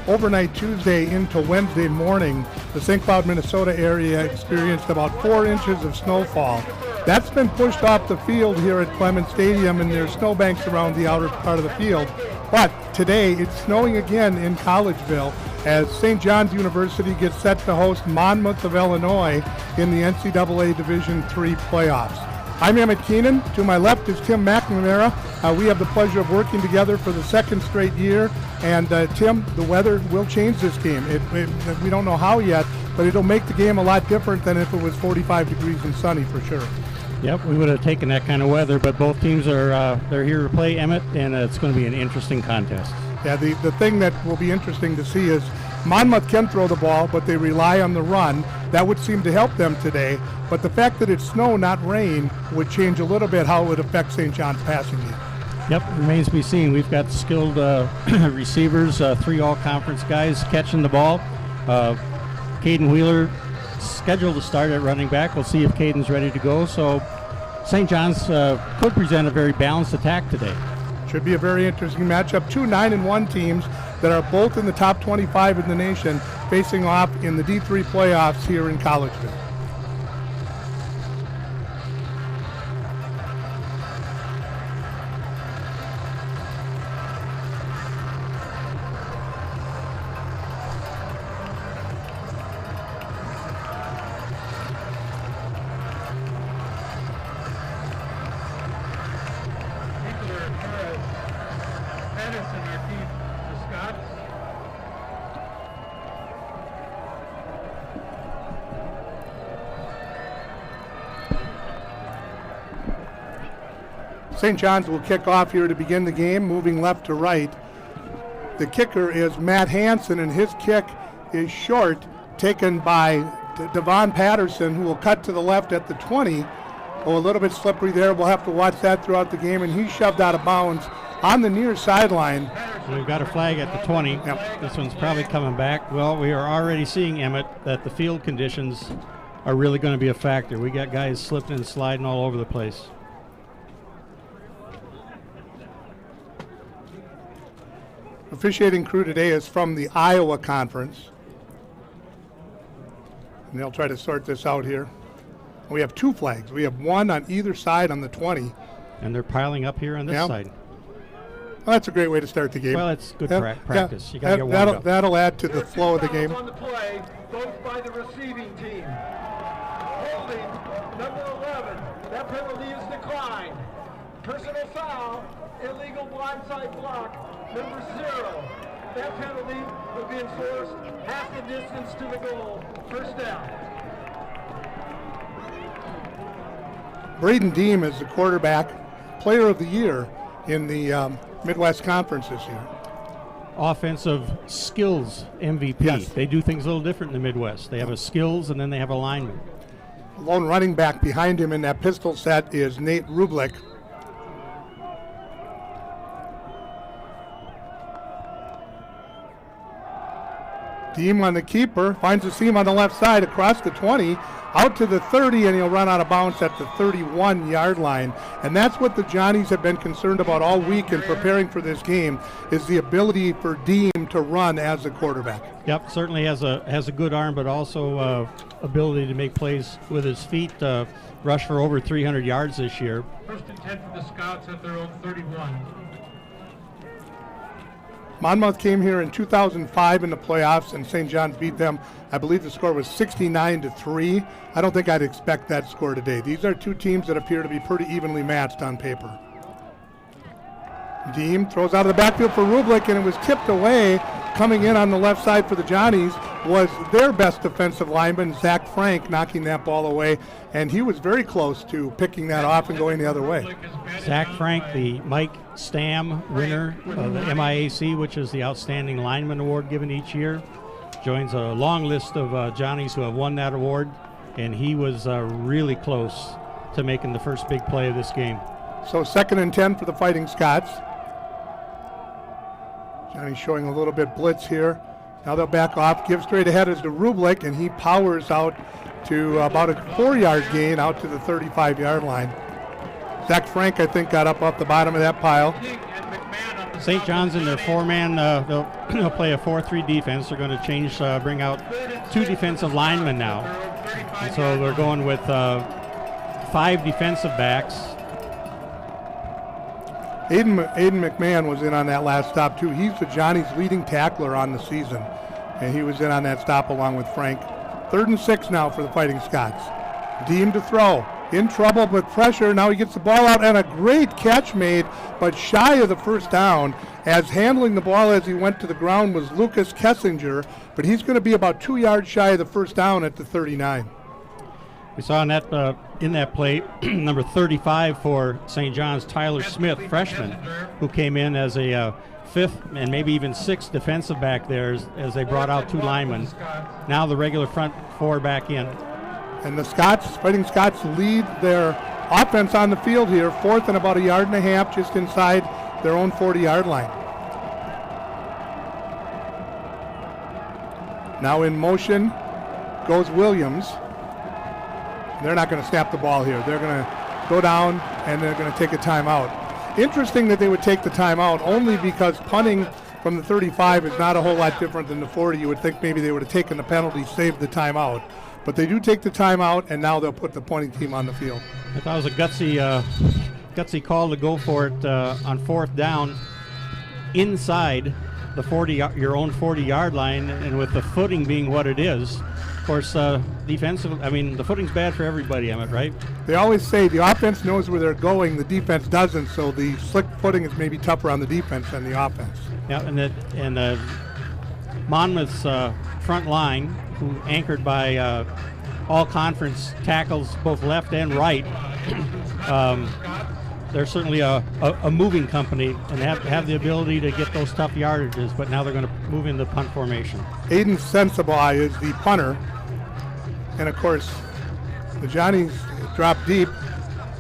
overnight Tuesday into Wednesday morning, the St. Cloud, Minnesota area experienced about 4 inches of snowfall. That's been pushed off the field here at Clemens Stadium, and there's snowbanks around the outer part of the field. But today it's snowing again in Collegeville as St. John's University gets set to host Monmouth of Illinois in the NCAA Division III playoffs. I'm Emmett Keenan. To my left is Tim McNamara. We have the pleasure of working together for the second straight year. And Tim, the weather will change this game. We don't know how yet, but it'll make the game a lot different than if it was 45 degrees and sunny for sure. Yep, we would have taken that kind of weather, but both teams are they're here to play, Emmett, and it's going to be an interesting contest. Yeah, the thing that will be interesting to see is Monmouth can throw the ball, but they rely on the run. That would seem to help them today. But the fact that it's snow, not rain, would change a little bit how it would affect St. John's passing game. Yep, remains to be seen. We've got skilled receivers, 3 all-conference guys catching the ball. Caden Wheeler scheduled to start at running back. We'll see if Caden's ready to go. So St. John's could present a very balanced attack today. Should be a very interesting matchup. 2 9-1 teams that are both in the top 25 in the nation facing off in the D3 playoffs here in Collegeville. St. John's will kick off here to begin the game, moving left to right. The kicker is Matt Hansen, and his kick is short, taken by Devon Patterson, who will cut to the left at the 20. Oh, a little bit slippery there. We'll have to watch that throughout the game, and he's shoved out of bounds on the near sideline. We've got a flag at the 20. Yep. This one's probably coming back. Well, we are already seeing, Emmett, that the field conditions are really going to be a factor. We got guys slipping and sliding all over the place. Officiating crew today is from the Iowa Conference, and they'll try to sort this out here. We have 2 flags. We have one on either side on the 20. And they're piling up here on this side. Well, that's a great way to start the game. Well, it's good practice. You got to get warmed up. That'll add to the flow of the game. On the play, both by the receiving team. Holding number 11. That penalty is declined. Personal foul, illegal blindside block. Number 0. That penalty will be enforced half the distance to the goal. First down. Braden Deem is the quarterback, player of the year in the Midwest Conference this year. Offensive skills MVP. Yes. They do things a little different in the Midwest. They have a skills and then they have a lineman. Lone running back behind him in that pistol set is Nate Rublick. Deem on the keeper, finds a seam on the left side across the 20, out to the 30, and he'll run out of bounds at the 31-yard line. And that's what the Johnnies have been concerned about all week in preparing for this game, is the ability for Deem to run as a quarterback. Yep, certainly has a good arm, but also ability to make plays with his feet. Rushed for over 300 yards this year. First and 10 for the Scouts at their own 31. Monmouth came here in 2005 in the playoffs, and St. John's beat them. I believe the score was 69-3. I don't think I'd expect that score today. These are 2 teams that appear to be pretty evenly matched on paper. Deem throws out of the backfield for Rublick, and it was tipped away. Coming in on the left side for the Johnnies was their best defensive lineman, Zach Frank, knocking that ball away, and he was very close to picking that off and going the other way. Zach Frank, the Mike Stam winner of the MIAC, which is the Outstanding Lineman Award given each year, joins a long list of Johnnies who have won that award, and he was really close to making the first big play of this game. So 2nd and 10 for the Fighting Scots. Johnny's showing a little bit blitz here. Now they'll back off. Give straight ahead is to Rublick, and he powers out to about a 4-yard gain out to the 35-yard line. Zach Frank, I think, got up off the bottom of that pile. And McMahon on the St. John's in their four-man, they'll play a 4-3 defense. They're going to change, bring out 2 defensive linemen now. And so they're going with 5 defensive backs. Aiden McMahon was in on that last stop too. He's the Johnny's leading tackler on the season, and he was in on that stop along with Frank. 3rd and 6 now for the Fighting Scots. Deem to throw. In trouble with pressure. Now he gets the ball out, and a great catch made, but shy of the first down, as handling the ball as he went to the ground was Lucas Kessinger, but he's going to be about 2 yards shy of the first down at the 39. We saw in that play, number 35 for St. John's, Tyler Smith, freshman, who came in as a 5th and maybe even 6th defensive back there as they brought out 2 linemen. Now the regular front 4 back in. And the Fighting Scots lead their offense on the field here, 4th and about 1.5 yards just inside their own 40-yard line. Now in motion goes Williams. They're not going to snap the ball here. They're going to go down and they're going to take a timeout. Interesting that they would take the timeout only because punting from the 35 is not a whole lot different than the 40. You would think maybe they would have taken the penalty, saved the timeout. But they do take the timeout, and now they'll put the punting team on the field. I thought it was a gutsy call to go for it on 4th down inside the 40, your own 40-yard line, and with the footing being what it is. Of course, the footing's bad for everybody, Emmett, right? They always say the offense knows where they're going, the defense doesn't, so the slick footing is maybe tougher on the defense than the offense. Yeah, and Monmouth's front line, who anchored by all-conference tackles both left and right, they're certainly a moving company and have the ability to get those tough yardages, but now they're going to move into punt formation. Aiden Sensabaugh is the punter, and of course the Johnnies drop deep.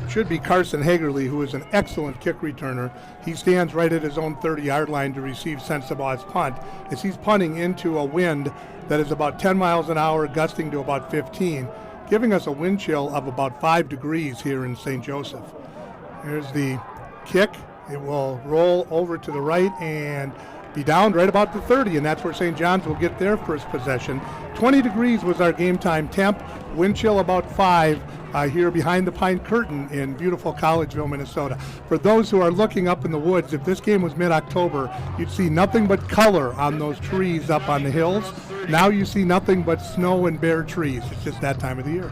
Should be Carson Hagerly, who is an excellent kick returner. He stands right at his own 30-yard line to receive Sensabaugh's punt as he's punting into a wind that is about 10 miles an hour, gusting to about 15, giving us a wind chill of about 5 degrees here in St. Joseph. Here's the kick. It will roll over to the right and be down right about the 30, and that's where St. John's will get their first possession. 20 degrees was our game time temp. Wind chill about 5 here behind the pine curtain in beautiful Collegeville, Minnesota. For those who are looking up in the woods, if this game was mid-October, you'd see nothing but color on those trees up on the hills. Now you see nothing but snow and bare trees. It's just that time of the year.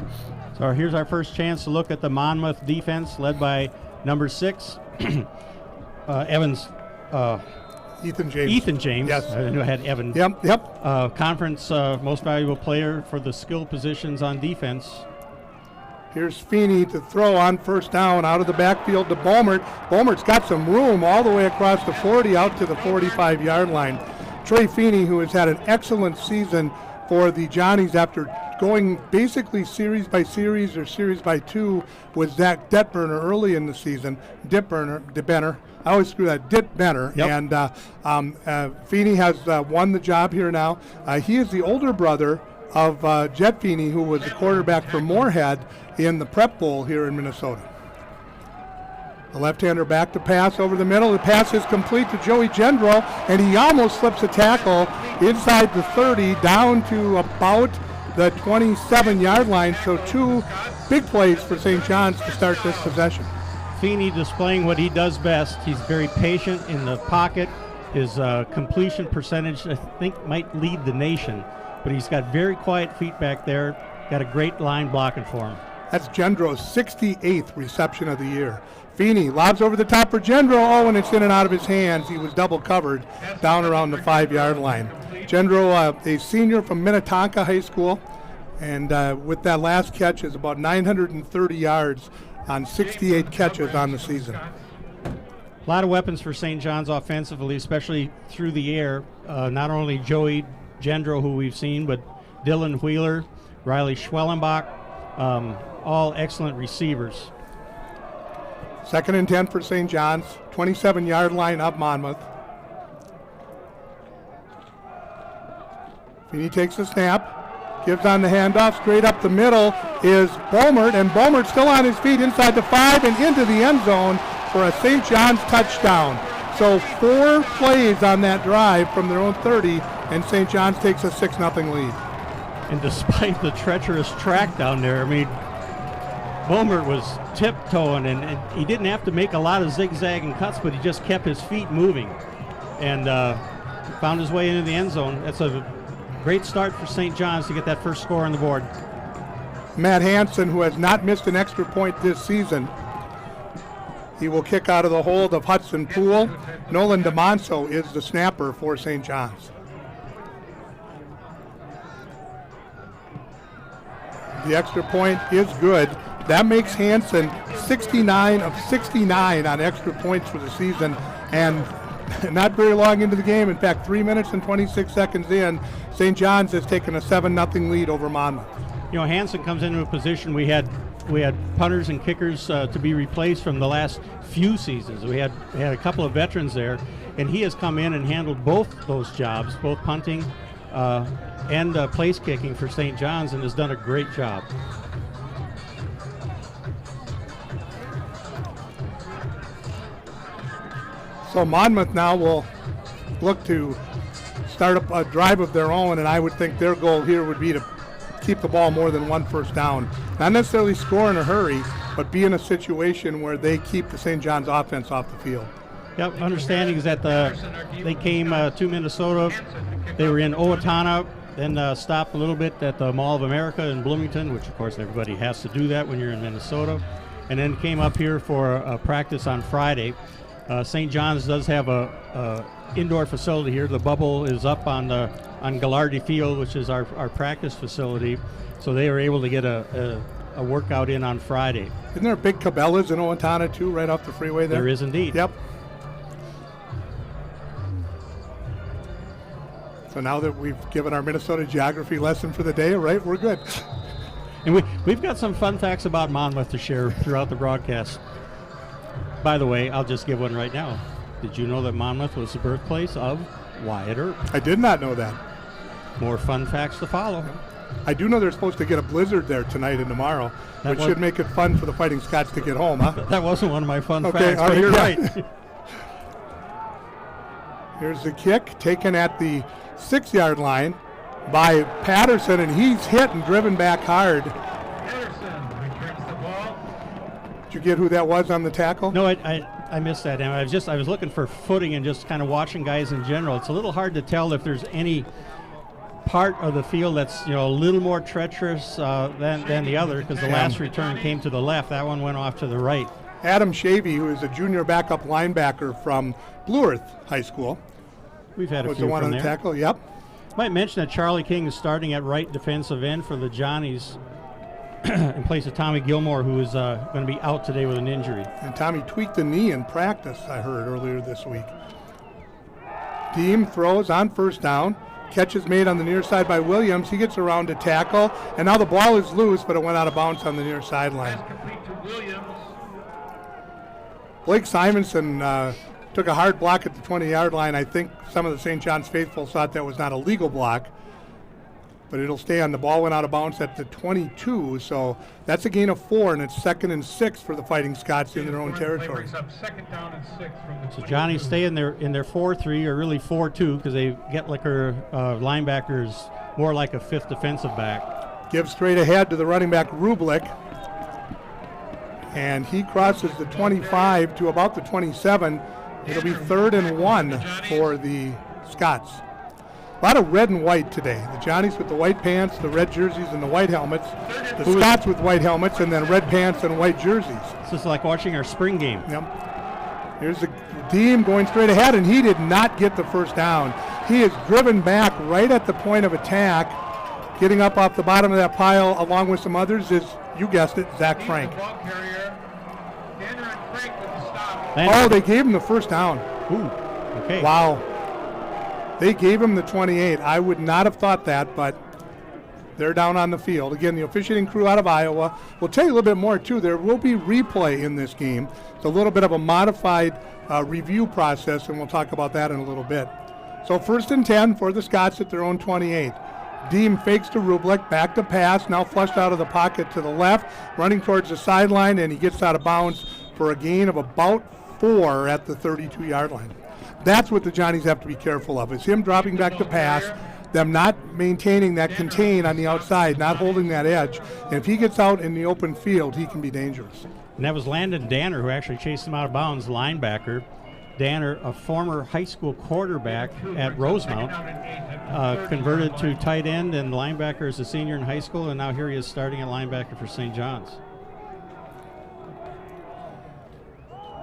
So here's our first chance to look at the Monmouth defense led by number 6, Evans. Ethan James. Ethan James. Yes. I knew I had Evan. Yep. Conference most valuable player for the skill positions on defense. Here's Feeney to throw on first down out of the backfield to Beaumont. Beaumont's got some room all the way across the 40 out to the 45-yard line. Trey Feeney, who has had an excellent season for the Johnnies after going basically series by series or series by 2 with Zach Detberner early in the season. Detberner. I always screw that. Detberner. Yep. And Feeney has won the job here now. He is the older brother of Jet Feeney, who was the quarterback for Moorhead in the Prep Bowl here in Minnesota. The left-hander back to pass over the middle. The pass is complete to Joey Gendro, and he almost slips a tackle inside the 30 down to about the 27-yard line. So 2 big plays for St. John's to start this possession. Feeney displaying what he does best. He's very patient in the pocket. His completion percentage, I think, might lead the nation, but he's got very quiet feet back there. Got a great line blocking for him. That's Gendro's 68th reception of the year. Feeney lobs over the top for Gendro. Oh, and it's in and out of his hands. He was double covered down around the 5-yard line. Gendro, a senior from Minnetonka High School, and with that last catch is about 930 yards on 68 catches on the season. A lot of weapons for St. John's offensively, especially through the air. Not only Joey Gendro, who we've seen, but Dylan Wheeler, Riley Schwellenbach, all excellent receivers. 2nd and 10 for St. John's, 27-yard line of Monmouth. Feeney takes the snap, gives on the handoff. Straight up the middle is Beaumont, and Beaumont still on his feet inside the 5 and into the end zone for a St. John's touchdown. So 4 plays on that drive from their own 30, and St. John's takes a 6-0 lead. And despite the treacherous track down there, I mean, Boehmert was tiptoeing, and he didn't have to make a lot of zigzagging cuts, but he just kept his feet moving and found his way into the end zone. That's a great start for St. John's to get that first score on the board. Matt Hansen, who has not missed an extra point this season, he will kick out of the hold of Hudson Poole. Nolan DeMonso is the snapper for St. John's. The extra point is good. That makes Hansen 69 of 69 on extra points for the season, and not very long into the game. In fact, 3 minutes and 26 seconds in, St. John's has taken a 7-0 lead over Monmouth. You know, Hansen comes into a position we had punters and kickers to be replaced from the last few seasons. We had a couple of veterans there, and he has come in and handled both those jobs, both punting and place kicking for St. John's, and has done a great job. So Monmouth now will look to start up a drive of their own, and I would think their goal here would be to keep the ball more than 1 first down. Not necessarily score in a hurry, but be in a situation where they keep the St. John's offense off the field. Yep, understanding is that they came to Minnesota. They were in Owatonna, then stopped a little bit at the Mall of America in Bloomington, which of course everybody has to do that when you're in Minnesota, and then came up here for a practice on Friday. St. John's does have a indoor facility here. The bubble is up on Gallardi Field, which is our practice facility, so they were able to get a workout in on Friday. Isn't there a big Cabela's in Owatonna too, right off the freeway there? There is indeed. Yep. So now that we've given our Minnesota geography lesson for the day, right, we're good. And we've got some fun facts about Monmouth to share throughout the broadcast. By the way, I'll just give one right now. Did you know that Monmouth was the birthplace of Wyatt Earp? I did not know that. More fun facts to follow. I do know they're supposed to get a blizzard there tonight and tomorrow, which should make it fun for the Fighting Scots to get home, huh? That wasn't one of my fun Okay, facts, all but right, you're yeah. right. Here's the kick taken at the 6-yard line by Patterson, and he's hit and driven back hard. Patterson returns the ball. Did you get who that was on the tackle? No, I missed that. And I was looking for footing and just kind of watching guys in general. It's a little hard to tell if there's any part of the field that's a little more treacherous than the other, because the last return came to the left. That one went off to the right. Adam Shavy, who is a junior backup linebacker from Blue Earth High School, We've had a was few the one from on the there. tackle. Yep. Might mention that Charlie King is starting at right defensive end for the Johnnies in place of Tommy Gilmore, who is going to be out today with an injury. And Tommy tweaked the knee in practice, I heard earlier this week. Deem throws on first down. Catch is made on the near side by Williams. He gets around to tackle, and now the ball is loose, but it went out of bounds on the near sideline. Pass complete to Williams. Blake Simonson took a hard block at the 20-yard line. I think some of the St. John's faithful thought that was not a legal block, but it'll stay on. The ball went out of bounds at the 22, so that's a gain of 4, and it's 2nd and 6 for the Fighting Scots in their own territory. Brings up 2nd down and 6 from the So 21. Johnnies stay in their 4-3, or really 4-2, because they get like our linebackers more like a 5th defensive back. Give straight ahead to the running back, Rublik. And he crosses the 25 to about the 27. It'll be 3rd and 1 for the Scots. A lot of red and white today. The Johnnies with the white pants, the red jerseys, and the white helmets. The Scots with white helmets and then red pants and white jerseys. This is like watching our spring game. Yep. Here's the team going straight ahead, and he did not get the first down. He is driven back right at the point of attack. Getting up off the bottom of that pile along with some others is, you guessed it, Zach Frank. The ball carrier. Danner and Frank with the stop. Oh, they gave him the first down. Ooh, okay. Wow. They gave him the 28. I would not have thought that, but they're down on the field. Again, the officiating crew out of Iowa. We'll tell you a little bit more, too. There will be replay in this game. It's a little bit of a modified review process, and we'll talk about that in a little bit. So 1st and 10 for the Scots at their own 28. Deem fakes to Rublik, back to pass, now flushed out of the pocket to the left, running towards the sideline, and he gets out of bounds for a gain of about 4 at the 32-yard line. That's what the Johnnies have to be careful of, is him dropping back to pass, them not maintaining that contain on the outside, not holding that edge. And if he gets out in the open field, he can be dangerous. And that was Landon Danner who actually chased him out of bounds, linebacker. Danner, a former high school quarterback at Rosemount, converted to tight end and linebacker as a senior in high school, and now here he is starting at linebacker for St. John's.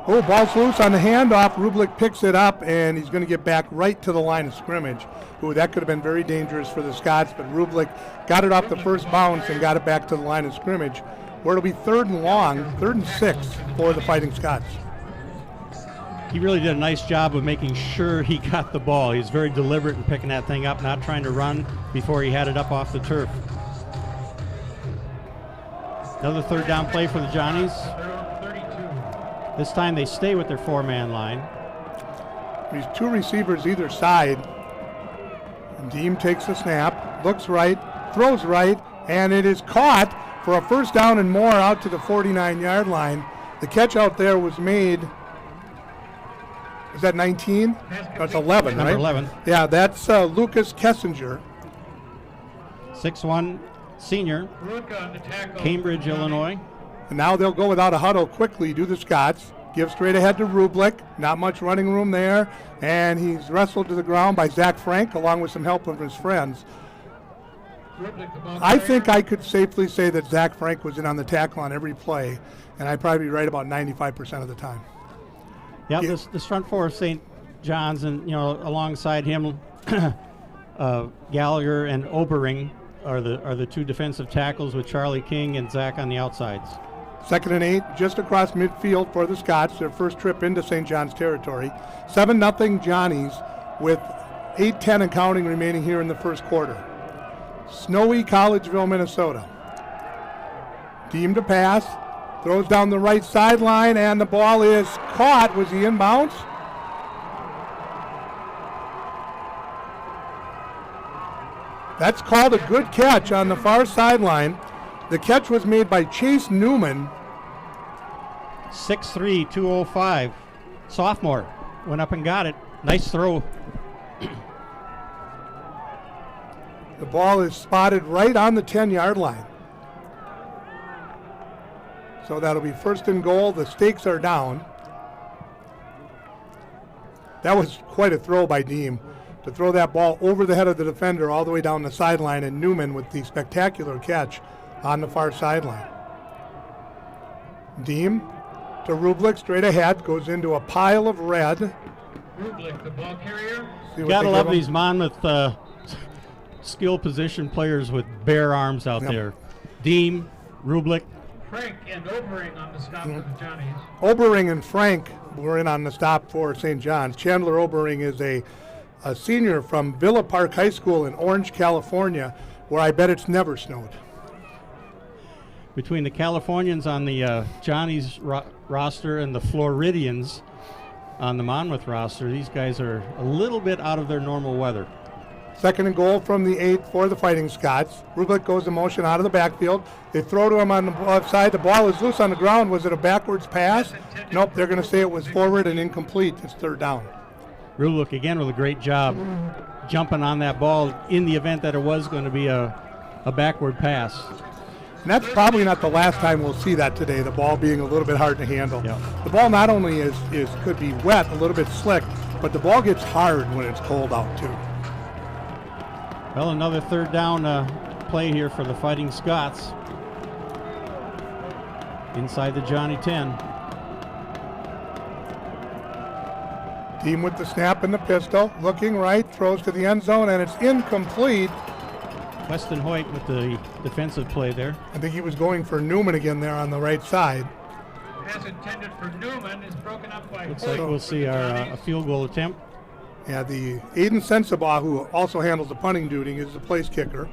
Oh, ball's loose on the handoff. Rublik picks it up, and he's going to get back right to the line of scrimmage. Ooh, that could have been very dangerous for the Scots, but Rublik got it off the first bounce and got it back to the line of scrimmage, where it'll be 3rd and long, 3rd and 6 for the Fighting Scots. He really did a nice job of making sure he got the ball. He was very deliberate in picking that thing up, not trying to run before he had it up off the turf. Another 3rd down play for the Johnnies. This time they stay with their 4-man line. These 2 receivers either side. And Deem takes the snap, looks right, throws right, and it is caught for a 1st down and more out to the 49-yard line. The catch out there was made. Is that 19? That's 11, Number right? 11. Yeah, that's Lucas Kessinger. 6'1" senior, Cambridge, Illinois. And now they'll go without a huddle quickly, do the Scots. Give straight ahead to Rublik. Not much running room there. And he's wrestled to the ground by Zach Frank, along with some help from his friends. I think I could safely say that Zach Frank was in on the tackle on every play, and I'd probably be right about 95% of the time. Yeah, this front 4 of St. John's, and alongside him, Gallagher and Obering are the 2 defensive tackles, with Charlie King and Zach on the outsides. 2nd and 8, just across midfield for the Scots, their first trip into St. John's territory. 7-0 Johnnies with 8:10 and counting remaining here in the first quarter. Snowy Collegeville, Minnesota. Deem to pass, throws down the right sideline, and the ball is caught. Was he inbounds? That's called a good catch on the far sideline. The catch was made by Chase Newman. 6'3", 205. Sophomore went up and got it. Nice throw. The ball is spotted right on the 10-yard line. So that'll be 1st and goal. The stakes are down. That was quite a throw by Deem, to throw that ball over the head of the defender all the way down the sideline, and Newman with the spectacular catch on the far sideline. Deem to Rublik, straight ahead, goes into a pile of red. Rublik, the ball carrier. Gotta love these Monmouth skill position players with bare arms out there. Deem, Rublik. Frank and Obering on the stop for the Johnnies. Obering and Frank were in on the stop for St. John's. Chandler Obering is a senior from Villa Park High School in Orange, California, where I bet it's never snowed. Between the Californians on the Johnnies roster and the Floridians on the Monmouth roster, these guys are a little bit out of their normal weather. 2nd and goal from the 8 for the Fighting Scots. Rublik goes in motion out of the backfield. They throw to him on the left side. The ball is loose on the ground. Was it a backwards pass? Nope, they're going to say it was forward and incomplete. It's 3rd down. Rublik again with a great job jumping on that ball in the event that it was going to be a backward pass. And that's probably not the last time we'll see that today, the ball being a little bit hard to handle. Yep. The ball not only could be wet, a little bit slick, but the ball gets hard when it's cold out too. Well, another 3rd down play here for the Fighting Scots. Inside the Johnny 10. Team with the snap and the pistol, looking right, throws to the end zone, and it's incomplete. Weston Hoyt with the defensive play there. I think he was going for Newman again there on the right side. Pass intended for Newman is broken up by Looks Hoyt like we'll see our a field goal attempt. Yeah, the Aiden Sensabaugh, who also handles the punting duty, is the place kicker.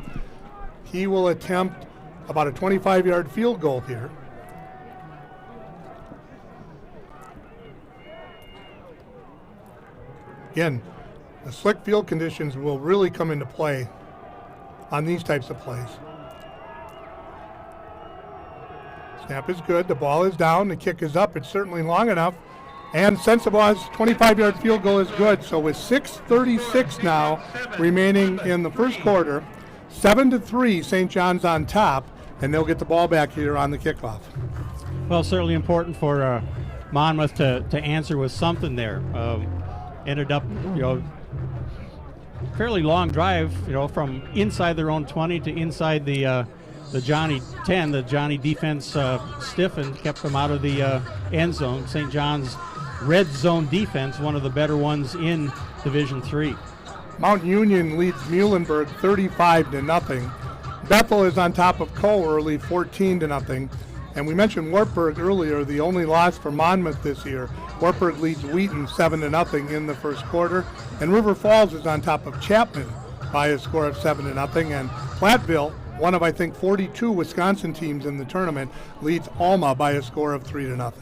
He will attempt about a 25-yard field goal here. Again, the slick field conditions will really come into play on these types of plays. Snap is good. The ball is down. The kick is up. It's certainly long enough. And Sensabaw's 25-yard field goal is good. So with 6:36 now remaining in the first quarter, 7-3, St. John's on top, and they'll get the ball back here on the kickoff. Well, certainly important for Monmouth to answer with something there. Ended up, fairly long drive, from inside their own 20 to inside the Johnny 10. The Johnny defense stiffened, kept them out of the end zone. St. John's red zone defense, one of the better ones in Division III. Mount Union leads Muhlenberg 35-0. Bethel is on top of Coe early, 14-0. And we mentioned Wartburg earlier, the only loss for Monmouth this year. Wartburg leads Wheaton 7-0 in the first quarter. And River Falls is on top of Chapman by a score of 7-0. And Platteville, one of I think 42 Wisconsin teams in the tournament, leads Alma by a score of 3-0.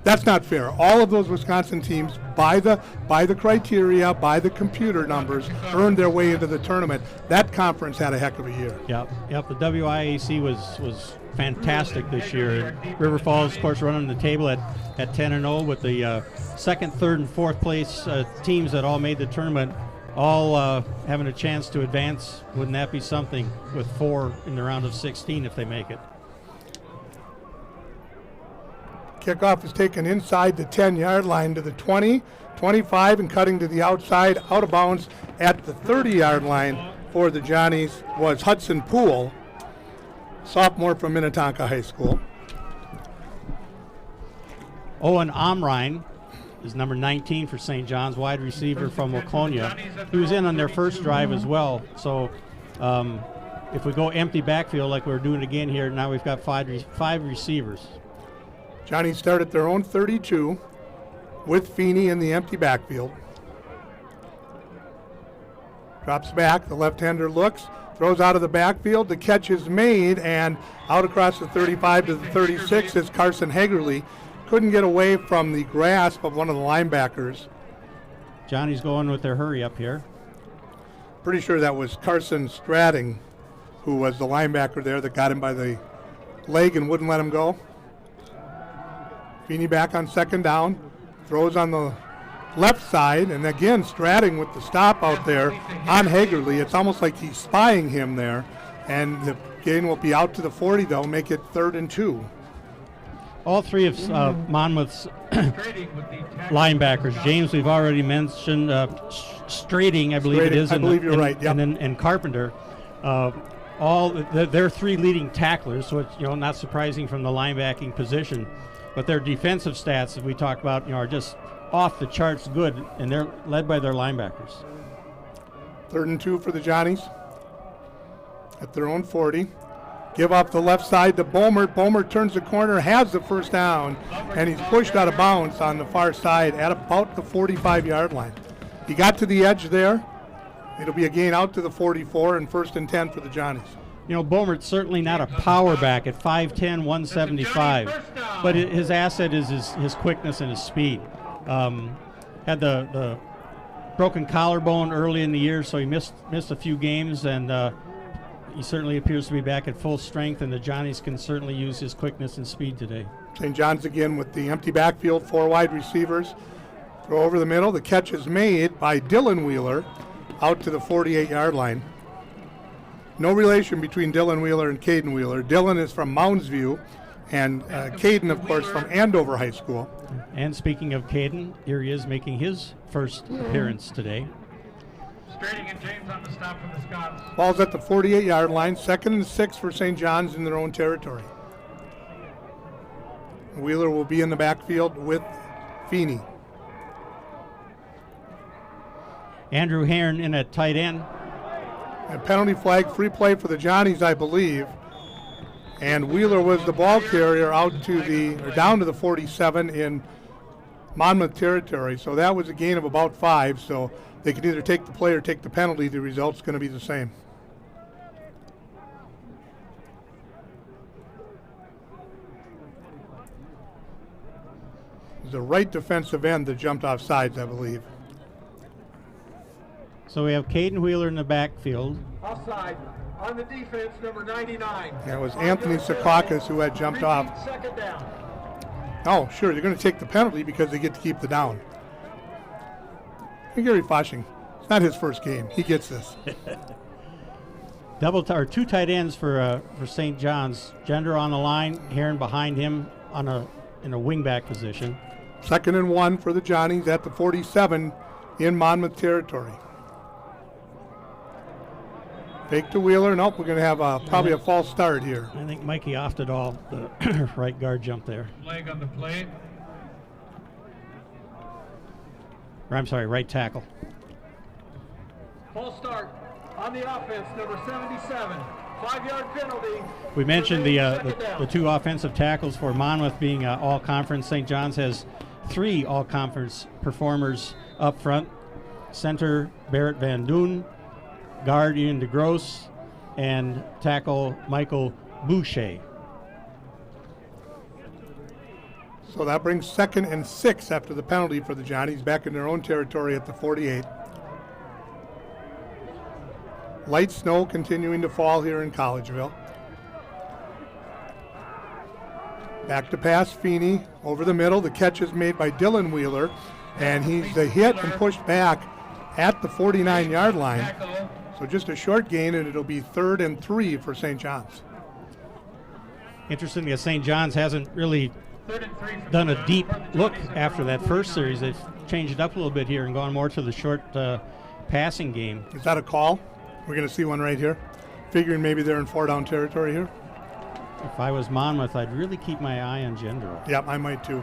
That's not fair. All of those Wisconsin teams, by the criteria, by the computer numbers, earned their way into the tournament. That conference had a heck of a year. Yep. The WIAC was fantastic this year. River Falls, of course, running the table at 10-0 with the second, third, and fourth place teams that all made the tournament, all having a chance to advance. Wouldn't that be something, with 4 in the round of 16 if they make it? Kickoff is taken inside the 10-yard line to the 20, 25, and cutting to the outside, out of bounds at the 30-yard line for the Johnnies was Hudson Poole, sophomore from Minnetonka High School. Owen Omrine is number 19 for St. John's, wide receiver from Waconia. He was in on their first drive as well. So if we go empty backfield like we're doing again here, now we've got five receivers. Johnny started their own 32 with Feeney in the empty backfield. Drops back, the left-hander looks, throws out of the backfield, the catch is made, and out across the 35 to the 36 is Carson Hagerly. Couldn't get away from the grasp of one of the linebackers. Johnny's going with their hurry up here. Pretty sure that was Carson Stratting, who was the linebacker there that got him by the leg and wouldn't let him go. Feeney back on second down, throws on the left side, and again Stratting with the stop out there on Hagerly. It's almost like he's spying him there, and the gain will be out to the 40, though, make it 3rd and 2. All three of Monmouth's linebackers, James, we've already mentioned, Strading, I believe it is. I believe you're right, yep. And Carpenter. They're 3 leading tacklers, so it's not surprising from the linebacking position. But their defensive stats, as we talked about, are just off the charts good, and they're led by their linebackers. 3rd and 2 for the Johnnies at their own 40. Give off the left side to Bomert. Bomert turns the corner, has the first down, and he's pushed out of bounds on the far side at about the 45-yard line. He got to the edge there. It'll be a gain out to the 44 and 1st and 10 for the Johnnies. Bomert's certainly not a power back at 5'10", 175, but his asset is his quickness and his speed. Had the broken collarbone early in the year, so he missed a few games, and he certainly appears to be back at full strength, and the Johnnies can certainly use his quickness and speed today. St. John's again with the empty backfield, 4 wide receivers. Throw over the middle. The catch is made by Dylan Wheeler out to the 48-yard line. No relation between Dylan Wheeler and Caden Wheeler. Dylan is from Mounds View, and Caden, of course, from Andover High School. And speaking of Caden, here he is making his first appearance today. Strading and James on the stop for the Scots. Ball's at the 48-yard line, 2nd and 6 for St. John's in their own territory. Wheeler will be in the backfield with Feeney. Andrew Hearn in at tight end. A penalty flag, free play for the Johnnies, I believe. And Wheeler was the ball carrier down to the 47 in Monmouth territory. So that was a gain of about 5. So they could either take the play or take the penalty. The result's going to be the same. It was the right defensive end that jumped off sides, I believe. So we have Caden Wheeler in the backfield. Offside on the defense, number 99. That was Anthony Secaucus who had jumped off. Second down. Oh, sure, they're going to take the penalty because they get to keep the down. And Gary Foshing, it's not his first game. He gets this. Two tight ends for St. John's. Gender on the line, Heron behind him in a wingback position. 2nd and 1 for the Johnnies at the 47 in Monmouth territory. Fake to Wheeler. Nope, we're going to have probably a false start here. I think Mikey Oftedal, the right guard, jumped there. Flag on the play. Or, I'm sorry, right tackle. False start on the offense, number 77. 5-yard penalty. We mentioned Second the down. 2 offensive tackles for Monmouth being all-conference. St. John's has 3 all-conference performers up front. Center Barrett Van Doon, guard Ian DeGrosse, and tackle Michael Boucher. So that brings 2nd and 6 after the penalty for the Johnnies back in their own territory at the 48. Light snow continuing to fall here in Collegeville. Back to pass, Feeney over the middle. The catch is made by Dylan Wheeler, and he's hit and pushed back at the 49-yard line. Tackle. So just a short gain, and it'll be 3rd and 3 for St. John's. Interesting that St. John's hasn't really 3rd and 3 from done the a gun deep for the look Johnnies. after that first series. They've changed it up a little bit here and gone more to the short passing game. Is that a call? We're going to see one right here. Figuring maybe they're in 4-down territory here. If I was Monmouth, I'd really keep my eye on Gendro. Yep, I might too.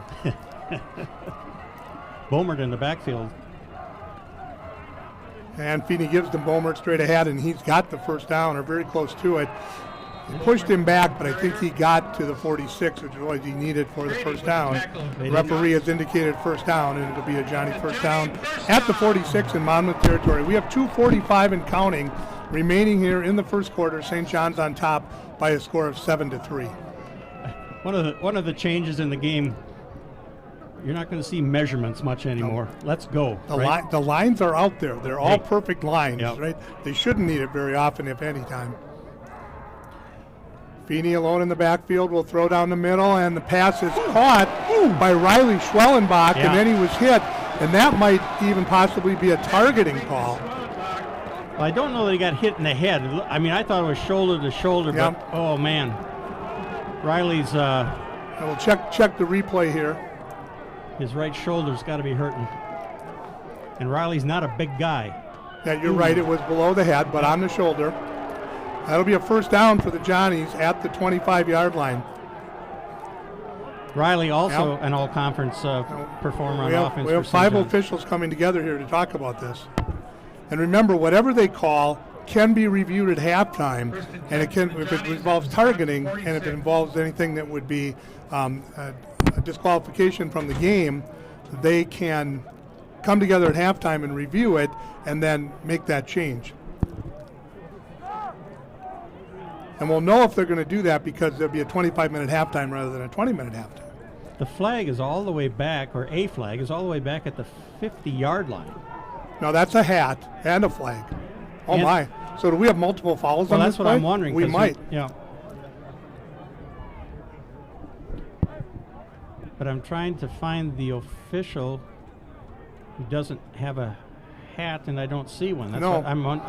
Bomert in the backfield. And Feeney gives the Bomert straight ahead, and he's got the first down, or very close to it. He pushed him back, but I think he got to the 46, which is what he needed for the first down. The referee has indicated first down, and it'll be a Johnny first down at the 46 in Monmouth territory. We have 2:45 and counting remaining here in the first quarter. St. John's on top by a score of 7-3. One of the changes in the game, you're not going to see measurements much anymore. Let's go. Right? The lines are out there. They're all Hey. perfect lines, Yep. right? They shouldn't need it very often, if any time. Feeney alone in the backfield will throw down the middle, and the pass is caught by Riley Schwellenbach, Yeah. and then he was hit, and that might even possibly be a targeting call. Well, I don't know that he got hit in the head. I mean, I thought it was shoulder to shoulder, Yep. but oh man, Riley's And we'll check the replay here. his right shoulder's got to be hurting, and Riley's not a big guy. Yeah, you're right. It was below the head, but on the shoulder. That'll be a first down for the Johnnies at the 25-yard line. Riley also Yep. an all-conference performer on We offense. have for 5 St. John's. officials coming together here to talk about this. And remember, whatever they call can be reviewed at halftime, and it can, if it involves targeting and if it involves anything that would be a disqualification from the game, they can come together at halftime and review it and then make that change. And we'll know if they're going to do that because there'll be a 25-minute halftime rather than a 20-minute halftime. The flag is all the way back, or a flag is all the way back at the 50-yard line. No, that's a hat and a flag. Oh, And- my. So do we have multiple fouls Well, on that's this what I'm play? wondering. We 'cause might. Yeah. But I'm trying to find the official who doesn't have a hat, and I don't see one. That's No. what I'm on.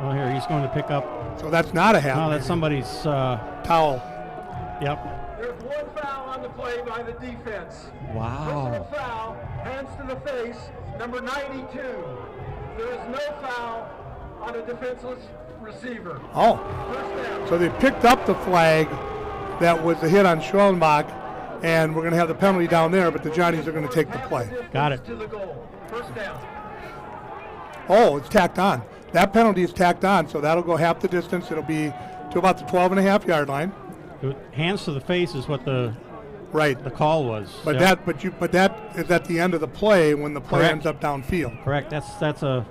Oh, here he's going to pick up. So that's not a hat. No, that's maybe. somebody's. Towel. Yep. There's one foul on the play by the defense. Personal Wow. foul, hands to the face, number 92. There is no foul on a defenseless receiver. Oh, First down. so they picked up the flag that was the hit on Schwellenbach, and we're going to have the penalty down there, but the Johnnies are going to take the play. Got it. To the goal. First down. Oh, it's tacked on. That penalty is tacked on, so that'll go half the distance. It'll be to about the 12.5-yard line. Hands to the face is what the Right. call was. But Yep. that is at the end of the play when the play Correct. ends up downfield. Correct. That's a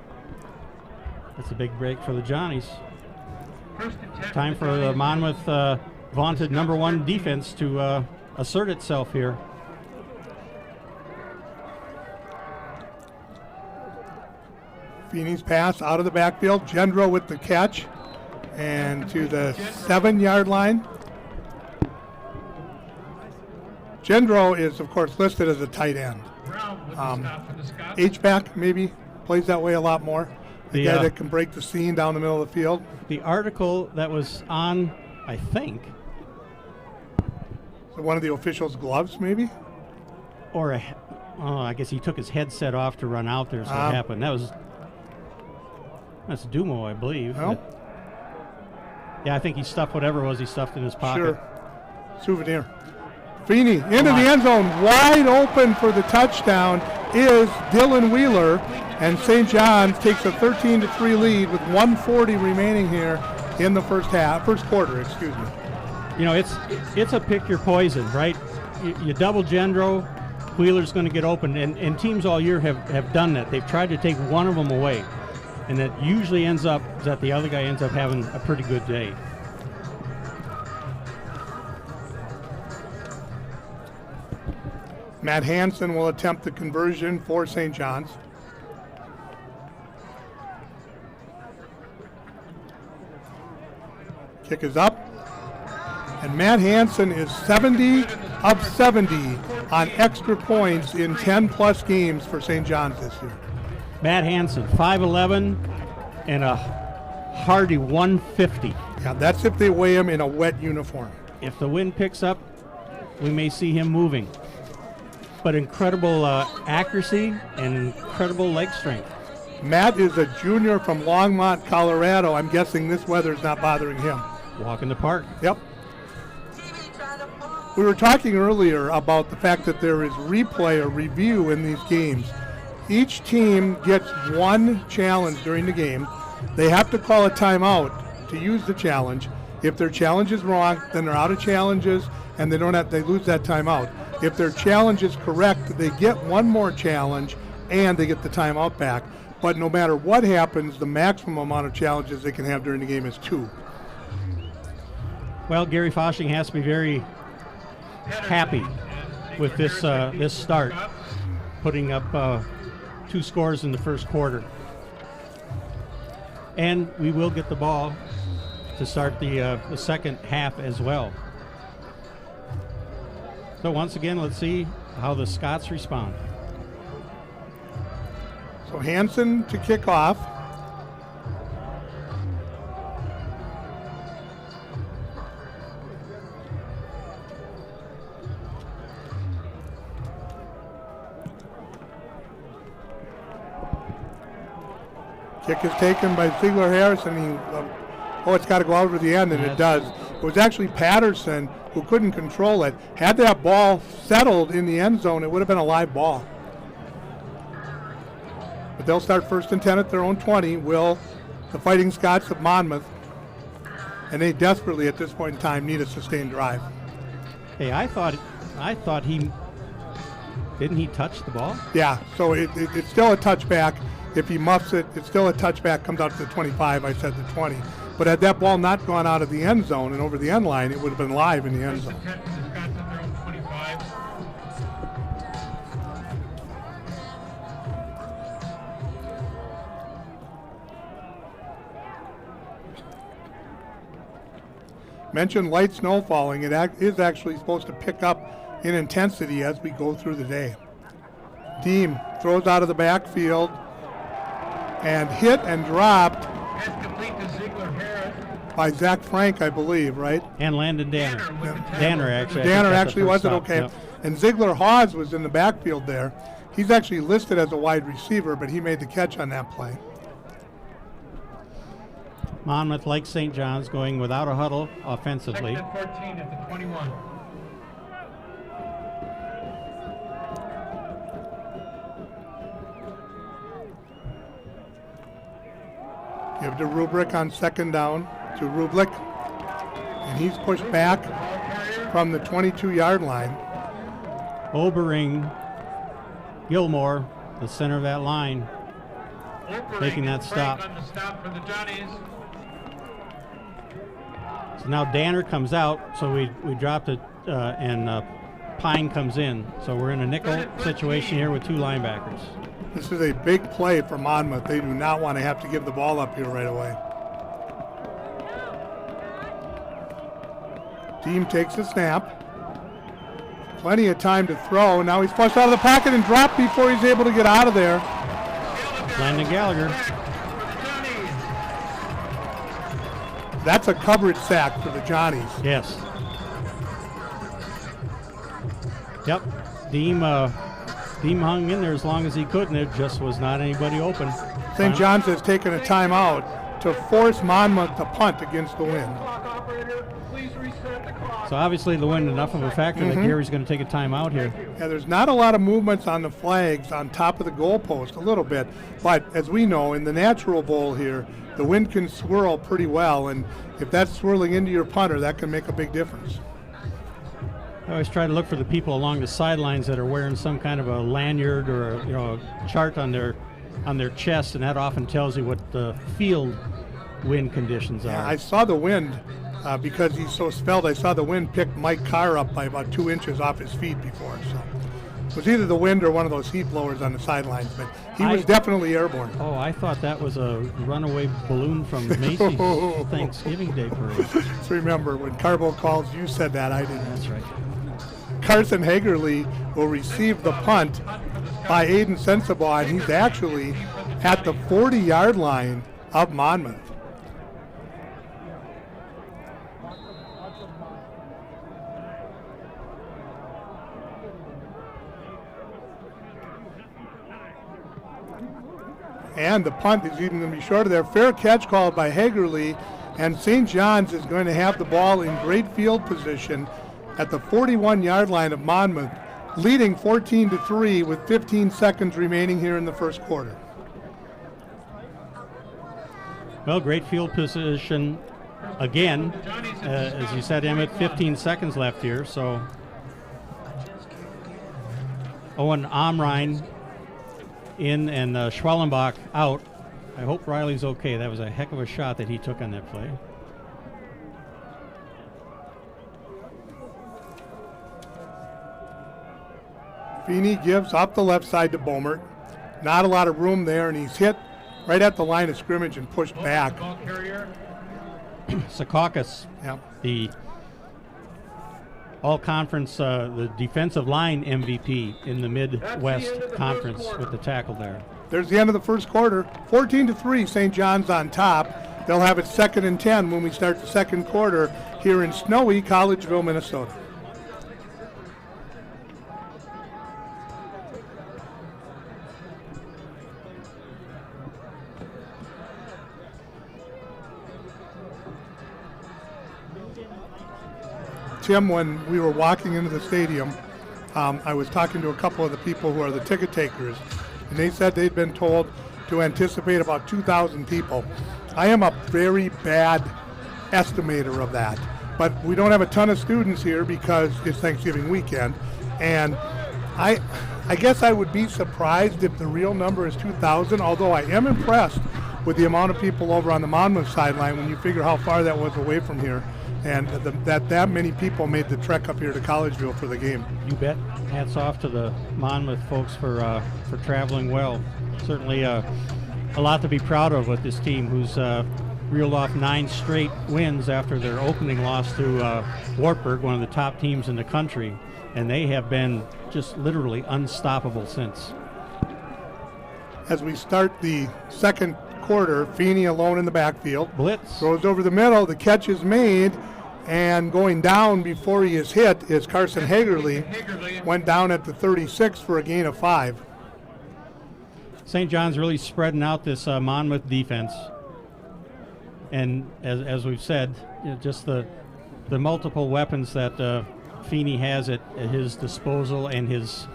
big break for the Johnnies. First and 10 Time for the Johnnies. Monmouth vaunted #1 defense to assert itself here. Feeney's pass out of the backfield. Gendro with the catch. And to the 7-yard line. Gendro is, of course, listed as a tight end. Brown with the stop for the Scots. H-back maybe plays that way a lot more. The guy that can break the seam down the middle of the field. The article that was on, I think, So one of the officials' gloves, maybe? or I guess he took his headset off to run out there, so it happened. That's Dumo, I believe. Well, Yeah, I think he stuffed whatever it was he stuffed in his pocket. sure. Souvenir. Feeney into the end zone, wide open for the touchdown is Dylan Wheeler, and St. John's takes a 13-3 lead with 1:40 remaining here in the first quarter. Excuse me. You know, it's a pick your poison, right? You double Gendro, Wheeler's going to get open, and teams all year have done that. They've tried to take one of them away, and that usually ends up that the other guy ends up having a pretty good day. Matt Hansen will attempt the conversion for St. John's. Kick is up. And Matt Hansen is 70 of 70 on extra points in 10-plus games for St. John's this year. Matt Hansen, 5'11", and a hardy 150. Yeah, that's if they weigh him in a wet uniform. If the wind picks up, we may see him moving. But incredible accuracy and incredible leg strength. Matt is a junior from Longmont, Colorado. I'm guessing this weather's not bothering him. Walk in the park. Yep. We were talking earlier about the fact that there is replay or review in these games. Each team gets one challenge during the game. They have to call a timeout to use the challenge. If their challenge is wrong, then they're out of challenges and they lose that timeout. If their challenge is correct, they get one more challenge and they get the timeout back. But no matter what happens, the maximum amount of challenges they can have during the game is 2. Well, Gary Foshing has to be very happy with this start, putting up 2 scores in the first quarter. And we will get the ball to start the second half as well. So once again, let's see how the Scots respond. So Hansen to kick off. Kick is taken by Ziegler Harrison. It's got to go out over the end, and it does. It was actually Patterson who couldn't control it. Had that ball settled in the end zone, it would have been a live ball. But they'll start 1st and 10 at their own 20, will the Fighting Scots of Monmouth. And they desperately, at this point in time, need a sustained drive. Hey, I thought he didn't he touch the ball? Yeah, so it's still a touchback. If he muffs it, it's still a touchback, comes out to the 25, I said the 20. But had that ball not gone out of the end zone and over the end line, it would have been live in the end zone. Mentioned light snow falling. It is actually supposed to pick up in intensity as we go through the day. Deem throws out of the backfield and hit and dropped by Zach Frank, I believe, right? And Landon Danner. Danner actually. Danner actually was it? Stop. Okay. Yep. And Ziegler Hawes was in the backfield there. He's actually listed as a wide receiver, but he made the catch on that play. Monmouth, like St. John's, going without a huddle offensively. 2nd and 14 at the 21. Give to Rubrick on 2nd down to Rublik. And he's pushed back from the 22-yard line. Obering, Gilmore, the center of that line, making that stop. On the stop for the Johnnies. So now Danner comes out, so we dropped it, and Pine comes in. So we're in a nickel situation here with 2 linebackers. This is a big play for Monmouth. They do not want to have to give the ball up here right away. Team takes a snap. Plenty of time to throw. Now he's flushed out of the pocket and dropped before he's able to get out of there. Landon Gallagher. That's a coverage sack for the Johnnies. Yes. Yep. Deem hung in there as long as he could, and there just was not anybody open. St. John's has taken a timeout to force Monmouth to punt against the wind. So obviously the wind enough of a factor that Gary's going to take a timeout here. Yeah, there's not a lot of movements on the flags on top of the goalpost, a little bit. But as we know, in the natural bowl here, the wind can swirl pretty well, and if that's swirling into your punter, that can make a big difference. I always try to look for the people along the sidelines that are wearing some kind of a lanyard or a chart on their chest, and that often tells you what the field wind conditions are. Yeah, I saw the wind because he's so spelled. I saw the wind pick Mike Carr up by about 2 inches off his feet before. So it was either the wind or one of those heat blowers on the sidelines, but he was definitely airborne. Oh, I thought that was a runaway balloon from Macy's Thanksgiving Day parade. So remember, when Carbo calls, you said that, I didn't. That's right. Carson Hagerly will receive the punt by Aiden Sensabaugh, and he's actually at the 40-yard line of Monmouth. And the punt is even going to be short of there. Fair catch called by Hagerly, and St. John's is going to have the ball in great field position at the 41-yard line of Monmouth, leading 14-3 with 15 seconds remaining here in the first quarter. Well, great field position again. As you said, Emmett, 15 seconds left here. So Owen Amrine in and Schwellenbach out. I hope Riley's okay. That was a heck of a shot that he took on that play. Feeney gives up the left side to Bomert. Not a lot of room there, and he's hit right at the line of scrimmage and pushed back. Secaucus, the all-conference, the defensive line MVP in the Midwest Conference with the tackle there. There's the end of the first quarter. 14-3, St. John's on top. They'll have it 2nd and 10 when we start the second quarter here in snowy Collegeville, Minnesota. Tim, when we were walking into the stadium, I was talking to a couple of the people who are the ticket takers, and they said they'd been told to anticipate about 2,000 people. I am a very bad estimator of that, but we don't have a ton of students here because it's Thanksgiving weekend, and I guess I would be surprised if the real number is 2,000, although I am impressed with the amount of people over on the Monmouth sideline when you figure how far that was away from here. And that many people made the trek up here to Collegeville for the game. You bet. Hats off to the Monmouth folks for traveling well. Certainly a lot to be proud of with this team, who's reeled off 9 straight wins after their opening loss to Wartburg, one of the top teams in the country. And they have been just literally unstoppable since. As we start the second quarter, Feeney alone in the backfield. Blitz. Throws over the middle. The catch is made. And going down before he is hit is Carson Hagerly. Went down at the 36 for a gain of 5. St. John's really spreading out this Monmouth defense. And as we've said, just the multiple weapons that Feeney has at his disposal, and his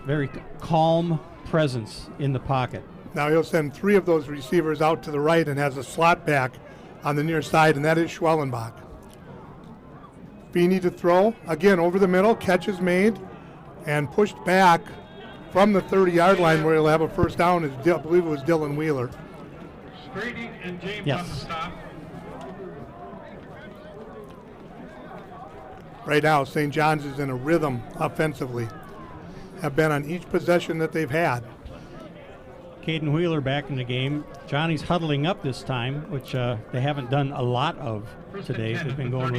very calm presence in the pocket. Now he'll send 3 of those receivers out to the right and has a slot back on the near side, and that is Schwellenbach. Feeney to throw, again over the middle, catch is made, and pushed back from the 30-yard line where he'll have a first down. I believe it was Dylan Wheeler. Grady and James on the stop. Right now, St. John's is in a rhythm offensively. Have been on each possession that they've had. Caden Wheeler back in the game. Johnny's huddling up this time, which they haven't done a lot of today. They've been going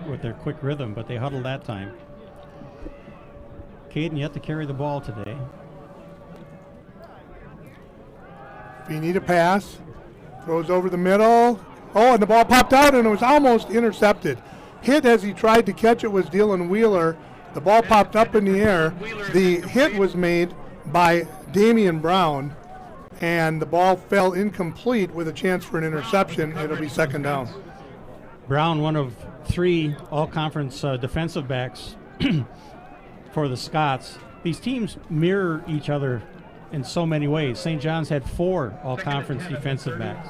with their quick rhythm, but they huddled that time. Caden yet to carry the ball today. Feeney to pass. Throws over the middle. Oh, and the ball popped out, and it was almost intercepted. Hit as he tried to catch it was Dylan Wheeler. The ball popped up in the air. The hit was made by Damian Brown, and the ball fell incomplete with a chance for an interception. It'll be second down. Brown, one of 3 all-conference defensive backs for the Scots. These teams mirror each other in so many ways. St. John's had 4 all-conference defensive backs.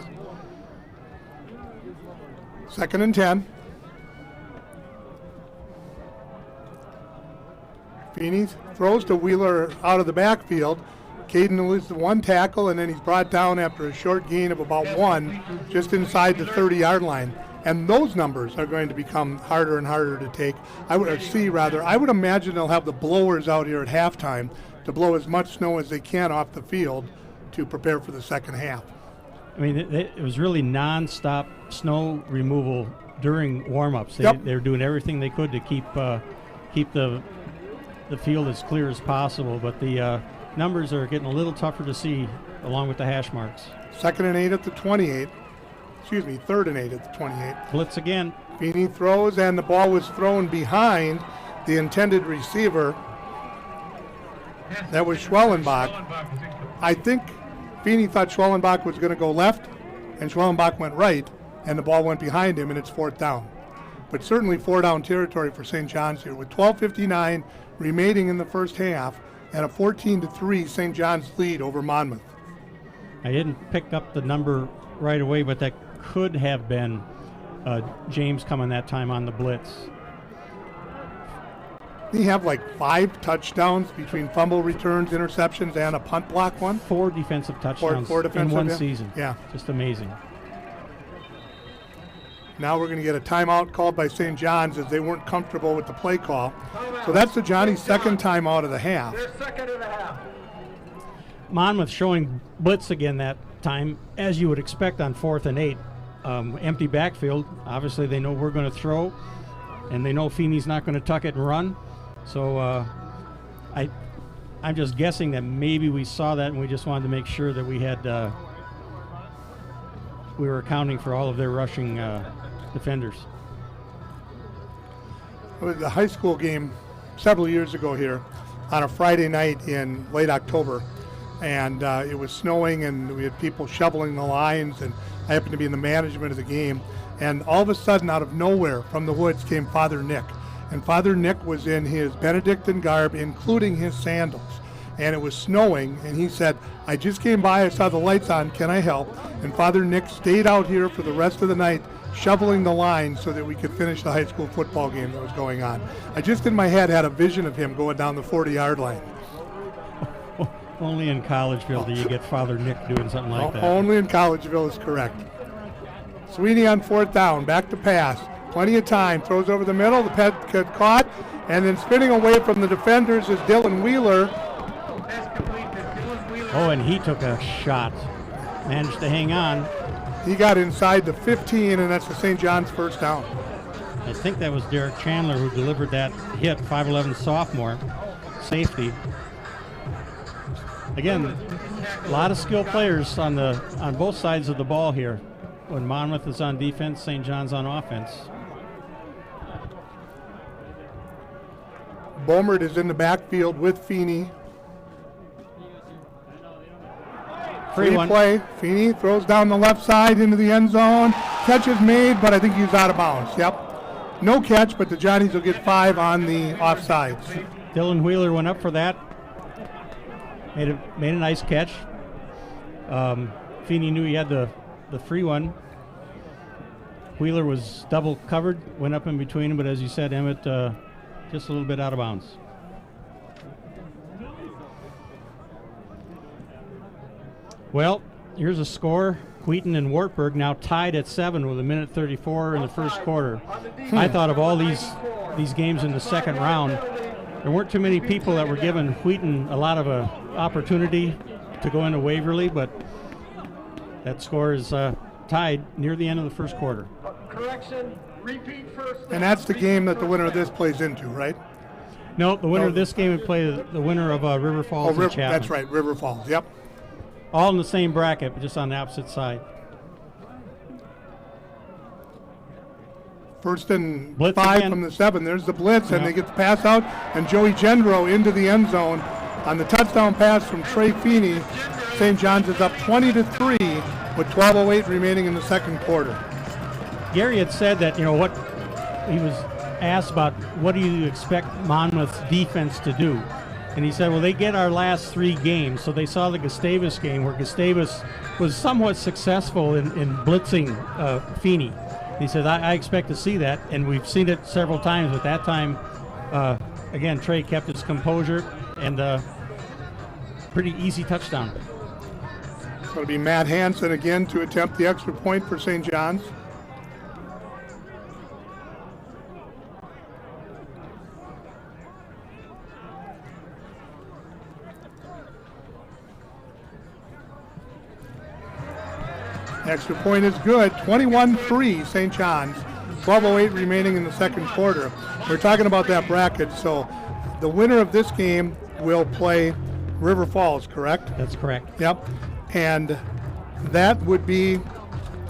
Second and 10. Feeney throws to Wheeler out of the backfield. Caden loses 1 tackle, and then he's brought down after a short gain of about 1 just inside the 30-yard line. And those numbers are going to become harder and harder to take. I would imagine they'll have the blowers out here at halftime to blow as much snow as they can off the field to prepare for the second half. I mean, it was really non-stop snow removal during warm-ups. Yep. They were doing everything they could to keep the field as clear as possible, but the numbers are getting a little tougher to see along with the hash marks. Second and 8 at the 28. Excuse me, third and 8 at the 28. Blitz again. Feeney throws, and the ball was thrown behind the intended receiver. That was Schwellenbach. I think Feeney thought Schwellenbach was going to go left, and Schwellenbach went right, and the ball went behind him, and it's fourth down. But certainly 4-down territory for St. John's here with 12:59 remaining in the first half and a 14-3 St. John's lead over Monmouth. I didn't pick up the number right away, but that could have been James coming that time on the blitz. They have like 5 touchdowns between fumble returns, interceptions, and a punt block one. 4 defensive touchdowns Four defensive, in one yeah. season. Yeah. Just amazing. Now we're going to get a timeout called by St. John's as they weren't comfortable with the play call. So that's the Johnny's second timeout of the half. Their second and a half. Monmouth showing blitz again that time, as you would expect on 4th and 8. Empty backfield. Obviously they know we're going to throw, and they know Feeney's not going to tuck it and run. So I'm just guessing that maybe we saw that and we just wanted to make sure that we had we were accounting for all of their rushing defenders. It was a high school game several years ago here on a Friday night in late October, and it was snowing, and we had people shoveling the lines, and I happened to be in the management of the game, and all of a sudden, out of nowhere, from the woods came Father Nick, and Father Nick was in his Benedictine garb, including his sandals, and it was snowing, and he said, "I just came by, I saw the lights on, can I help?" And Father Nick stayed out here for the rest of the night shoveling the line so that we could finish the high school football game that was going on. I just in my head had a vision of him going down the 40-yard line. Only in Collegeville do you get Father Nick doing something like that. Only in Collegeville is correct. Sweeney on 4th down, back to pass. Plenty of time, throws over the middle, the pet got caught, and then spinning away from the defenders is Dylan Wheeler. Oh, and he took a shot. Managed to hang on. He got inside the 15, and that's the St. John's first down. I think that was Derek Chandler who delivered that hit, 5'11" sophomore, safety. Again, a lot of skilled players on both sides of the ball here. When Monmouth is on defense, St. John's on offense. Bomert is in the backfield with Feeney. Free play. Feeney throws down the left side into the end zone. Catch is made, but I think he's out of bounds. Yep. No catch, but the Johnnies will get 5 on the offsides. Dylan Wheeler went up for that. Made a nice catch. Feeney knew he had the free one. Wheeler was double covered, went up in between him, but as you said, Emmett, just a little bit out of bounds. Well, here's a score. Wheaton and Wartburg now tied at 7 with 1:34 in the first quarter. I thought of all these games in the second round, there weren't too many people that were giving Wheaton a lot of a opportunity to go into Waverly, but that score is tied near the end of the first quarter. Correction, repeat first. And that's the game that the winner of this plays into, right? No, the winner of this game would play the winner of River Falls and Chapman. That's right, River Falls. Yep. All in the same bracket, but just on the opposite side. First and Blitz 5 again. from the 7. There's the blitz, and they get the pass out, and Joey Gendro into the end zone on the touchdown pass from Trey Feeney. St. John's is up 20-3 with 12:08 remaining in the second quarter. Gary had said that, what he was asked about, what do you expect Monmouth's defense to do? And he said, well, they get our last 3 games. So they saw the Gustavus game where Gustavus was somewhat successful in blitzing Feeney. He said, I expect to see that, and we've seen it several times, but that time, again, Trey kept his composure, and pretty easy touchdown. It's going to be Matt Hansen again to attempt the extra point for St. John's. Extra point is good. 21-3 St. John's. 12:08 remaining in the second quarter. We're talking about that bracket, so the winner of this game will play River Falls, correct? That's correct. Yep. And that would be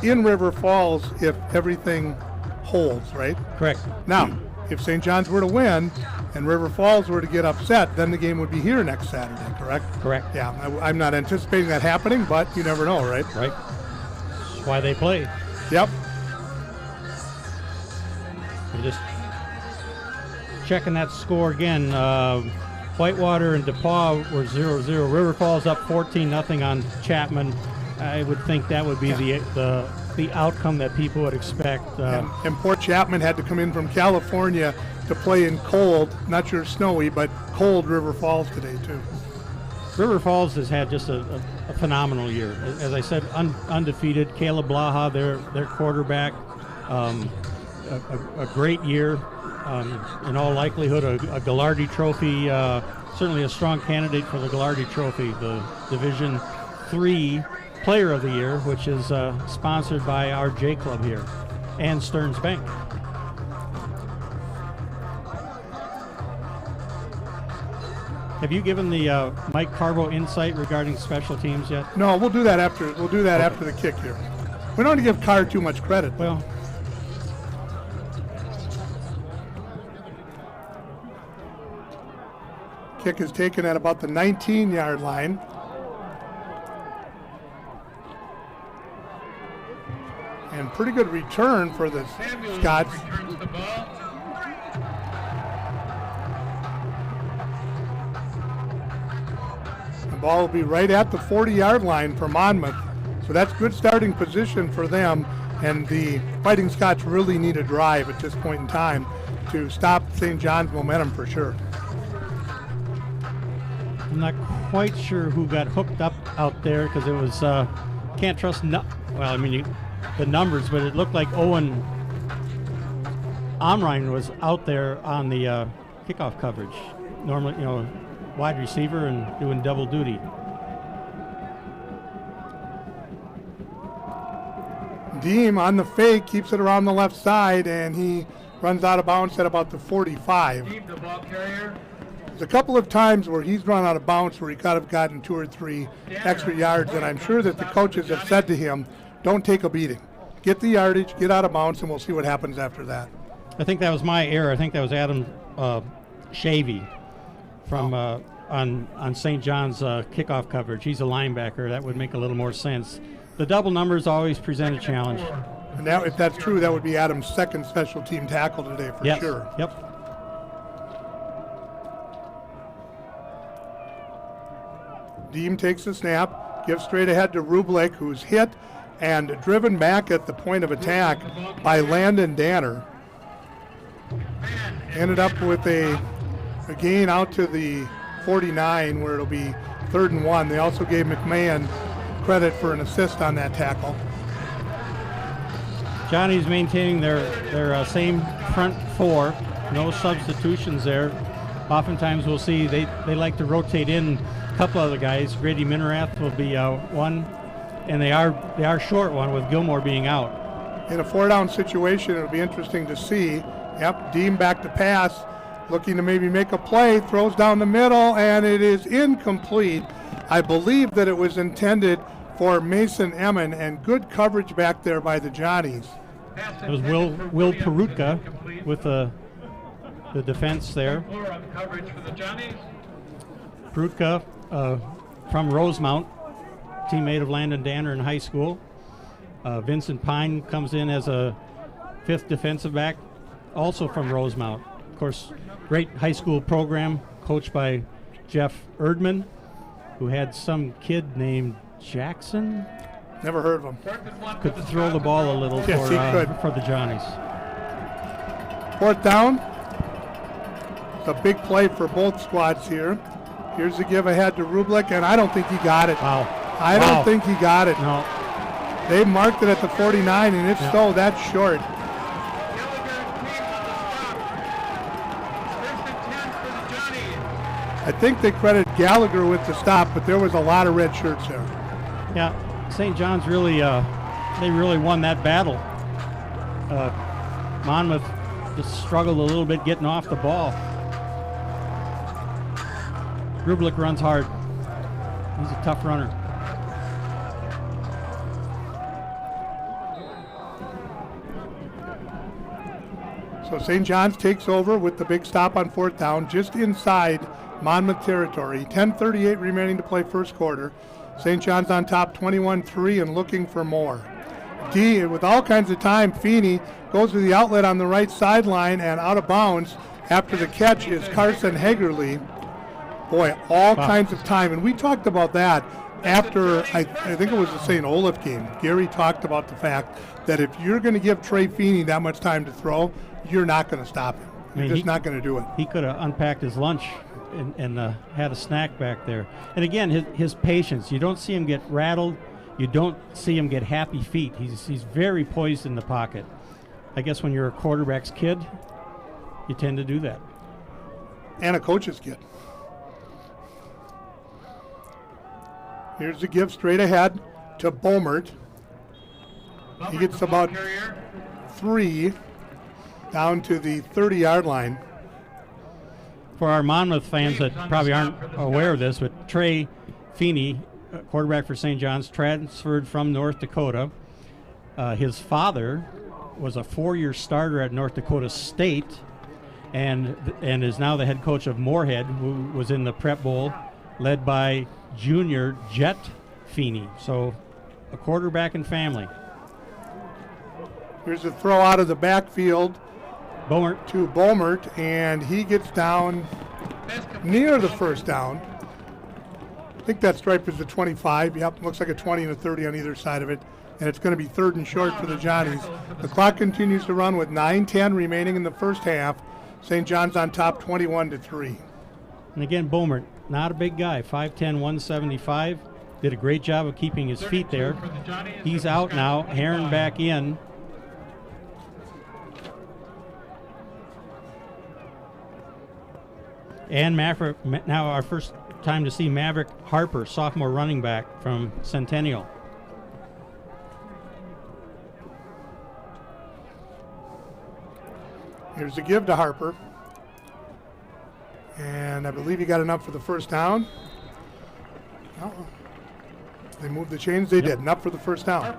in River Falls if everything holds, right? Correct. Now, if St. John's were to win and River Falls were to get upset, then the game would be here next Saturday, correct? Correct. Yeah, I'm not anticipating that happening, but you never know, right? Right. That's why they play. Yep. We're just checking that score again. Whitewater and DePaul were 0-0. River Falls up 14-0 on Chapman. I would think that would be the outcome that people would expect. And poor Chapman had to come in from California to play in cold, not sure snowy, but cold River Falls today too. River Falls has had just a phenomenal year. As I said, undefeated. Caleb Blaha, their quarterback, a great year. In all likelihood, a Gallardi Trophy, certainly a strong candidate for the Gallardi Trophy, the Division III Player of the Year, which is sponsored by our J Club here and Stearns Bank. Have you given the Mike Carbo insight regarding special teams yet? No, we'll do that after. We'll do that after the kick here. We don't want to give Carr too much credit. Well, kick is taken at about the 19-yard line. And pretty good return for the Scots. Returns the ball. The ball will be right at the 40-yard line for Monmouth. So that's good starting position for them. And the Fighting Scots really need a drive at this point in time to stop St. John's momentum for sure. I'm not quite sure who got hooked up out there because it was, can't trust, the numbers, but it looked like Owen Omrine was out there on the kickoff coverage. Normally, wide receiver and doing double duty. Deem on the fake keeps it around the left side, and he runs out of bounds at about the 45. Deem the ball carrier. There's a couple of times where he's run out of bounds where he could have gotten 2 or 3 extra yards, and I'm sure that the coaches have said to him, don't take a beating. Get the yardage, get out of bounds, and we'll see what happens after that. I think that was my error. I think that was Adam Shavy from on St. John's kickoff coverage. He's a linebacker. That would make a little more sense. The double numbers always present a challenge. And now, if that's true, that would be Adam's second special team tackle today for Yes. sure. Yep. Deem takes the snap, gives straight ahead to Rublik, who's hit and driven back at the point of attack by Landon Danner. Ended up with a gain out to the 49 where it'll be 3rd and 1. They also gave McMahon credit for an assist on that tackle. Johnny's maintaining their same front 4. No substitutions there. Oftentimes we'll see they like to rotate in a couple other guys. Grady Minerath will be one, and they are short one with Gilmore being out. In a 4-down situation, it'll be interesting to see. Yep, Deem back to pass, looking to maybe make a play, throws down the middle, and it is incomplete. I believe that it was intended for Mason Emmon, and good coverage back there by the Johnnies. It was Will Perutka with the defense there. Coverage for the Johnnies. Perutka from Rosemount, teammate of Landon Danner in high school. Vincent Pine comes in as a fifth defensive back, also from Rosemount. Of course, great high school program coached by Jeff Erdman, who had some kid named Jackson. Never heard of him. Could throw the ball a little Yes, he could. for the Johnnies. Fourth down. It's a big play for both squads here. Here's the give ahead to Rublik, and I don't think he got it. Wow. I don't think he got it. No. They marked it at the 49, and if so, that's short. I think they credit Gallagher with the stop, but there was a lot of red shirts there. Yeah, St. John's really, they really won that battle. Monmouth just struggled a little bit getting off the ball. Rublik runs hard. He's a tough runner. So St. John's takes over with the big stop on fourth down, just inside Monmouth territory. 10:38 remaining to play first quarter. St. John's on top 21-3 and looking for more. D, with all kinds of time, Feeney goes to the outlet on the right sideline and out of bounds. After the catch is Carson Hagerly. Boy, all kinds of time. And we talked about that after, I think it was the St. Olaf game. Gary talked about the fact that if you're going to give Trey Feeney that much time to throw, you're not going to stop him. You're just not going to do it. He could have unpacked his lunch and had a snack back there. And again, his patience. You don't see him get rattled. You don't see him get happy feet. He's very poised in the pocket. I guess when you're a quarterback's kid, you tend to do that. And a coach's kid. Here's the give straight ahead to Bomert. He gets about 3 down to the 30-yard line. For our Monmouth fans that probably aren't aware of this, but Trey Feeney, quarterback for St. John's, transferred from North Dakota. His father was a 4-year starter at North Dakota State and is now the head coach of Moorhead, who was in the Prep Bowl, led by junior Jet Feeney. So a quarterback and family. Here's a throw out of the backfield Bomert to Bomert, and he gets down near the first down. I think that stripe is the 25. Yep, looks like a 20 and a 30 on either side of it. And it's going to be 3rd and short for the Johnnies. The clock continues to run with 9:10 remaining in the first half. St. John's on top 21-3. And again, Bomert, not a big guy, 5'10", 175. Did a great job of keeping his feet there. He's out now, Heron back in. And Maverick, now our first time to see Maverick Harper, sophomore running back from Centennial. Here's the give to Harper. And I believe he got enough for the first down. They moved the chains. They did. Enough for the first down.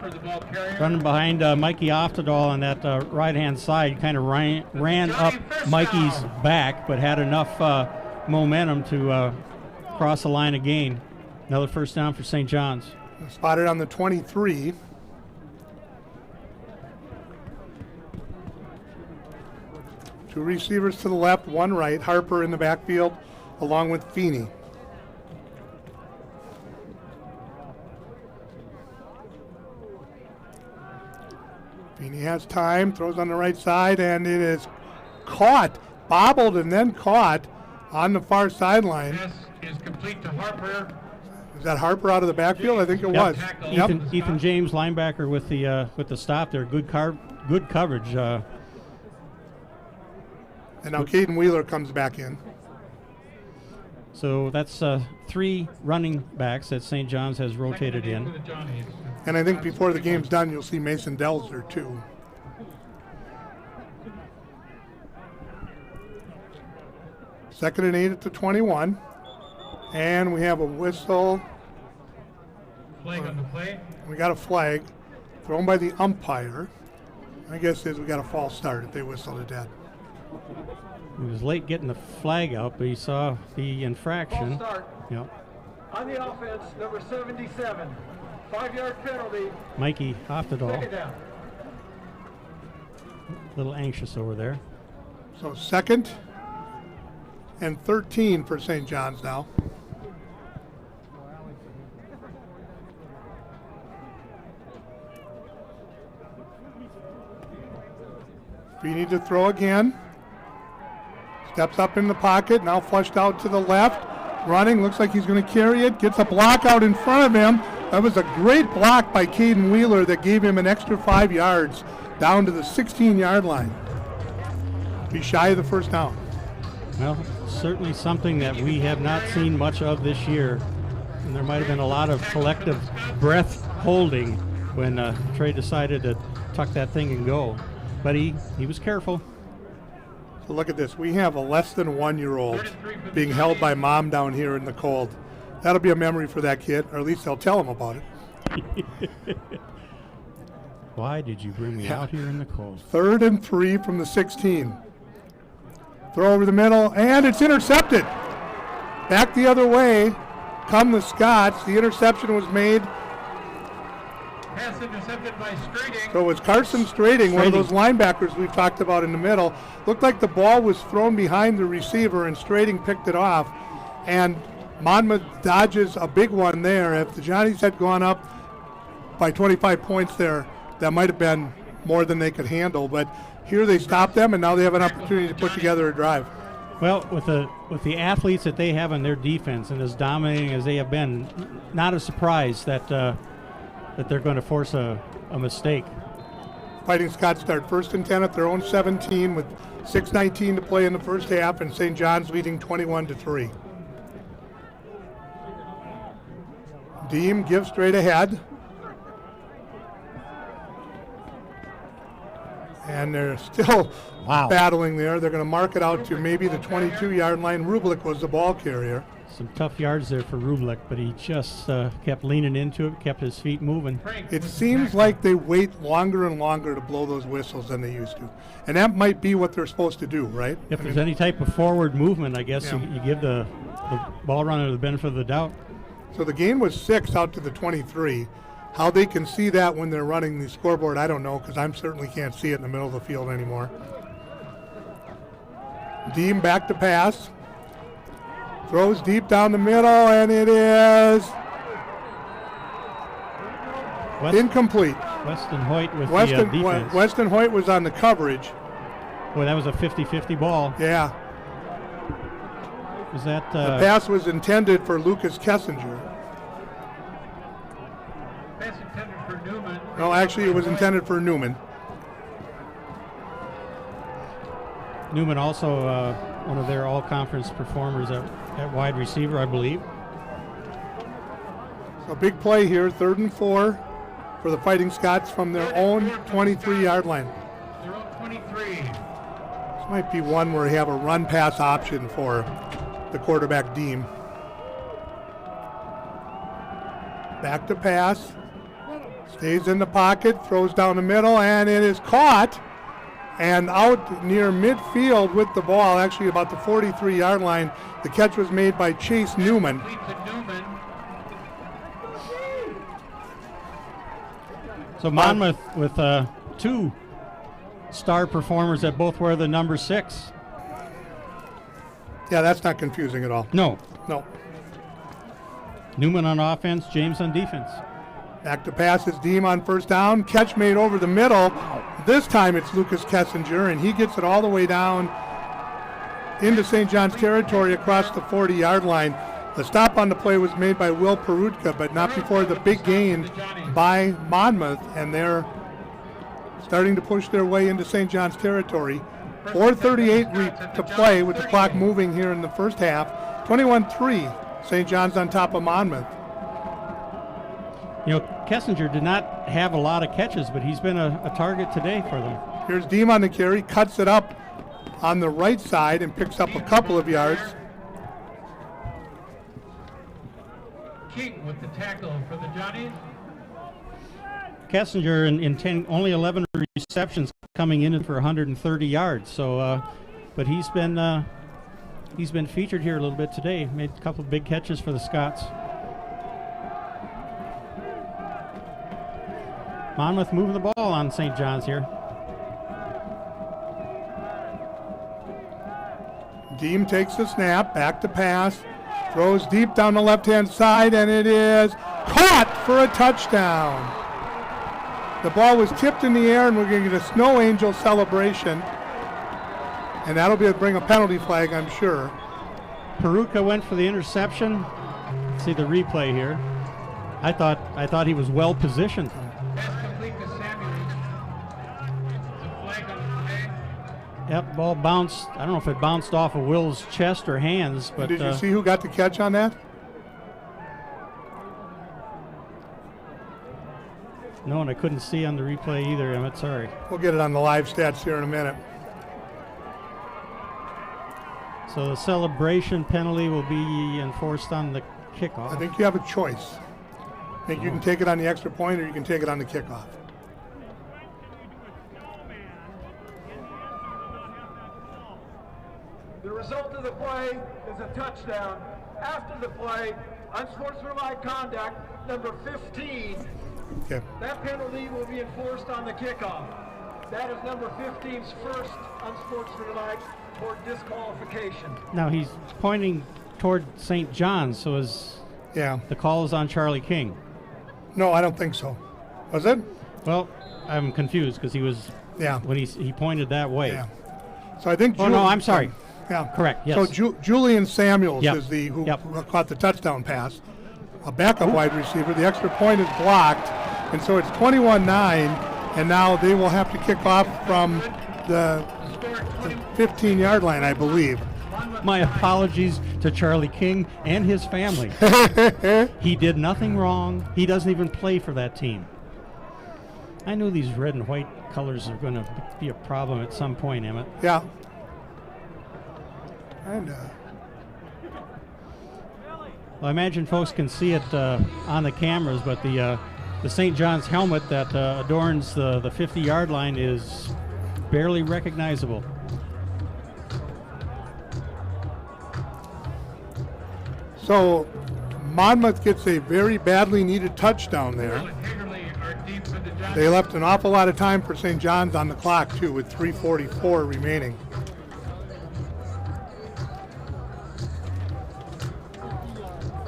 Running behind Mikey Oftedal on that right-hand side. Kind of ran up Mikey's back, but had enough momentum to cross the line again. Another first down for St. John's. Spotted on the 23. Two receivers to the left, one right. Harper in the backfield along with Feeney. Feeney has time, throws on the right side, and it is caught, bobbled and then caught on the far sideline. This is complete to Harper. Is that Harper out of the backfield? I think it was. Ethan James, linebacker, with the stop there. Good coverage. And now Caden Wheeler comes back in. So that's 3 running backs that St. John's has rotated in. And I think before the game's done, you'll see Mason Dells there too. 2nd and 8 at the 21. And we have a whistle. Flag on the play. We got a flag thrown by the umpire. I guess we got a false start if they whistled it dead. He was late getting the flag out, but he saw the infraction. False start. Yep. On the offense, number 77. 5-yard penalty. Mikey Hofstadal, Second down. a little anxious over there. So 2nd and 13 for St. John's now. Feeney to throw again. Steps up in the pocket, now flushed out to the left. Running, looks like he's going to carry it. Gets a block out in front of him. That was a great block by Caden Wheeler that gave him an extra 5 yards down to the 16-yard line. He's shy of the first down. Well, certainly something that we have not seen much of this year. And there might have been a lot of collective breath holding when Trey decided to tuck that thing and go. But he was careful. So look at this. We have a less than 1-year-old being held by mom down here in the cold. That'll be a memory for that kid, or at least they'll tell him about it. Why did you bring me out here in the cold? 3rd and 3 from the 16. Throw over the middle, and it's intercepted. Back the other way come the Scots. The interception was made. Pass intercepted by Strading. So it was Carson Strading, one of those linebackers we've talked about in the middle. Looked like the ball was thrown behind the receiver, and Strading picked it off. And Monmouth dodges a big one there. If the Johnnies had gone up by 25 points there, that might have been more than they could handle. But here they stopped them, and now they have an opportunity to put together a drive. Well, with the athletes that they have on their defense and as dominating as they have been, not a surprise that they're going to force a mistake. Fighting Scots start 1st and 10 at their own 17 with 6:19 to play in the first half, and St. John's leading 21-3. Deem gives straight ahead. And they're still battling there. They're going to mark it out to maybe the 22-yard line. Rublik was the ball carrier. Some tough yards there for Rublik, but he just kept leaning into it, kept his feet moving. It seems like they wait longer and longer to blow those whistles than they used to. And that might be what they're supposed to do, right? If there's any type of forward movement, I guess you give the ball runner the benefit of the doubt. So the gain was 6 out to the 23. How they can see that when they're running the scoreboard, I don't know, because I certainly can't see it in the middle of the field anymore. Deem back to pass. Throws deep down the middle, and it is incomplete. Weston Hoyt with the defense. Weston Hoyt was on the coverage. Boy, that was a 50-50 ball. Yeah. Was that the pass was intended for Lucas Kessinger. Pass intended for Newman. No, actually it was intended for Newman. Newman also one of their all-conference performers at wide receiver, I believe. So big play here, 3rd and 4 for the Fighting Scots from their own 23-yard line. Their own 23. This might be one where you have a run-pass option for the quarterback Deem. Back to pass. Stays in the pocket, throws down the middle, and it is caught. And out near midfield with the ball, actually about the 43-yard line. The catch was made by Chase Newman. So Monmouth with 2 star performers that both wear the number 6. Yeah, that's not confusing at all. No. Newman on offense, James on defense. Back to pass is Deem on first down. Catch made over the middle. This time it's Lucas Kessinger, and he gets it all the way down into St. John's territory across the 40-yard line. The stop on the play was made by Will Perutka, but not before the big gain by Monmouth, and they're starting to push their way into St. John's territory. 4:38 to play with the clock moving here in the first half. 21-3, St. John's on top of Monmouth. You know, Kessinger did not have a lot of catches, but he's been a target today for them. Here's Deem on the carry, cuts it up on the right side and picks up a couple of yards. King with the tackle for the Johnnies. Kessinger in only 11 receptions coming in for 130 yards. So, but he's been featured here a little bit today. Made a couple of big catches for the Scots. Monmouth moving the ball on St. John's here. Deem takes the snap, back to pass, throws deep down the left-hand side, and it is caught for a touchdown. The ball was tipped in the air, and we're going to get a snow angel celebration, and that'll bring a penalty flag, I'm sure. Peruka went for the interception. See the replay here. I thought he was well positioned. Pass complete to Samuels. The flag on the play. Yep, ball bounced. I don't know if it bounced off of Will's chest or hands, but Did you see who got the catch on that? no, and I couldn't see on the replay either, Emmett. Sorry. We'll get it on the live stats here in a minute. So the celebration penalty will be enforced on the kickoff. I think you have a choice. I think you can take it on the extra point or you can take it on the kickoff. The result of the play is a touchdown. After the play, unsportsmanlike conduct, number 15. Okay. That penalty will be enforced on the kickoff. That is number 15's first unsportsmanlike toward disqualification. Now he's pointing toward St. John's, so Yeah. the call is on Charlie King. No, I don't think so. Was it? Well, I'm confused because he was Yeah. when he pointed that way. Yeah. So I think. Oh no, I'm sorry. Yeah. Correct. Yes. So Julian Samuels Yep. is who Yep. caught the touchdown pass. A backup wide receiver. The extra point is blocked, and so it's 21-9. And now they will have to kick off from the 15-yard line, I believe. My apologies to Charlie King and his family. He did nothing wrong. He doesn't even play for that team. I knew these red and white colors are going to be a problem at some point, Emmett. Yeah. And Well, I imagine folks can see it on the cameras, but the St. John's helmet that adorns the 50-yard line is barely recognizable. so Monmouth gets a very badly needed touchdown there. Hagerly are deep for the Johnnies. They left an awful lot of time for St. John's on the clock, too, with 3:44 remaining.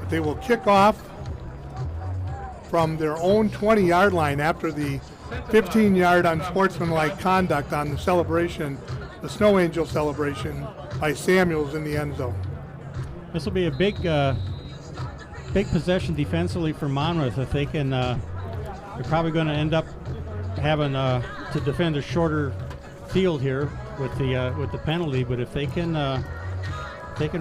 They will kick off from their own 20-yard line after the 15-yard unsportsmanlike conduct on the celebration, the Snow Angel celebration by Samuels in the end zone. This will be a big possession defensively for Monmouth if they can. They're probably going to end up having to defend a shorter field here with the penalty. But if they can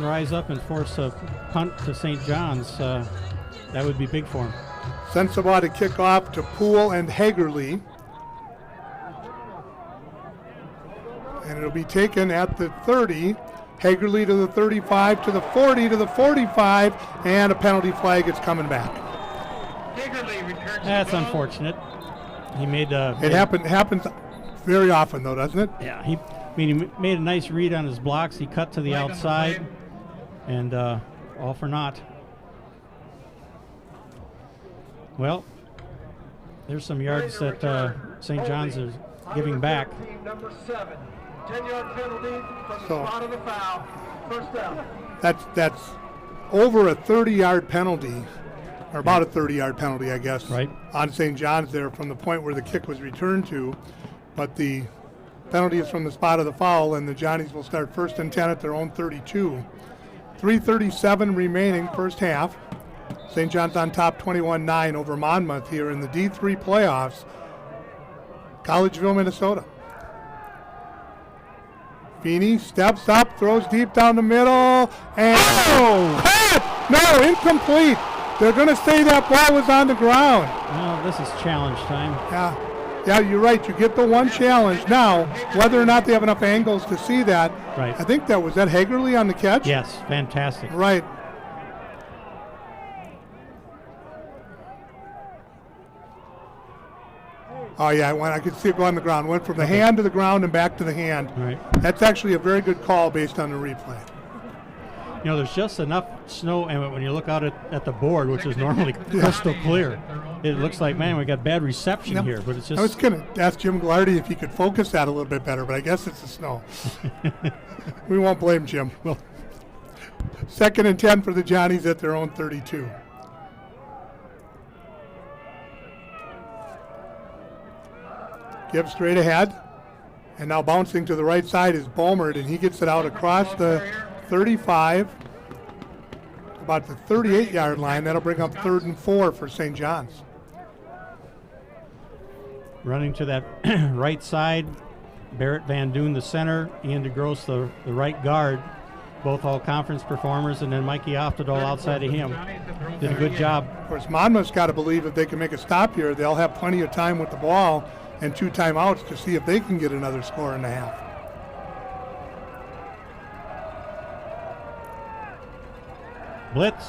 rise up and force a punt to St. John's, that would be big for them. Sensabaugh to kick off to Poole and Hagerly. And it'll be taken at the 30. Hagerly to the 35, to the 40, to the 45, and a penalty flag is coming back. Hagerly returns That's the ball. unfortunate. He made It happens very often, though, doesn't it? Yeah, he made a nice read on his blocks. He cut to the Flag on the outside, play. and all for naught. Well, there's some yards that St. John's is giving back. Number 7, 10-yard penalty from the So- spot of the foul. First down. That's over a 30-yard penalty, or about a 30-yard penalty, I guess, Right. on St. John's there from the point where the kick was returned to. But the penalty is from the spot of the foul, and the Johnnies will start 1st and 10 at their own 32. 3:37 remaining, first half. St. John's on top 21-9 over Monmouth here in the D3 playoffs. Collegeville, Minnesota. Feeney steps up, throws deep down the middle, and no, incomplete. They're going to say that ball was on the ground. Well, this is challenge time. Yeah, Yeah, you're right. You get the one challenge. Now, whether or not they have enough angles to see that, Right. I think that was that Hagerly on the catch? Yes, fantastic. Right. Oh, yeah, I could see it go on the ground. Went from the hand to the ground and back to the hand. Right. That's actually a very good call based on the replay. You know, there's just enough snow, and when you look out at the board, which is normally crystal clear, it looks like, man, we got bad reception Yep. here. But it's I was just going to ask Jim Glardy if he could focus that a little bit better, but I guess it's the snow. We won't blame Jim. Well, 2nd and 10 for the Johnnies at their own 32. Give straight ahead. And now bouncing to the right side is Bomert, and he gets it out across the 35, about the 38-yard line. That'll bring up 3rd and 4 for St. John's. running to that right side. Barrett Van Doon, the center. Ian DeGrosse, the right guard. Both all-conference performers, and then Mikey Oftedal outside of him. Did a good job. Of course, Monmouth's got to believe if they can make a stop here, they'll have plenty of time with the ball and 2 timeouts to see if they can get another score and a half. Blitz.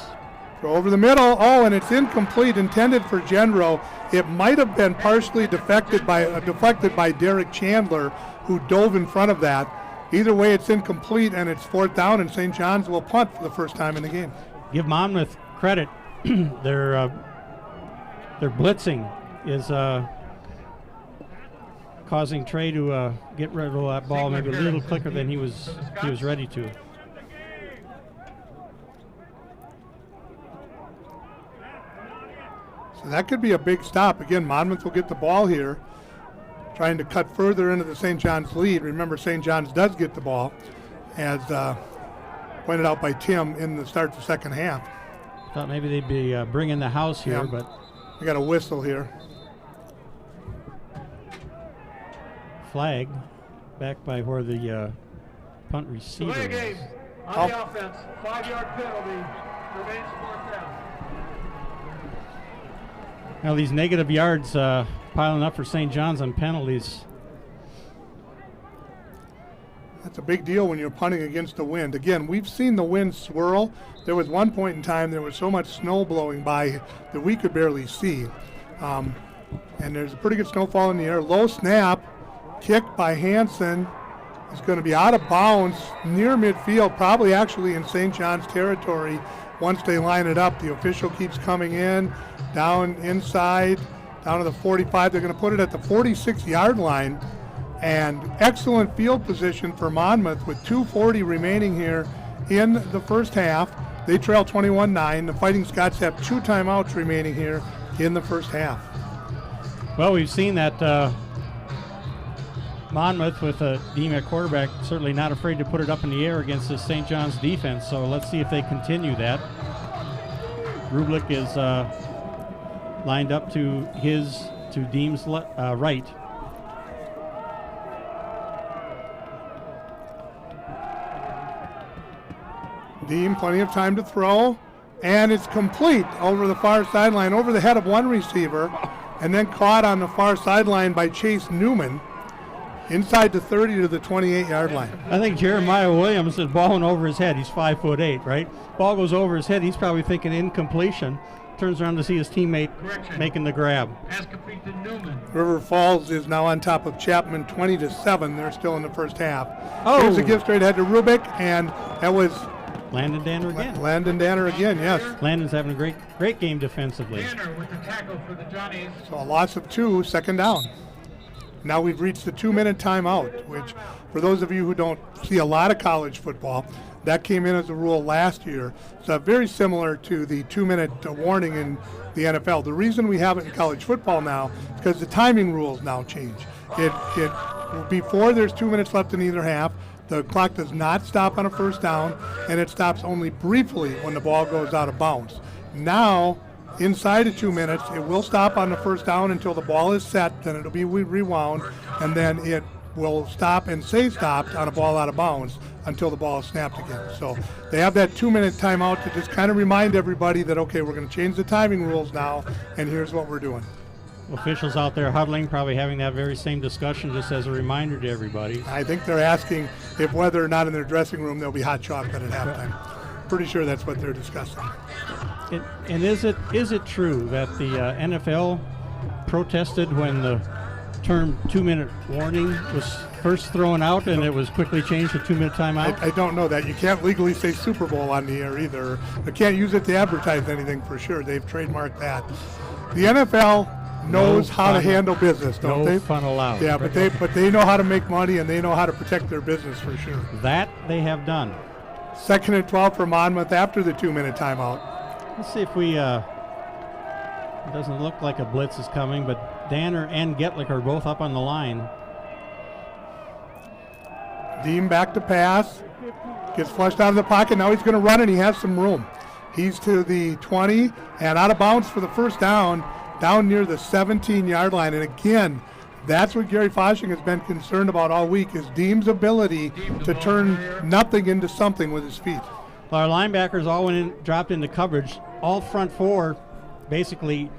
Throw over the middle. Oh, and it's incomplete, intended for Gendro. It might have been partially deflected by Derek Chandler, who dove in front of that. Either way, it's incomplete, and it's 4th down, and St. John's will punt for the first time in the game. Give Monmouth credit. Their blitzing is causing Trey to get rid of that ball maybe a little quicker than he was ready to. So that could be a big stop. Again, Monmouth will get the ball here, trying to cut further into the St. John's lead. Remember, St. John's does get the ball, as pointed out by Tim in the start of the second half. Thought maybe they'd be bringing the house here, Yeah. but We got a whistle here. flag back by where the punt receiver Delay is. game on the offense. 5-yard penalty. Remains 4th down. Now these negative yards piling up for St. John's on penalties. That's a big deal when you're punting against the wind. Again, we've seen the wind swirl. There was one point in time there was so much snow blowing by that we could barely see. And there's a pretty good snowfall in the air. Low snap, kicked by Hansen. It's going to be out of bounds near midfield, probably actually in St. John's territory. Once they line it up, the official keeps coming in, down inside, down to the 45. They're going to put it at the 46-yard line. And excellent field position for Monmouth with 2:40 remaining here in the first half. They trail 21-9. The Fighting Scots have 2 timeouts remaining here in the first half. Well, we've seen that Monmouth with a Deem at quarterback certainly not afraid to put it up in the air against the St. John's defense. So let's see if they continue that. Rublik is lined up to Deem's right. Deem, plenty of time to throw, and it's complete over the far sideline, over the head of one receiver, and then caught on the far sideline by Chase Newman, inside the 30 to the 28-yard line. I think Jeremiah Williams is balling over his head. He's 5'8", right? Ball goes over his head. He's probably thinking incompletion. Turns around to see his teammate making the grab. Pass complete to Newman. River Falls is now on top of Chapman 20-7. They're still in the first half. Oh. Here's a give straight ahead to Rubik, and that was Landon Danner again. Landon Danner again, yes. Landon's having a great game defensively. Danner with the tackle for the Johnnies. So a loss of 2, 2nd down. Now we've reached the 2-minute timeout, which for those of you who don't see a lot of college football, that came in as a rule last year. So very similar to the 2-minute warning in the NFL. The reason we have it in college football now is because the timing rules now change. Before there's 2 minutes left in either half, the clock does not stop on a first down, and it stops only briefly when the ball goes out of bounds. Now, inside of 2 minutes, it will stop on the first down until the ball is set, then it'll be rewound, and then it will stop and say stopped on a ball out of bounds until the ball is snapped again. So they have that 2-minute timeout to just kind of remind everybody that, okay, we're going to change the timing rules now, and here's what we're doing. officials out there huddling, probably having that very same discussion, just as a reminder to everybody. I think they're asking if whether or not in their dressing room there'll be hot chocolate at halftime. Pretty sure that's what they're discussing. And is it true that the NFL protested when the term 2-minute warning was first thrown out and it was quickly changed to 2-minute timeout? I don't know that. You can't legally say Super Bowl on the air either. You can't use it to advertise anything for sure. They've trademarked that. The NFL knows how to handle business, don't they? No fun allowed. Yeah, but they know how to make money and they know how to protect their business for sure. That they have done. 2nd and 12 for Monmouth after the 2-minute timeout. Let's see if we. It doesn't look like a blitz is coming, but Danner and Getlick are both up on the line. Deem back to pass. Gets flushed out of the pocket. Now he's going to run and he has some room. He's to the 20 and out of bounds for the first down near the 17-yard line. And again, that's what Gary Foshing has been concerned about all week is Deem's ability to turn nothing into something with his feet. Well, our linebackers all went in, dropped into coverage. All front four basically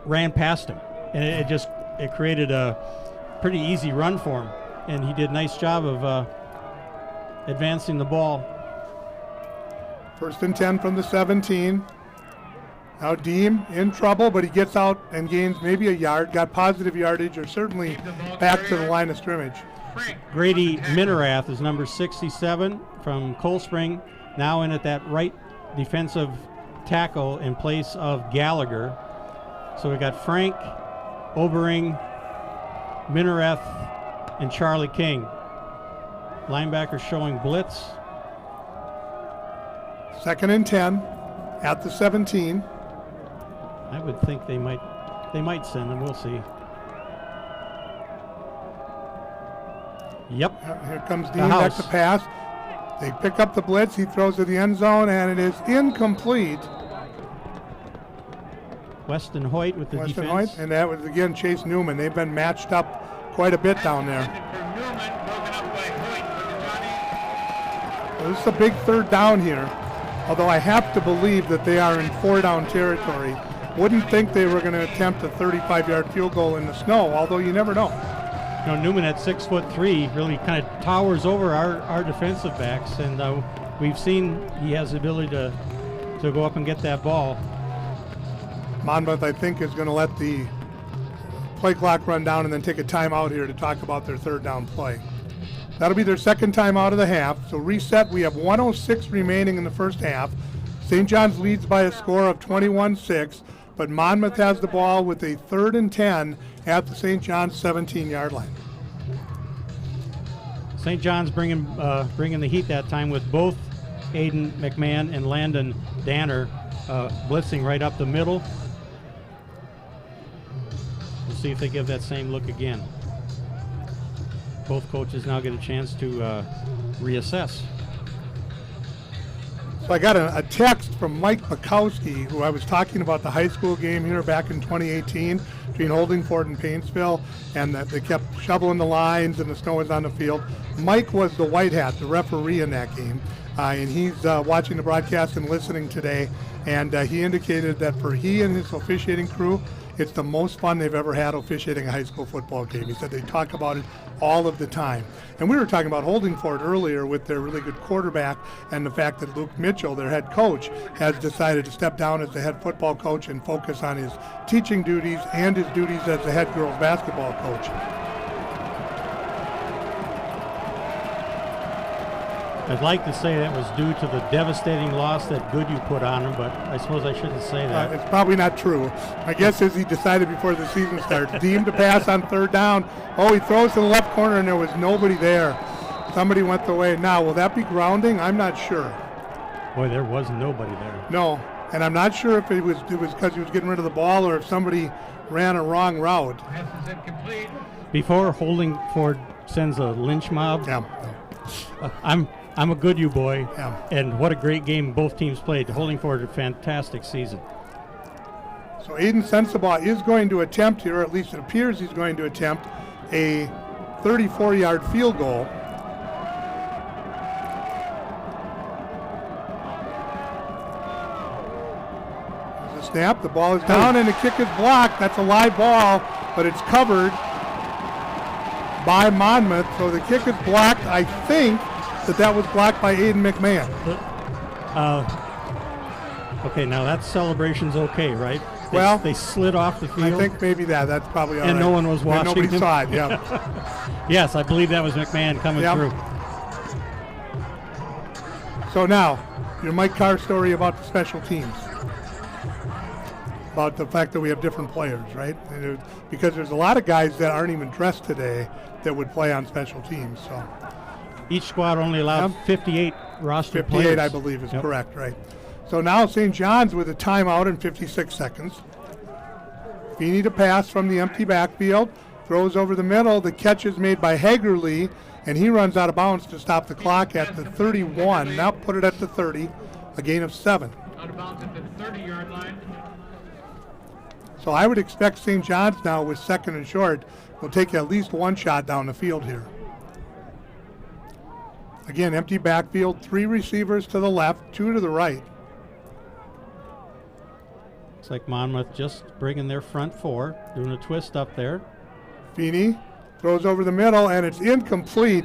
ran past him. And it created a pretty easy run for him. And he did a nice job of advancing the ball. 1st and 10 from the 17. Now Deem in trouble, but he gets out and gains maybe a yard, got positive yardage, or certainly back to the line of scrimmage. Grady Minerath is number 67 from Cold Spring, now in at that right defensive tackle in place of Gallagher. So we got Frank, Obering, Minerath, and Charlie King. Linebacker showing blitz. 2nd and 10 at the 17. I would think they might send them. We'll see. Yep. Here comes Dean back to pass. They pick up the blitz. He throws to the end zone, and it is incomplete. Weston Hoyt with the Weston defense. Hoyt, and that was, again, Chase Newman. They've been matched up quite a bit down there. Well, this is a big 3rd down here, although I have to believe that they are in 4-down territory. Wouldn't think they were going to attempt a 35-yard field goal in the snow, although you never know. You know, Newman at 6'3" really kind of towers over our defensive backs, and we've seen he has the ability to go up and get that ball. Monmouth, I think, is going to let the play clock run down and then take a timeout here to talk about their 3rd down play. That'll be their 2nd timeout of the half. So reset, we have 1:06 remaining in the first half. St. John's leads by a score of 21-6, but Monmouth has the ball with a 3rd and 10 at the St. John's 17-yard line. St. John's bringing the heat that time with both Aiden McMahon and Landon Danner blitzing right up the middle. We'll see if they give that same look again. Both coaches now get a chance to reassess. So I got a text from Mike Bukowski, who I was talking about the high school game here back in 2018 between Holdingford and Paintsville, and that they kept shoveling the lines and the snow was on the field. Mike was the white hat, the referee in that game, and he's watching the broadcast and listening today, and he indicated that for he and his officiating crew, it's the most fun they've ever had officiating a high school football game. He said they talk about it all of the time. And we were talking about Holdingford earlier with their really good quarterback and the fact that Luke Mitchell, their head coach, has decided to step down as the head football coach and focus on his teaching duties and his duties as the head girls basketball coach. I'd like to say that was due to the devastating loss that Goodhue put on him, but I suppose I shouldn't say that. It's probably not true. My guess is he decided before the season starts. Deemed to pass on 3rd down. Oh, he throws to the left corner, and there was nobody there. Somebody went the way. Now, will that be grounding? I'm not sure. Boy, there was nobody there. No, and I'm not sure if it was because he was getting rid of the ball or if somebody ran a wrong route. Before Holdingford sends a lynch mob, Yeah. I'm a Goodhue boy, Yeah. and what a great game both teams played. Holdingford, a fantastic season. So Aiden Sensabaugh is going to attempt here, or at least it appears he's going to attempt, a 34-yard field goal. Snap, the ball is down and the kick is blocked. That's a live ball, but it's covered by Monmouth. So the kick is blocked. I think that was blocked by Aiden McMahon. Okay, now that celebration's okay, right? Well, they slid off the field. I think maybe that's probably all right. And no one was watching. And nobody them. saw it, yeah. Yes, I believe that was McMahon coming through. So now, your Mike Carr story about the special teams. About the fact that we have different players, right? Because there's a lot of guys that aren't even dressed today that would play on special teams. So each squad only allowed 58 roster 58, players. I believe, is correct, right? So now St. John's with a timeout in 56 seconds. Feeney to pass from the empty backfield. Throws over the middle. The catch is made by Hagerly, and he runs out of bounds to stop the clock at the 31. Now put it at the 30, a gain of 7. Out of bounds at the 30-yard line. So I would expect St. John's now with second and short will take at least one shot down the field here. Again, empty backfield, 3 receivers to the left, 2 to the right. Looks like Monmouth just bringing their front 4, doing a twist up there. Feeney throws over the middle, and it's incomplete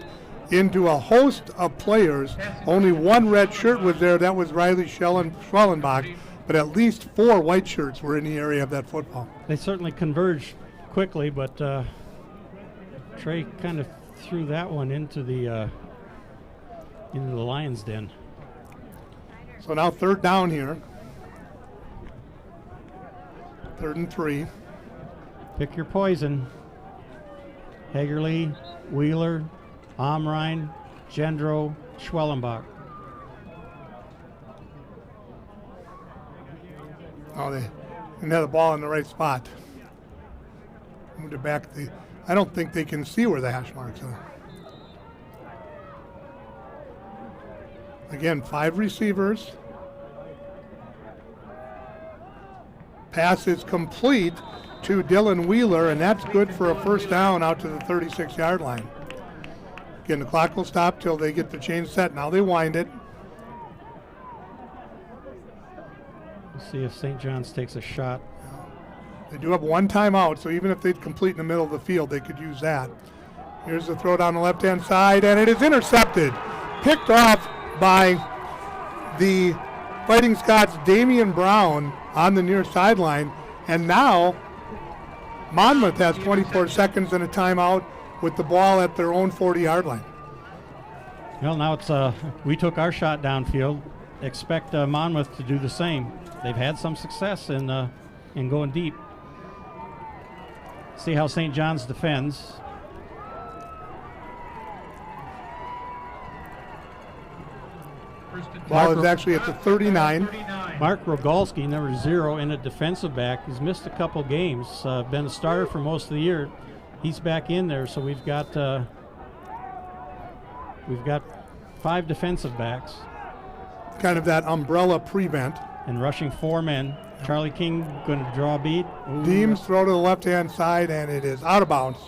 into a host of players. Only one red shirt was there. That was Riley Schwellenbach, but at least 4 white shirts were in the area of that football. They certainly converged quickly, but Trey kind of threw that one into the lion's den. So now third down here. 3rd and 3. Pick your poison. Hagerly, Wheeler, Amrine, Gendro, Schwellenbach. Oh, they didn't have the ball in the right spot. Moved it back. I don't think they can see where the hash marks are. Again, 5 receivers. Pass is complete to Dylan Wheeler, and that's good for a first down out to the 36-yard line. Again, the clock will stop till they get the change set. Now they wind it. Let's see if St. John's takes a shot. They do have one timeout, so even if they'd complete in the middle of the field, they could use that. Here's the throw down the left-hand side, and it is intercepted. Picked off by the Fighting Scots' Damian Brown on the near sideline. And now Monmouth has 24 seconds and a timeout with the ball at their own 40-yard line. Well, now it's we took our shot downfield. Expect Monmouth to do the same. They've had some success in going deep. See how St. John's defends. Ball is actually at the 39. Mark Rogalski, number 0, in a defensive back. He's missed a couple games. Been a starter for most of the year. He's back in there, so we've got 5 defensive backs. Kind of that umbrella prevent. And rushing 4 men. Charlie King going to draw a beat. Deems throw to the left-hand side, and it is out of bounds.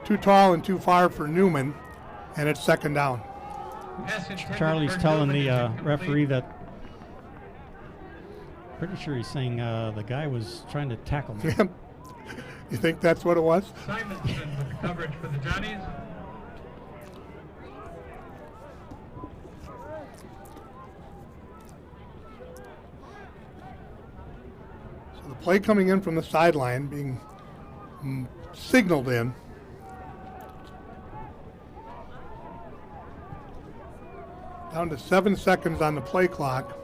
Too tall and too far for Newman, and it's second down. Charlie's telling the referee that, pretty sure he's saying the guy was trying to tackle me. You think that's what it was? Simonson with the coverage for the Johnnies. So the play coming in from the sideline being signaled in. Down to 7 seconds on the play clock.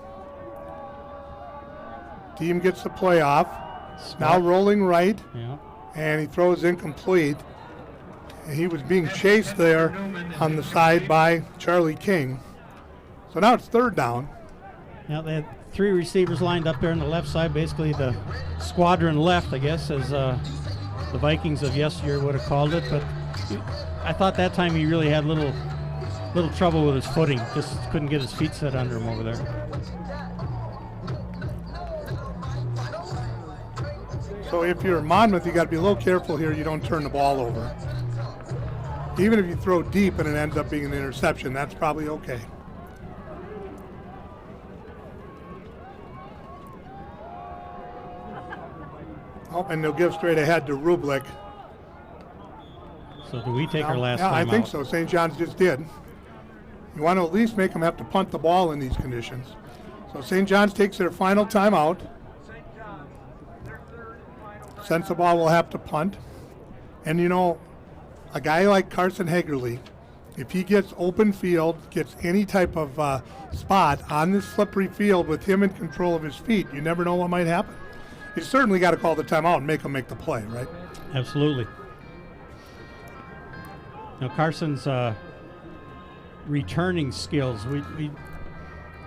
Team gets the play off. Now rolling right. Yeah. And he throws incomplete. And he was being chased there on the side by Charlie King. So now it's third down. Yeah, they had 3 receivers lined up there on the left side, basically the squadron left, I guess, as the Vikings of yesteryear would have called it. But I thought that time he really had little trouble with his footing. Just couldn't get his feet set under him over there. So if you're Monmouth, you got to be a little careful here you don't turn the ball over. Even if you throw deep and it ends up being an interception, that's probably okay. Oh, and they'll give straight ahead to Rublik. So do we take our last Yeah, time I think out? so. St. John's just did. You want to at least make them have to punt the ball in these conditions. So St. John's takes their final timeout. Sensabaugh will have to punt. And you know, a guy like Carson Hagerly, if he gets open field, gets any type of spot on this slippery field with him in control of his feet, you never know what might happen. You certainly got to call the timeout and make him make the play, right? Absolutely. Now Carson's returning skills. We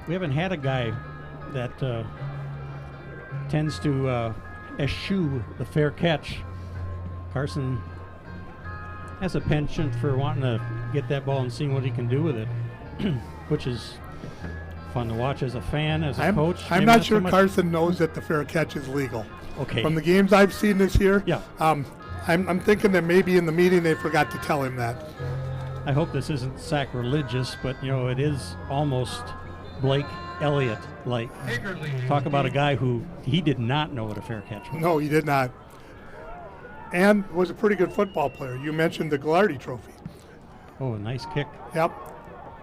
haven't had a guy that tends to eschew the fair catch. Carson has a penchant for wanting to get that ball and seeing what he can do with it, which is fun to watch as a fan, as a coach. I'm Maybe not sure so much. Carson knows that the fair catch is legal. Okay. From the games I've seen this year, Yeah. I'm thinking that maybe in the meeting they forgot to tell him that. I hope this isn't sacrilegious, but you know it is almost Blake Elliott-like. Talk about a guy who he did not know what a fair catch was. No, he did not. And was a pretty good football player. You mentioned the Ghilardi Trophy. Oh, a nice kick. Yep.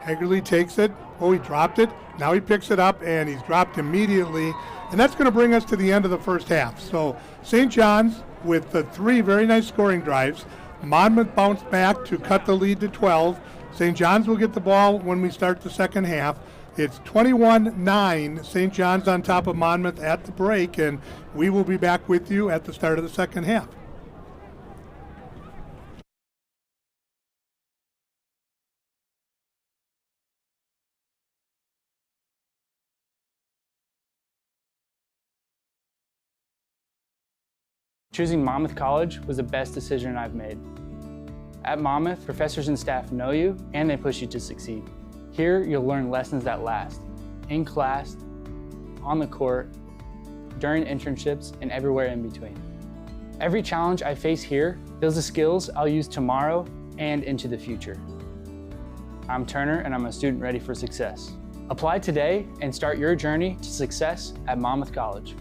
Hagerly takes it. Oh, he dropped it. Now he picks it up, and he's dropped immediately. And that's going to bring us to the end of the first half. So St. John's with the 3 very nice scoring drives. Monmouth bounced back to cut the lead to 12. St. John's will get the ball when we start the second half. It's 21-9, St. John's on top of Monmouth at the break, and we will be back with you at the start of the second half. Choosing Monmouth College was the best decision I've made. At Monmouth, professors and staff know you and they push you to succeed. Here, you'll learn lessons that last, in class, on the court, during internships, and everywhere in between. Every challenge I face here builds the skills I'll use tomorrow and into the future. I'm Turner and I'm a student ready for success. Apply today and start your journey to success at Monmouth College.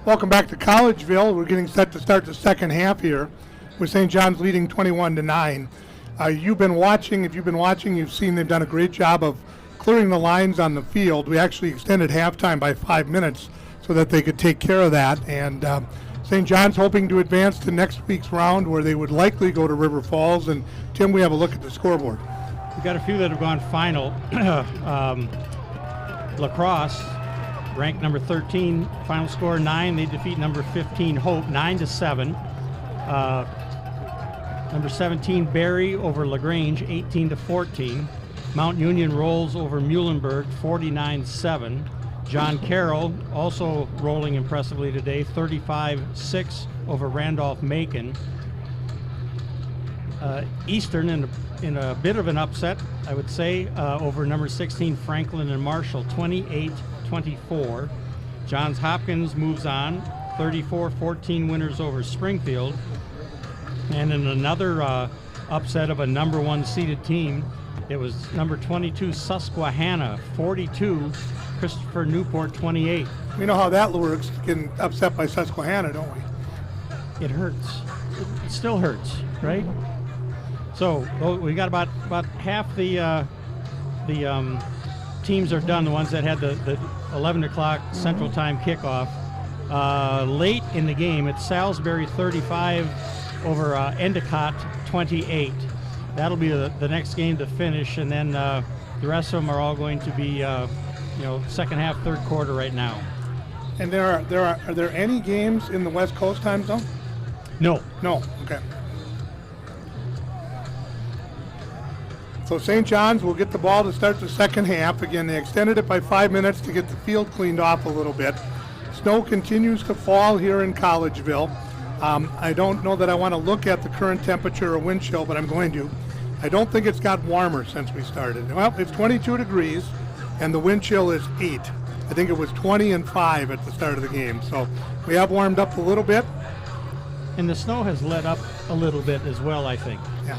Welcome back to Collegeville. We're getting set to start the second half here with St. John's leading 21-9. You've been watching. If you've been watching, you've seen they've done a great job of clearing the lines on the field. We actually extended halftime by 5 minutes so that they could take care of that. And St. John's hoping to advance to next week's round where they would likely go to River Falls. And Tim, we have a look at the scoreboard. We've got a few that have gone final. Lacrosse, ranked number 13, final score 9. They defeat number 15 Hope 9-7. Number 17 Barry over LaGrange 18-14. Mount Union rolls over Muhlenberg 49-7. John Carroll also rolling impressively today 35-6 over Randolph-Macon. Eastern in a bit of an upset, I would say, over number 16 Franklin and Marshall 28-24. Johns Hopkins moves on 34-14 winners over Springfield. And in another upset of a number 1 seeded team, it was number 22 Susquehanna 42, Christopher Newport 28. We know how that works, getting upset by Susquehanna, don't we? It hurts. It still hurts, right? So we got about half the teams are done, the ones that had the 11 o'clock Central Time kickoff. Late in the game, it's Salisbury 35 over Endicott 28. That'll be the next game to finish, and then the rest of them are all going to be second half, third quarter right now. And are there any games in the West Coast time zone? No. Okay. So St. John's will get the ball to start the second half. Again, they extended it by 5 minutes to get the field cleaned off a little bit. Snow continues to fall here in Collegeville. I don't know that I want to look at the current temperature or wind chill, but I'm going to. I don't think it's got warmer since we started. Well, it's 22 degrees, and the wind chill is 8. I think it was 20 and 5 at the start of the game. So we have warmed up a little bit. And the snow has let up a little bit as well, I think. Yeah.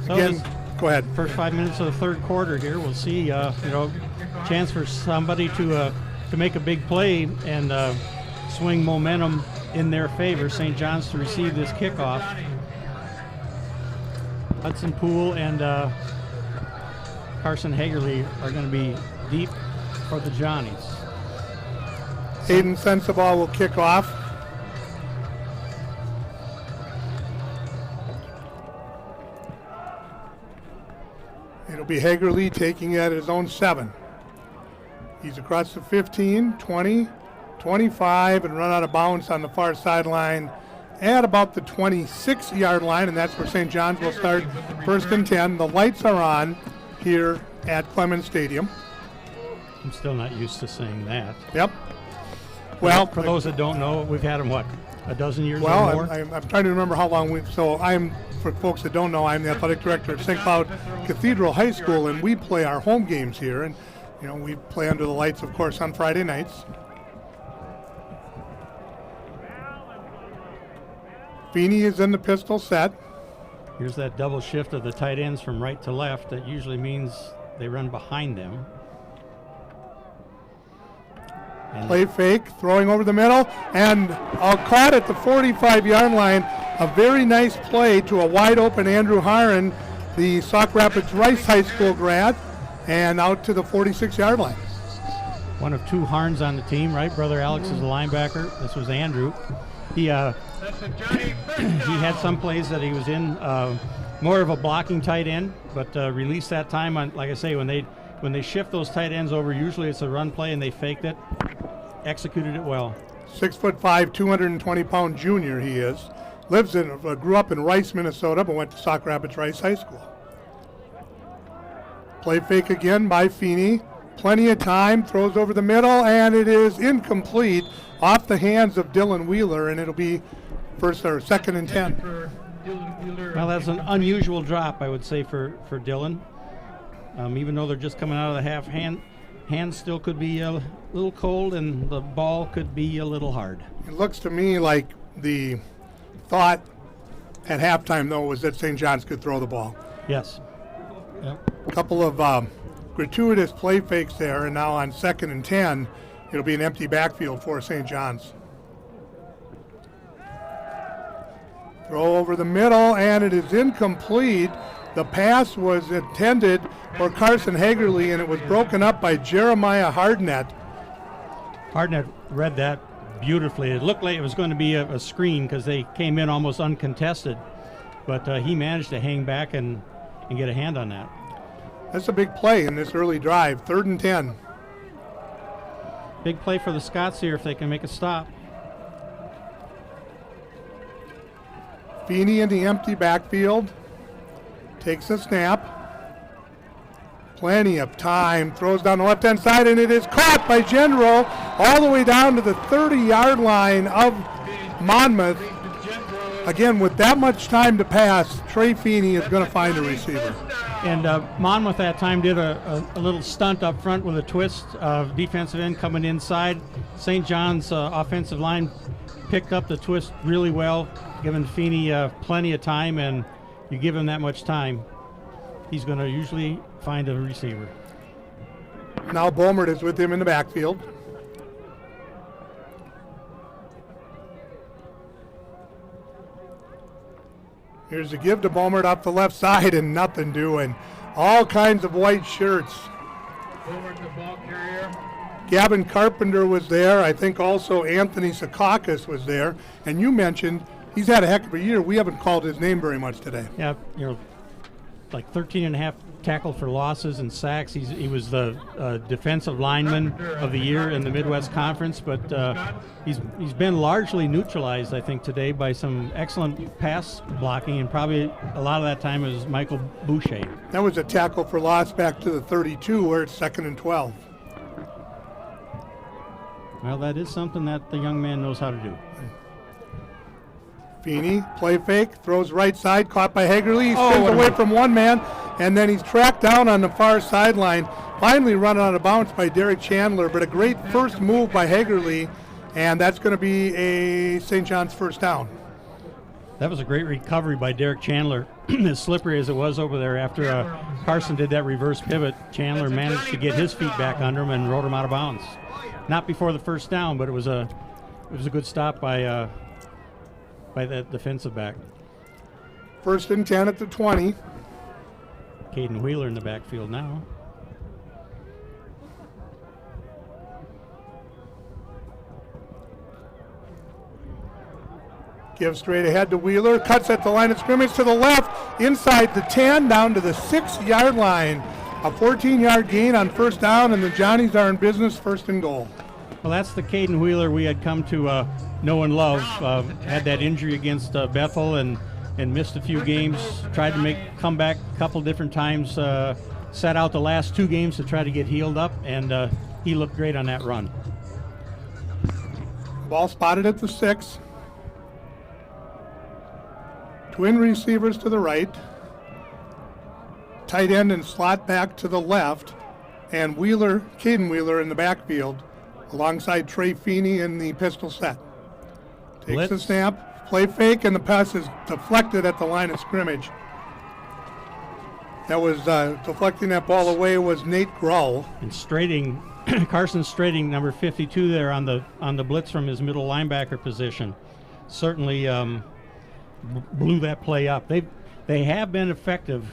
So Again, go ahead. First 5 minutes of the third quarter here. We'll see, chance for somebody to make a big play and swing momentum in their favor. St. John's to receive this kickoff. Hudson Poole and Carson Hagerly are going to be deep for the Johnnies. Hayden Sensabaugh will kick off. It'll be Hagerly taking it at his own 7. He's across the 15, 20, 25, and run out of bounds on the far sideline at about the 26-yard line, and that's where St. John's will start first and 10. The lights are on here at Clemens Stadium. I'm still not used to saying that. Yep. Well, for those that don't know, we've had them, a dozen years or more? Well, I'm trying to remember how long for folks that don't know, I'm the athletic director at St. Cloud Cathedral High School, and we play our home games here, and we play under the lights, of course, on Friday nights. Feeney is in the pistol set. Here's that double shift of the tight ends from right to left. That usually means they run behind them. Play fake, throwing over the middle, and caught at the 45-yard line. A very nice play to a wide-open Andrew Harron, the Sauk Rapids Rice High School grad, and out to the 46-yard line. One of 2 Harns on the team, right? Brother Alex is a linebacker. This was Andrew. He had some plays that he was in more of a blocking tight end, but released that time on, like I say, when they shift those tight ends over, usually it's a run play and they faked it, executed it well. 6'5", 220-pound junior he is. Grew up in Rice, Minnesota, but went to Sauk Rapids Rice High School. Play fake again by Feeney. Plenty of time, throws over the middle, and it is incomplete off the hands of Dylan Wheeler, and it'll be second and 10. Well, that's an unusual drop, I would say, for Dylan. Even though they're just coming out of the half, hands still could be a little cold, and the ball could be a little hard. It looks to me like the thought at halftime, though, was that St. John's could throw the ball. Yes. Yep. A couple of gratuitous play fakes there, and now on 2nd and 10, it'll be an empty backfield for St. John's. Throw over the middle, and it is incomplete. The pass was intended for Carson Hagerly, and it was broken up by Jeremiah Hardnett. Hardnett read that beautifully. It looked like it was going to be a screen because they came in almost uncontested, but he managed to hang back and get a hand on that. That's a big play in this early drive, 3rd and 10. Big play for the Scots here if they can make a stop. Feeney in the empty backfield. Takes a snap. Plenty of time. Throws down the left-hand side, and it is caught by General all the way down to the 30-yard line of Monmouth. Again, with that much time to pass, Trey Feeney is going to find a receiver. And Monmouth that time did a little stunt up front with a twist of defensive end coming inside. St. John's offensive line picked up the twist really well, giving Feeney plenty of time, and you give him that much time, he's going to usually find a receiver. Now Bomert is with him in the backfield. Here's a give to Bomert off the left side, and nothing doing. All kinds of white shirts. Bomert, the ball carrier. Gavin Carpenter was there. I think also Anthony Sakakis was there. And you mentioned he's had a heck of a year. We haven't called his name very much today. Yeah, like 13 and a half tackle for losses and sacks. He was the defensive lineman of the year in the Midwest Conference, but he's been largely neutralized, I think, today by some excellent pass blocking, and probably a lot of that time is Michael Boucher. That was a tackle for loss back to the 32 where it's 2nd and 12. Well, that is something that the young man knows how to do. Feeney, play fake, throws right side, caught by Hagerly. He spins away from one man, and then he's tracked down on the far sideline. Finally run out of bounds by Derek Chandler, but a great first move by Hagerly, and that's going to be a St. John's first down. That was a great recovery by Derek Chandler. As slippery as it was over there after Carson did that reverse pivot, Chandler managed to get his feet back under him and rode him out of bounds. Not before the first down, but it was a good stop by that defensive back. 1st and 10 at the 20. Caden Wheeler in the backfield now. Give straight ahead to Wheeler. Cuts at the line of scrimmage to the left. Inside the 10, down to the 6-yard line. A 14-yard gain on first down, and the Johnnies are in business, 1st and goal. Well, that's the Caden Wheeler we had come to know and love. Had that injury against Bethel and missed a few games. Tried to come back a couple different times. Sat out the last 2 games to try to get healed up, and he looked great on that run. Ball spotted at the 6. Twin receivers to the right. Tight end and slot back to the left. And Caden Wheeler in the backfield alongside Trey Feeney in the pistol set. Takes the snap, play fake, and the pass is deflected at the line of scrimmage. That was deflecting that ball away was Nate Grohl. And Carson Strating, number 52 there on the blitz from his middle linebacker position. Certainly blew that play up. They have been effective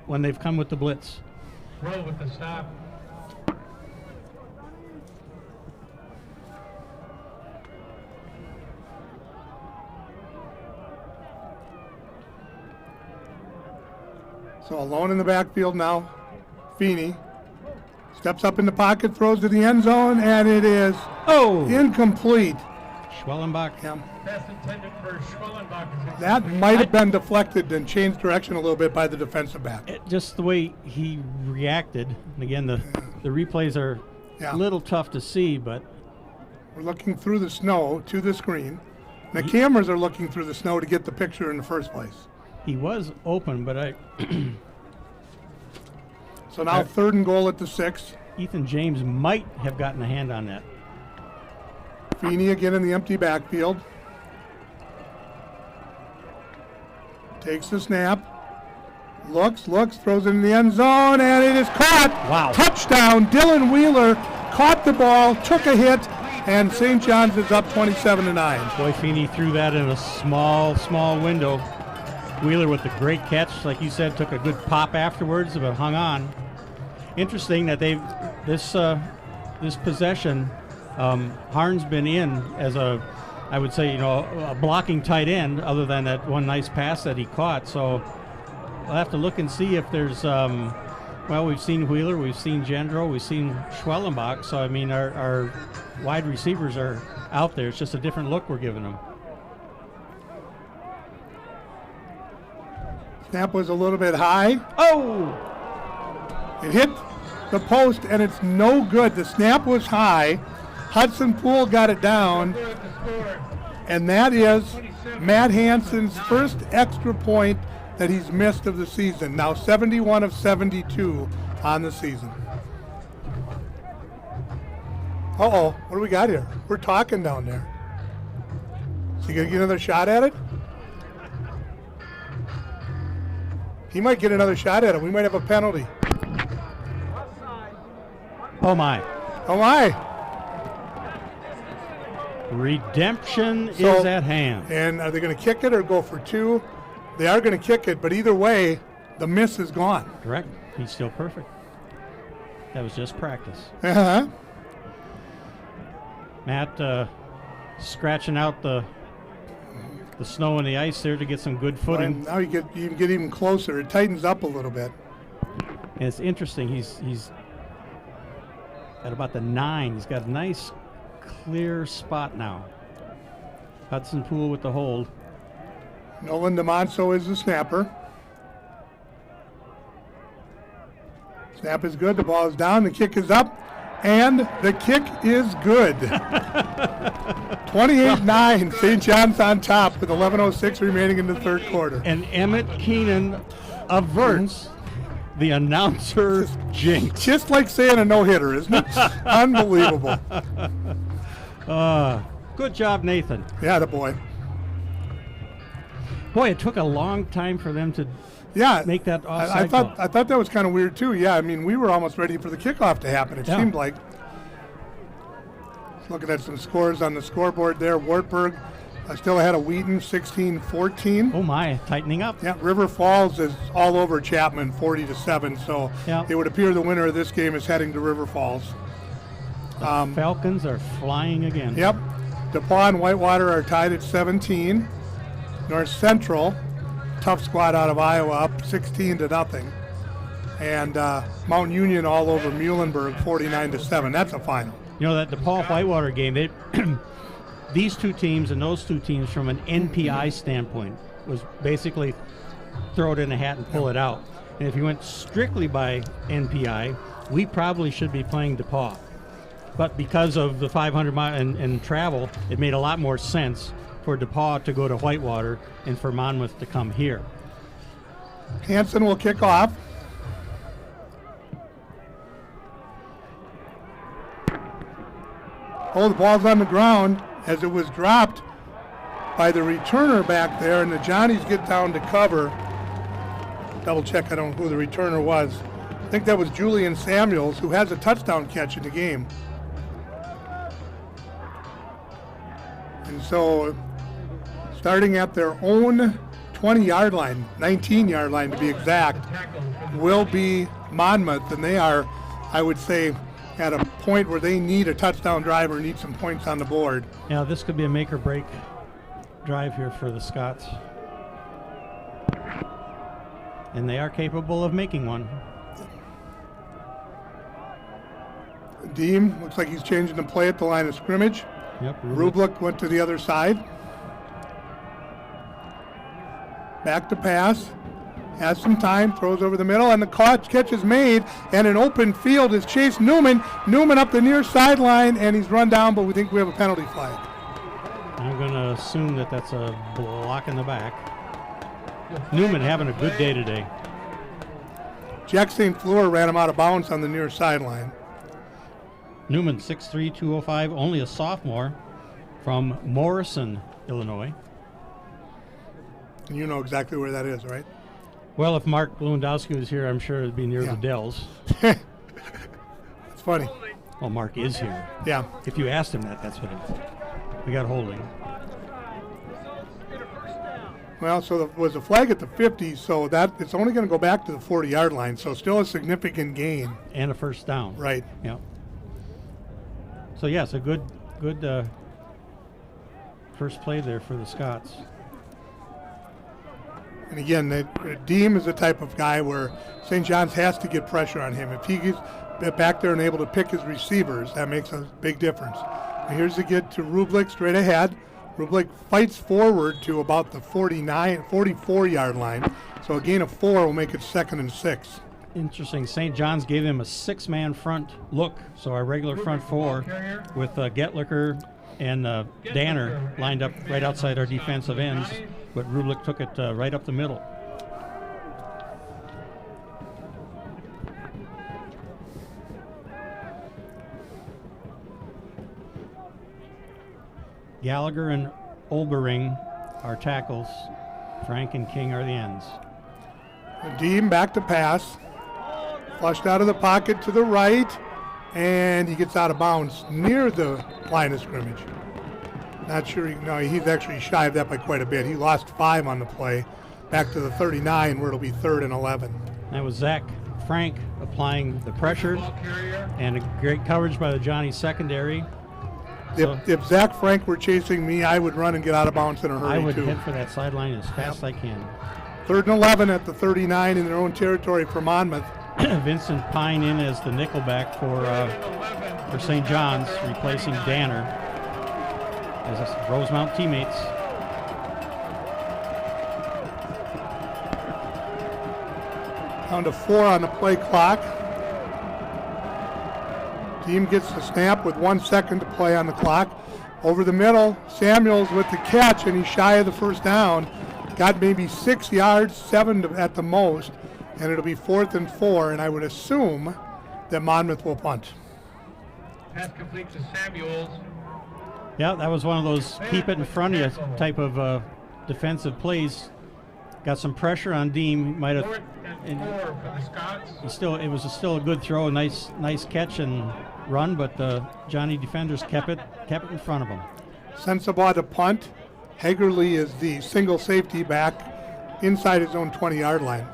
when they've come with the blitz. Roll with the stop. So alone in the backfield now, Feeney steps up in the pocket, throws to the end zone, and it is incomplete. Schwellenbach. Yeah. Pass intended for Schwellenbach. That might have been deflected and changed direction a little bit by the defensive back. Just the way he reacted. And again, the replays are a little tough to see, but we're looking through the snow to the screen. The cameras are looking through the snow to get the picture in the first place. He was open, but So now 3rd and goal at the 6. Ethan James might have gotten a hand on that. Feeney again in the empty backfield. Takes the snap. Looks, throws it in the end zone, and it is caught. Wow. Touchdown. Dylan Wheeler caught the ball, took a hit, and St. John's is up 27-9. Boy, Feeney threw that in a small window. Wheeler with a great catch, like you said, took a good pop afterwards, but hung on. Interesting that this possession, Harn's been in as I would say, a blocking tight end, other than that one nice pass that he caught. So we'll have to look and see if there's, we've seen Wheeler, we've seen Gendro, we've seen Schwellenbach. So, I mean, our wide receivers are out there. It's just a different look we're giving them. Snap was a little bit high. Oh! It hit the post, and it's no good. The snap was high. Hudson Poole got it down, and that is Matt Hansen's first extra point that he's missed of the season. Now 71 of 72 on the season. Uh-oh, what do we got here? We're talking down there. Is he going to get another shot at it? He might get another shot at it. We might have a penalty. Oh, my. Oh, my. Redemption is at hand. And are they going to kick it or go for two? They are going to kick it, but either way, the miss is gone. Correct. He's still perfect. That was just practice. Uh-huh. Matt scratching out the snow and the ice there to get some good footing. Now you get even closer. It tightens up a little bit. And it's interesting. He's at about the 9. He's got a nice clear spot now. Hudson Poole with the hold. Nolan DeMonso is the snapper. Snap is good. The ball is down. The kick is up. And the kick is good. 28-9. St. John's on top with 11:06 remaining in the third quarter. And Emmett Keenan averts the announcer jinx. Just like saying a no-hitter, isn't it? Unbelievable. Good job, Nathan. Yeah, the boy. Boy, it took a long time for them to make that offside I goal. thought that was kind of weird too. Yeah, I mean, we were almost ready for the kickoff to happen. It seemed like. Looking at some scores on the scoreboard there. Wartburg still ahead of Wheaton, 16-14. Oh my, tightening up. Yeah, River Falls is all over Chapman, 40-7. So it would appear the winner of this game is heading to River Falls. Falcons are flying again. Yep. DePaul and Whitewater are tied at 17. North Central, tough squad out of Iowa, up 16-0. And Mount Union all over Muhlenberg, 49-7. That's a final. You know, that DePaul Whitewater game, these two teams and those two teams from an NPI standpoint was basically throw it in a hat and pull it out. And if you went strictly by NPI, we probably should be playing DePaul. But because of the 500 mile and travel, it made a lot more sense for DePaul to go to Whitewater and for Monmouth to come here. Hansen will kick off. Oh, the ball's on the ground as it was dropped by the returner back there, and the Johnnies get down to cover. Double check, I don't know who the returner was. I think that was Julian Samuels, who has a touchdown catch in the game. And so, starting at their own 20-yard line, 19-yard line to be exact, will be Monmouth, and they are, I would say, at a point where they need a touchdown drive or need some points on the board. Yeah, this could be a make or break drive here for the Scots. And they are capable of making one. Deem looks like he's changing the play at the line of scrimmage. Yep. Rublik went to the other side. Back to pass. Has some time, throws over the middle, and the catch is made, and an open field is Chase Newman. Newman up the near sideline, and he's run down, but we think we have a penalty flag. I'm going to assume that that's a block in the back. Newman having a good day today. Jack St. Fleur ran him out of bounds on the near sideline. Newman, 6'3", 205, only a sophomore from Morrison, Illinois. And you know exactly where that is, right? Well, if Mark Lewandowski was here, I'm sure it'd be near the Dells. It's funny. Well, Mark is here. Yeah. If you asked him that, that's what it is. We got holding. Well, so there was a flag at the 50, so that it's only going to go back to the 40-yard line, so still a significant gain. And a first down. Right. Yeah. So, yes, a good first play there for the Scots. And again, Deem is the type of guy where St. John's has to get pressure on him. If he gets back there and able to pick his receivers, that makes a big difference. And here's the get to Rublik straight ahead. Rublik fights forward to about the 44-yard line. So a gain of 4 will make it 2nd and 6. Interesting. St. John's gave him a 6-man front look. So our regular front 4 with Getlicker and Danner lined up right outside our defensive ends. But Rublik took it right up the middle. Gallagher and Olbering are tackles. Frank and King are the ends. Deem back to pass. Flushed out of the pocket to the right. And he gets out of bounds near the line of scrimmage. Not sure. He's actually shy of that by quite a bit. He lost 5 on the play. Back to the 39 where it'll be 3rd and 11. That was Zach Frank applying the pressure and a great coverage by the Johnny secondary. If Zach Frank were chasing me, I would run and get out of bounds in a hurry, I would too. head for that sideline as fast as I can. 3rd and 11 at the 39 in their own territory for Monmouth. Vincent Pine in as the nickelback for St. John's, replacing Danner as Rosemount teammates. Down to 4 on the play clock. Team gets the snap with 1 second to play on the clock. Over the middle, Samuels with the catch, and he's shy of the first down. Got maybe 6 yards, 7 at the most, and it'll be 4th and 4, and I would assume that Monmouth will punt. Pass complete to Samuels. Yeah, that was one of those keep it in front of you type of defensive plays. Got some pressure on Deem. Might have. 4th and 4 for the Scots. It was still a good throw, a nice catch and run, but the Johnny defenders kept it in front of them. Sensabaugh to punt. Hagerly is the single safety back inside his own 20-yard line.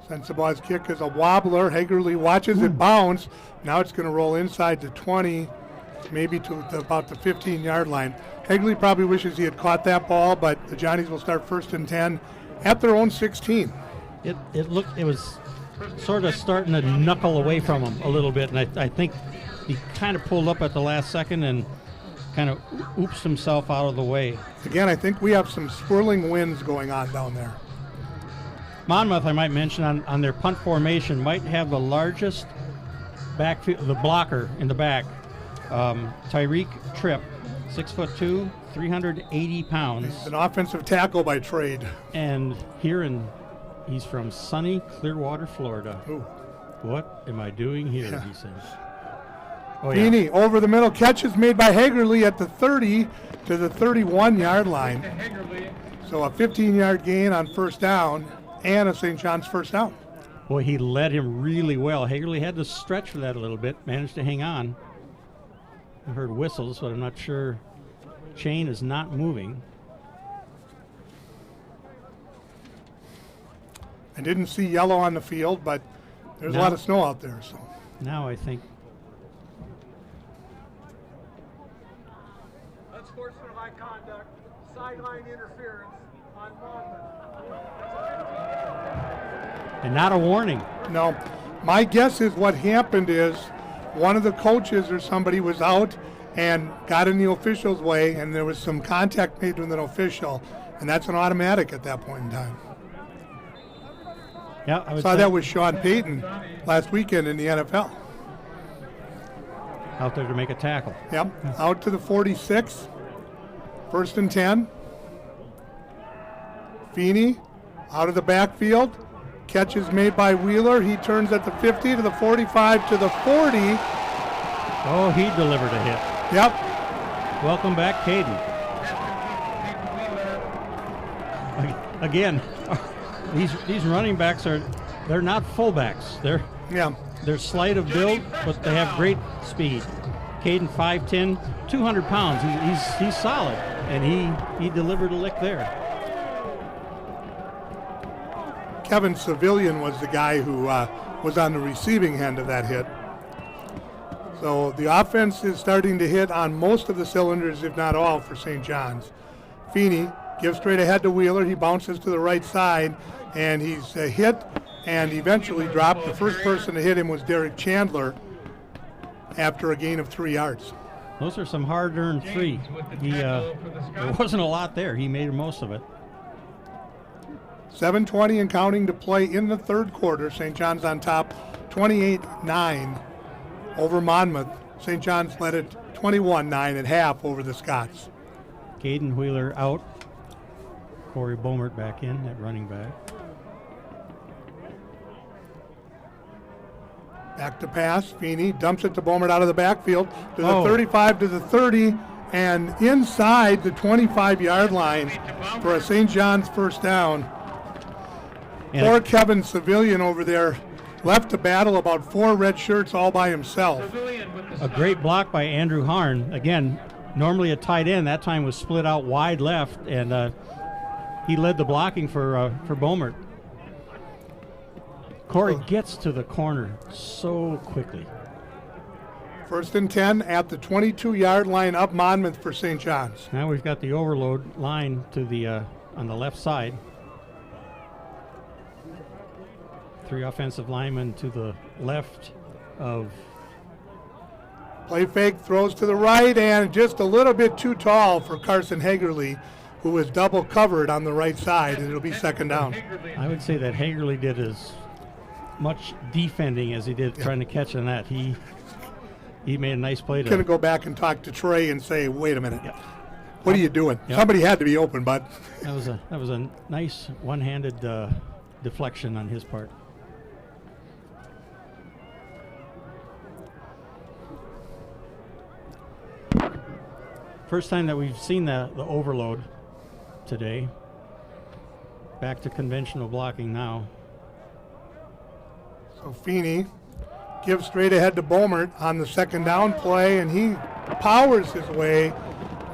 Sensabaugh's kick is a wobbler. Hagerly watches it bounce. Now it's going to roll inside the 20, maybe to about the 15-yard line. Hagerly probably wishes he had caught that ball, but the Johnnies will start 1st and 10 at their own 16. It was sort of starting to knuckle away from him a little bit, and I think he kind of pulled up at the last second and kind of oops himself out of the way. Again, I think we have some swirling winds going on down there. Monmouth, I might mention, on their punt formation, might have the largest backfield, the blocker in the back. Tyreek Tripp, 6'2", 380 pounds. He's an offensive tackle by trade. And he's from sunny Clearwater, Florida. Ooh. What am I doing here, he says. Oh, Feeney over the middle, catch is made by Hagerly at the 30 to the 31-yard line. So a 15-yard gain on first down and a St. John's first down. Boy, he led him really well. Hagerly had to stretch for that a little bit, managed to hang on. I heard whistles, but I'm not sure. Chain is not moving. I didn't see yellow on the field, but there's a lot of snow out there. So now I think. Unsportsmanlike conduct, sideline interference on Monmouth. And not a warning. No. My guess is what happened is one of the coaches or somebody was out and got in the official's way, and there was some contact made with an official, and that's an automatic at that point in time. Yeah, I saw that with Sean Payton last weekend in the NFL. Out there to make a tackle. Yep, out to the 46, 1st and 10. Feeney out of the backfield. Catch is made by Wheeler. He turns at the 50 to the 45 to the 40. Oh, he delivered a hit. Yep. Welcome back, Caden. Again, these running backs they're not fullbacks. They're slight of build, but they have great speed. Caden 5'10", 200 pounds. He's solid, and he delivered a lick there. Kevin Civilian was the guy who was on the receiving end of that hit. So the offense is starting to hit on most of the cylinders, if not all, for St. John's. Feeney gives straight ahead to Wheeler. He bounces to the right side, and he's hit and eventually dropped. The first person to hit him was Derek Chandler after a gain of 3 yards. Those are some hard-earned 3. There wasn't a lot there. He made most of it. 7:20 and counting to play in the third quarter. St. John's on top 28-9 over Monmouth. St. John's led it 21-9 at half over the Scots. Caden Wheeler out. Corey Bomert back in at running back. Back to pass. Feeney dumps it to Bomert out of the backfield to the 35 to the 30 and inside the 25-yard line for a St. John's first down. Poor Kevin Civilian over there left to battle about 4 red shirts all by himself. A great block by Andrew Harn. Again, normally a tight end. That time was split out wide left, and he led the blocking for Bomert. Corey gets to the corner so quickly. 1st and 10 at the 22-yard line up Monmouth for St. John's. Now we've got the overload line to the on the left side. 3 offensive linemen to the left of. Play fake, throws to the right, and just a little bit too tall for Carson Hagerly, who is double covered on the right side, and it'll be second down. I would say that Hagerly did as much defending as he did trying to catch on that. He made a nice play. Going to go back and talk to Trey and say, wait a minute, what are you doing? Somebody had to be open, bud. That was a nice one-handed deflection on his part. First time that we've seen the overload today. Back to conventional blocking now. So Feeney gives straight ahead to Bomert on the second down play, and he powers his way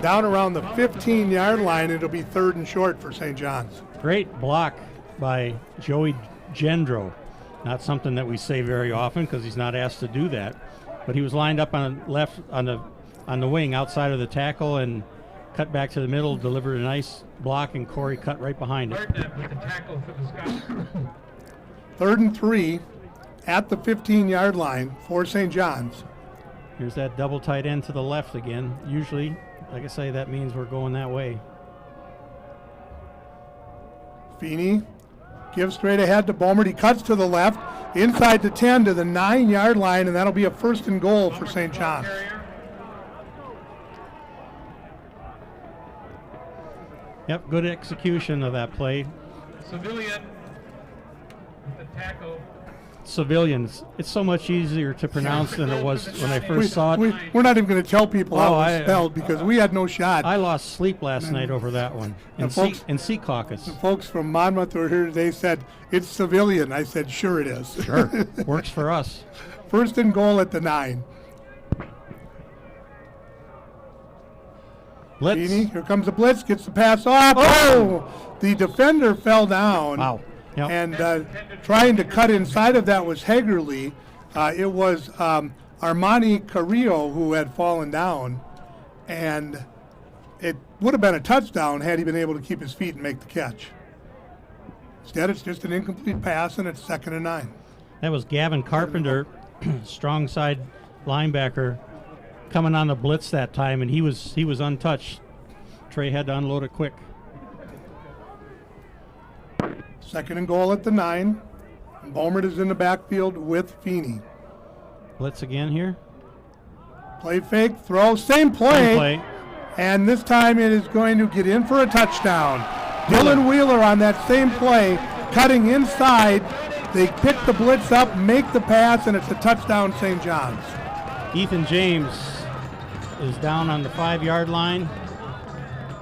down around the 15-yard line. It'll be 3rd and short for St. John's. Great block by Joey Gendro. Not something that we say very often because he's not asked to do that. But he was lined up on the left on the wing outside of the tackle and cut back to the middle, delivered a nice block, and Corey cut right behind it. 3rd and 3 at the 15-yard line for St. John's. Here's that double tight end to the left again. Usually, like I say, that means we're going that way. Feeney gives straight ahead to Bomert. He cuts to the left, inside the 10 to the 9-yard line, and that'll be a 1st and goal for St. John's. Yep, good execution of that play. Civilian with the tackle. Civilians. It's so much easier to pronounce than it was when I first saw it. We're not even going to tell people how it's spelled because we had no shot. I lost sleep last night over that one. In Sea Caucus. The folks from Monmouth were here today said, it's Civilian. I said, sure it is. Sure. Works for us. 1st and goal at the 9. Blitz. Feeney, here comes the blitz, gets the pass off. Oh! The defender fell down. Wow. Yep. And trying to cut inside of that was Hagerly. It was Armani Carrillo who had fallen down. And it would have been a touchdown had he been able to keep his feet and make the catch. Instead, it's just an incomplete pass, and it's 2nd and 9. That was Gavin Carpenter, strong side linebacker, coming on the blitz that time, and he was untouched. Trey had to unload it quick. 2nd and goal at the 9. Bomert is in the backfield with Feeney. Blitz again here. Play fake, throw, same play. And this time it is going to get in for a touchdown. Dylan Wheeler on that same play, cutting inside. They pick the blitz up, make the pass, and it's a touchdown, St. John's. Ethan James is down on the 5-yard line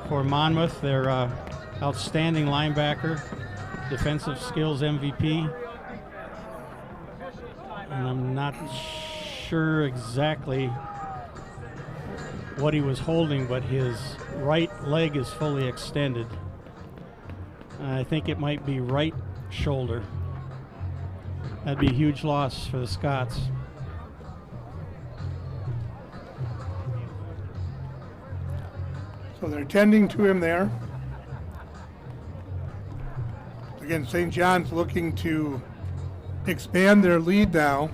for Monmouth, their outstanding linebacker, defensive skills MVP. And I'm not sure exactly what he was holding, but his right leg is fully extended. I think it might be right shoulder. That'd be a huge loss for the Scots. So they're tending to him there. Again, St. John's looking to expand their lead now.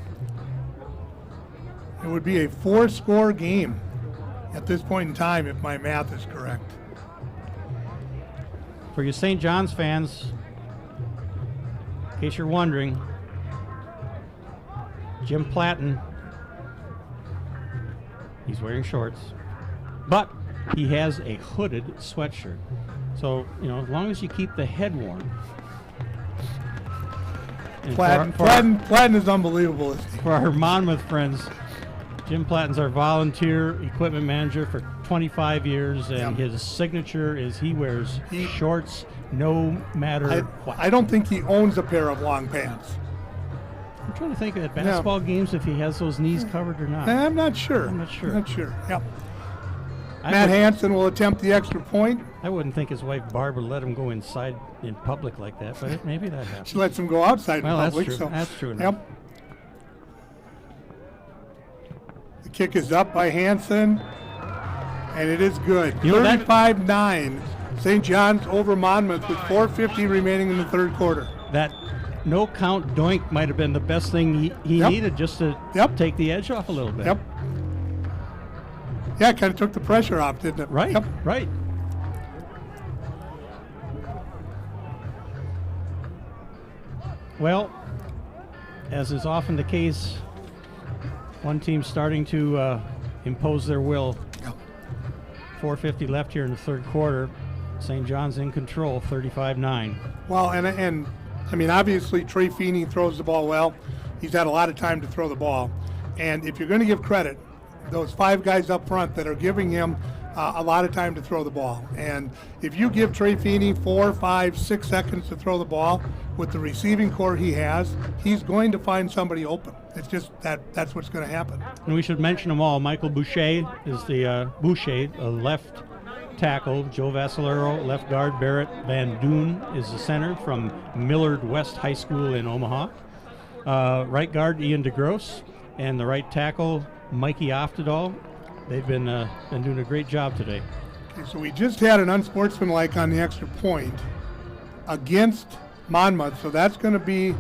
It would be a 4-score game at this point in time if my math is correct. For you St. John's fans, in case you're wondering, Jim Platten, he's wearing shorts, but he has a hooded sweatshirt. So, as long as you keep the head warm. Platten is unbelievable, isn't he? For our Monmouth friends, Jim Platten's our volunteer equipment manager for 25 years, and his signature is he wears shorts no matter what. I don't think he owns a pair of long pants. I'm trying to think of at basketball games if he has those knees covered or not. I'm not sure. Yep. Matt Hansen will attempt the extra point. I wouldn't think his wife Barb would let him go inside in public like that, but maybe that happens. She lets him go outside in public. That's true. That's true enough. Yep. The kick is up by Hansen, and it is good. 35-9. St. John's over Monmouth with 4:50 remaining in the third quarter. That no count doink might have been the best thing he needed just to take the edge off a little bit. Yep. Yeah, it kind of took the pressure off, didn't it? Right, right. Well, as is often the case, one team's starting to impose their will. 4:50 left here in the third quarter. St. John's in control, 35-9. Well, and I mean, obviously Trey Feeney throws the ball well. He's had a lot of time to throw the ball. And if you're going to give credit, those 5 guys up front that are giving him a lot of time to throw the ball. And if you give Trey Feeney 4, 5, 6 seconds to throw the ball with the receiving core he has, he's going to find somebody open. It's just that's what's going to happen. And we should mention them all. Michael Boucher is the left tackle. Joe Vassalero, left guard. Barrett Van Doon is the center from Millard West High School in Omaha. Right guard Ian DeGrosse, and the right tackle Mikey Oftedal. They've been doing a great job today. Okay, so we just had an unsportsmanlike on the extra point against Monmouth, so that's going to be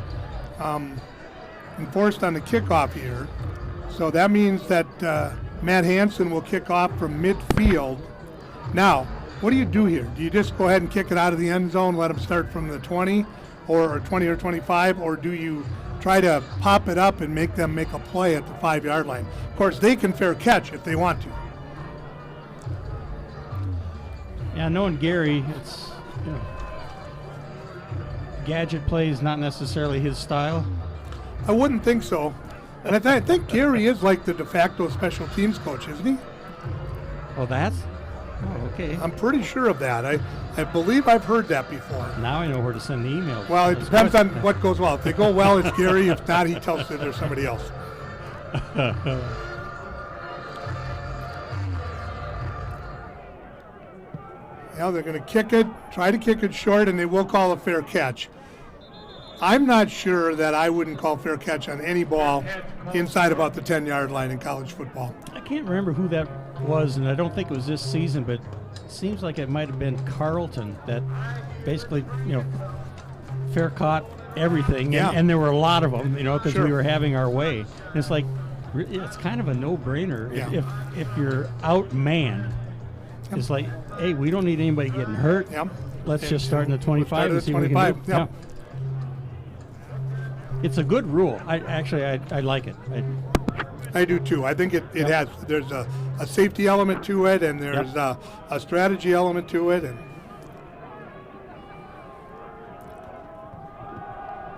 enforced on the kickoff here. So that means that Matt Hansen will kick off from midfield. Now, what do you do here? Do you just go ahead and kick it out of the end zone, let them start from the 20 or 20 or 25, or do you try to pop it up and make them make a play at the 5-yard line? Of course, they can fair catch if they want to. Yeah, knowing Gary, it's gadget play is not necessarily his style. I wouldn't think so. And I think Gary is like the de facto special teams coach, isn't he? Oh, okay. I'm pretty sure of that. I believe I've heard that before. Now I know where to send the emails. Well, it depends on what goes well. If they go well, it's Gary. If not, he tells it there's somebody else. Yeah, they're going to try to kick it short, and they will call a fair catch. I'm not sure that I wouldn't call fair catch on any ball inside about the 10-yard line in college football. I can't remember who that was, and I don't think it was this season, but it seems like it might have been Carlton that basically, fair caught everything, and there were a lot of them, because we were having our way. And it's like, it's kind of a no-brainer. If you're outmanned, it's like, hey, we don't need anybody getting hurt. Let's just start in the 25 and see what we can do. Yeah. It's a good rule. I like it. I do too. I think there's a safety element to it, and there's a strategy element to it. And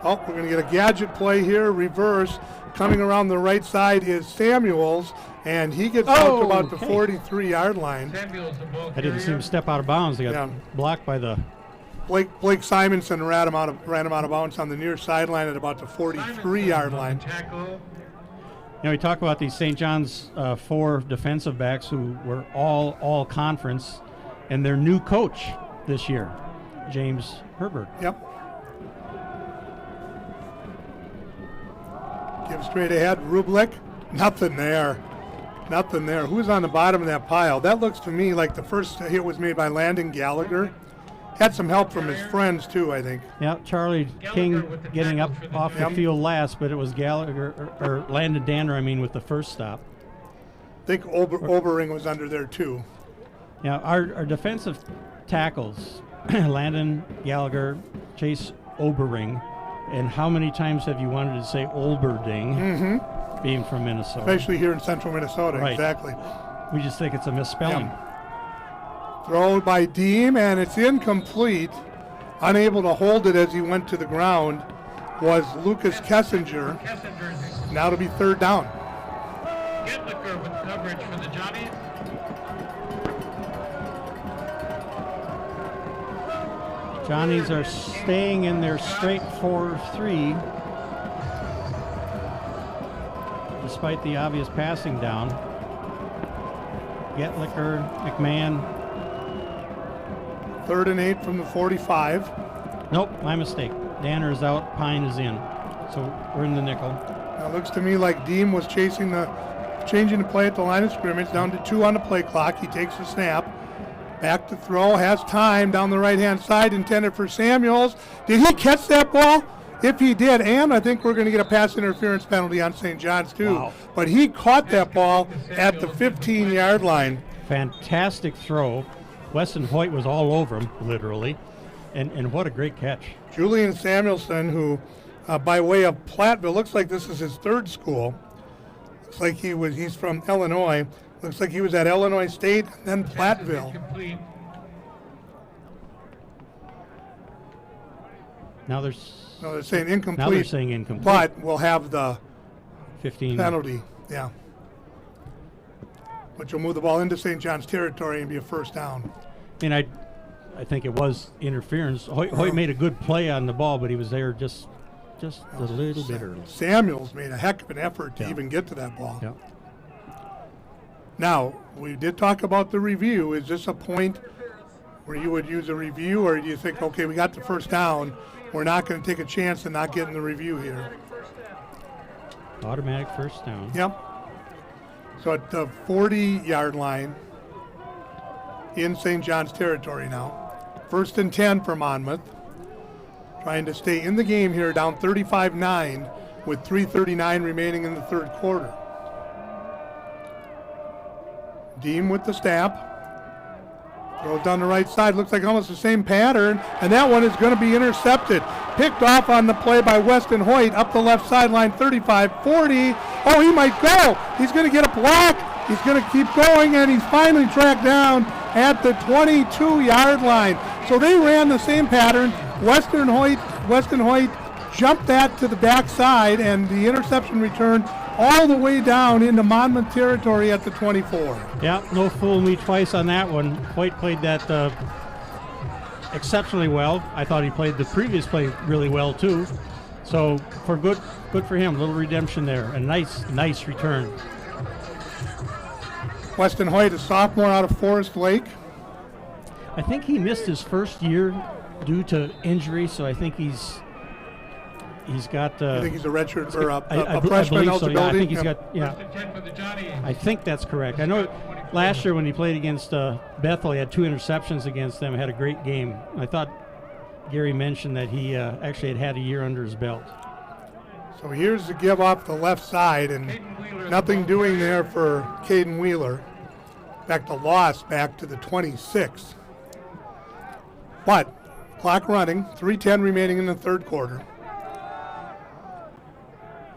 we're going to get a gadget play here, reverse. Coming around the right side is Samuels, And he gets out to about the okay. 43-yard line. Samuels, the ball I didn't see him carrier. step out of bounds. He got Yeah. blocked by the. Blake Simonson ran him out of bounds on the near sideline at about the 43-yard line. Tackle. We talk about these St. John's 4 defensive backs who were all conference, and their new coach this year, James Herbert. Yep. Give straight ahead. Rublik. Nothing there. Nothing there. Who's on the bottom of that pile? That looks to me like the first hit was made by Landon Gallagher. Had some help from his friends, too, I think. Yeah, Charlie King getting up off the field last, but it was Gallagher, or Landon Danner, with the first stop. I think Obering was under there, too. Yeah, our defensive tackles, Landon Gallagher, Chase Obering, and how many times have you wanted to say Olberding, being from Minnesota? Especially here in central Minnesota, Right. exactly. We just think it's a misspelling. Yeah. Thrown by Deem, and it's incomplete. Unable to hold it as he went to the ground was Lucas Kessinger. Kessinger's Now it'll be third down. Getlicker with coverage for the Johnnies. Johnnies are staying in their straight 4-3, despite the obvious passing down. Getlicker, McMahon. 3rd and 8 from the 45. Nope, my mistake. Danner is out, Pine is in. So we're in the nickel. Now it looks to me like Deem was changing the play at the line of scrimmage, down to 2 on the play clock. He takes the snap. Back to throw, has time down the right-hand side, intended for Samuels. Did he catch that ball? If he did, and I think we're going to get a pass interference penalty on St. John's too. Wow. But he caught that ball at the 15-yard line. Fantastic throw. Weston Hoyt was all over him, literally. And what a great catch. Julian Samuelson, who by way of Platteville, looks like this is his third school. Looks like he's from Illinois. Looks like he was at Illinois State, then Platteville. Incomplete. Now No, they're saying incomplete. Now they're saying incomplete. But we'll have the 15. penalty, yeah. Which will move the ball into St. John's territory and be a first down. I think it was interference. Hoyt made a good play on the ball, but he was there just a little bit early. Samuels made a heck of an effort to Yeah. even get to that ball. Yeah. Now, we did talk about the review. Is this a point where you would use a review, or do you think, okay, we got the first down, we're not going to take a chance of not getting the review here? Automatic first down. Yep. So at the 40-yard line in St. John's territory now. 1st and 10 for Monmouth. Trying to stay in the game here, down 35-9 with 3:39 remaining in the third quarter. Deem with the snap. Throws down the right side. Looks like almost the same pattern. And that one is going to be intercepted. Picked off on the play by Weston Hoyt up the left sideline, 35-40. Oh, he might go. He's going to get a block. He's going to keep going, and he's finally tracked down at the 22-yard line. So they ran the same pattern. Weston Hoyt jumped that to the backside, and the interception returned all the way down into Monmouth territory at the 24. Yeah, no fool me twice on that one. Hoyt played that exceptionally well. I thought he played the previous play really well too. So for good for him. Little redemption there. A nice return. Weston Hoyt, a sophomore out of Forest Lake. I think he missed his first year due to injury, so I think he's got. I think he's a redshirt or a I freshman believe so. eligibility. Yeah, I think he's got. Yeah, 1st and 10 for the Johnnies. I think that's correct. I know last year when he played against Bethel, he had 2 interceptions against them. Had a great game. I thought Gary mentioned that he actually had a year under his belt. So here's the give off the left side, and nothing doing there for Caden Wheeler. In fact, a loss back to the 26. But clock running, 3:10 remaining in the third quarter.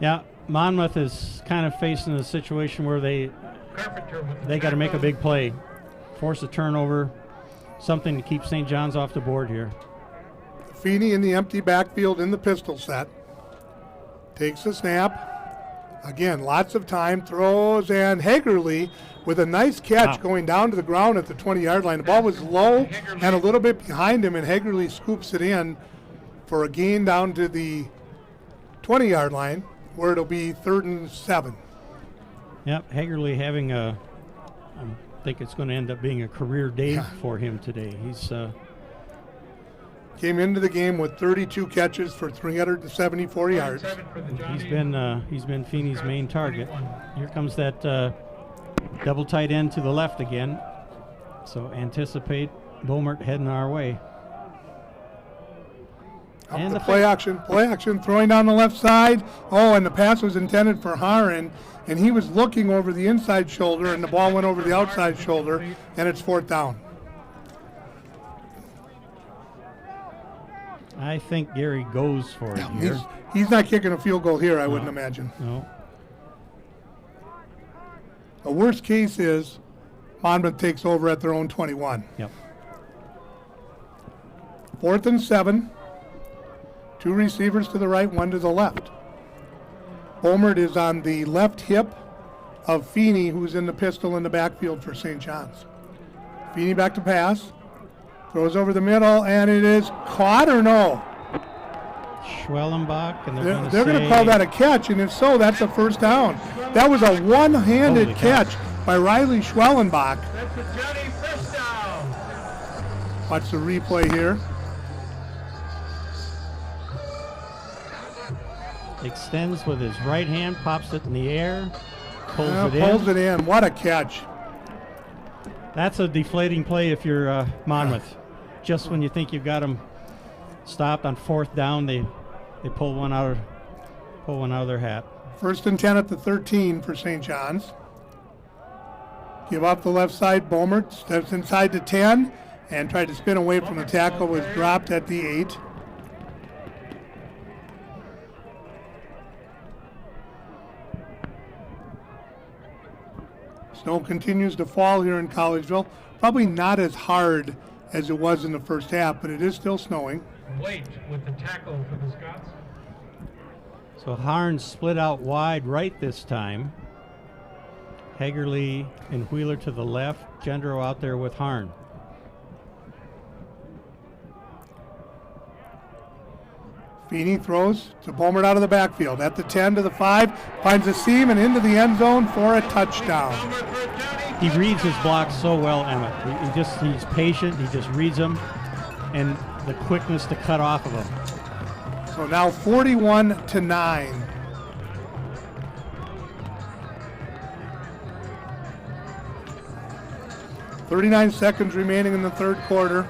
Yeah, Monmouth is kind of facing a situation where they Carpenter with the got to make a tackle. big play, force a turnover, something to keep St. John's off the board here. Feeney in the empty backfield in the pistol set. Takes the snap. Again, lots of time, throws, and Hagerly with a nice catch going down to the ground at the 20-yard line. The ball was low and a little bit behind him, and Hagerly scoops it in for a gain down to the 20-yard line, where it'll be 3rd and 7. Yep, Hagerly having I think it's going to end up being a career day for him today. He's came into the game with 32 catches for 374 yards. He's been Feeney's main target. Here comes that double tight end to the left again. So anticipate Beaumont heading our way. And the play action, throwing down the left side. Oh, and the pass was intended for Haran, and he was looking over the inside shoulder, and the ball went over the outside shoulder, and it's 4th down. I think Gary goes for it here. He's not kicking a field goal here, I wouldn't imagine. No. The worst case is Monmouth takes over at their own 21. Yep. 4th and 7. 2 receivers to the right, 1 to the left. Beaumont is on the left hip of Feeney, who's in the pistol in the backfield for St. John's. Feeney back to pass. Throws over the middle, and it is caught or no? Schwellenbach, and they're going to call that a catch, and if so, that's a 1st down. That was a one-handed catch by Riley Schwellenbach. That's a Johnny first down. Watch the replay here. Extends with his right hand, pops it in the air, pulls it in. What a catch. That's a deflating play if you're Monmouth. Just when you think you've got them stopped on 4th down, they pull one out of their hat. 1st and 10 at the 13 for St. John's. Give up the left side. Beaumont steps inside the 10 and tried to spin away from the tackle. Was dropped at the 8. Snow continues to fall here in Collegeville. Probably not as hard as it was in the first half, but it is still snowing. Late with the tackle for the Scots. So Harn split out wide right this time. Hagerly and Wheeler to the left. Gendro out there with Harn. Feeney throws to Beaumont out of the backfield. At the 10 to the 5, finds a seam and into the end zone for a touchdown. He reads his blocks so well, Emmett. He's patient. He just reads them, and the quickness to cut off of them. So now 41-9. .39 seconds remaining in the 3rd quarter.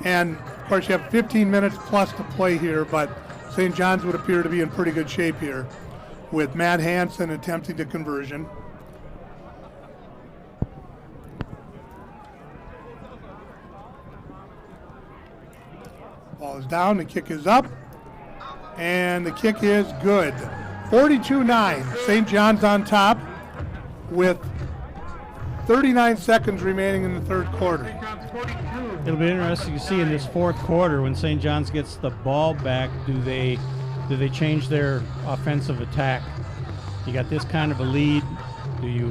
And of course, you have 15 minutes plus to play here, but St. John's would appear to be in pretty good shape here with Matt Hansen attempting the conversion. Ball is down, the kick is up, and the kick is good. 42-9, St. John's on top with 39 seconds remaining in the 3rd quarter. It'll be interesting to see in this 4th quarter when St. John's gets the ball back, do they change their offensive attack? You got this kind of a lead. Do you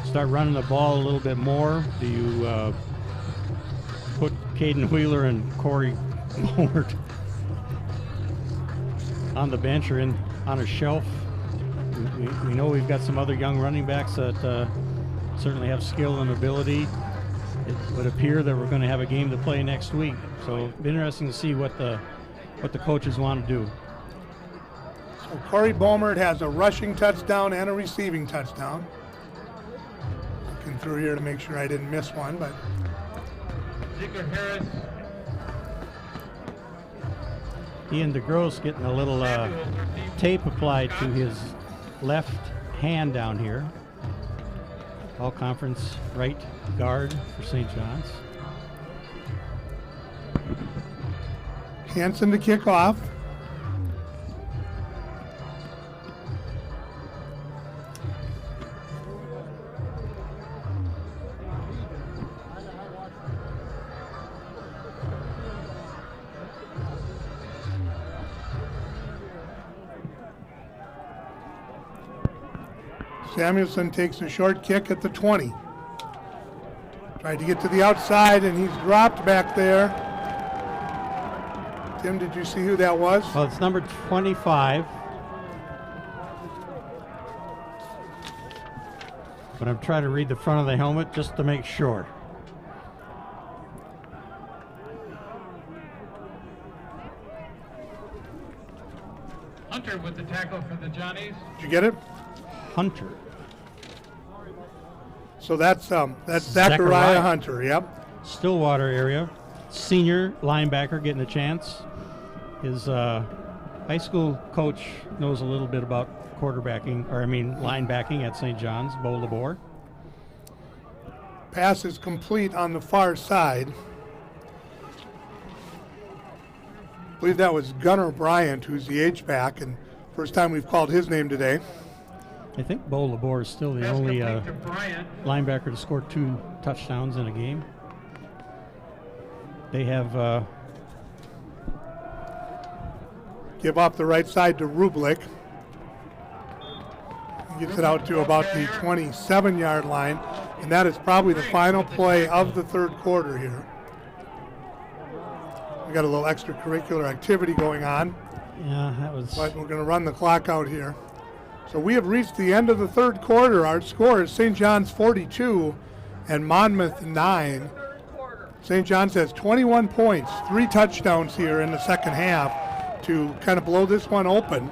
start running the ball a little bit more? Do you put Caden Wheeler and Corey Beaumont on the bench or on a shelf? We know we've got some other young running backs that certainly have skill and ability. It would appear that we're going to have a game to play next week. So it'll be interesting to see what the coaches want to do. So Corey Beaumont has a rushing touchdown and a receiving touchdown. Looking through here to make sure I didn't miss one, but Ziegler Harris. Ian DeGrosse getting a little tape applied to his left hand down here. All conference right guard for St. John's. Hansen to kick off. Samuelson takes a short kick at the 20. Tried to get to the outside, and he's dropped back there. Tim, did you see who that was? Well, it's number 25. But I'm trying to read the front of the helmet just to make sure. Hunter with the tackle for the Johnnies. Did you get it? Hunter. So that's Zachariah Hunter, yep. Stillwater area. Senior linebacker getting a chance. His high school coach knows a little bit about linebacking at St. John's, Bo Labor. Pass is complete on the far side. I believe that was Gunnar Bryant, who's the H-back, and first time we've called his name today. I think Bo Labor is still the Pass only complete to Bryant. linebacker to score 2 touchdowns in a game. They have Give off the right side to Rublik. He gets it out to about the 27-yard line, and that is probably the final play of the third quarter here. We got a little extracurricular activity going on, yeah, that was but we're going to run the clock out here. So we have reached the end of the third quarter. Our score is St. John's 42 and Monmouth 9. St. John's has 21 points, 3 touchdowns here in the second half to kind of blow this one open.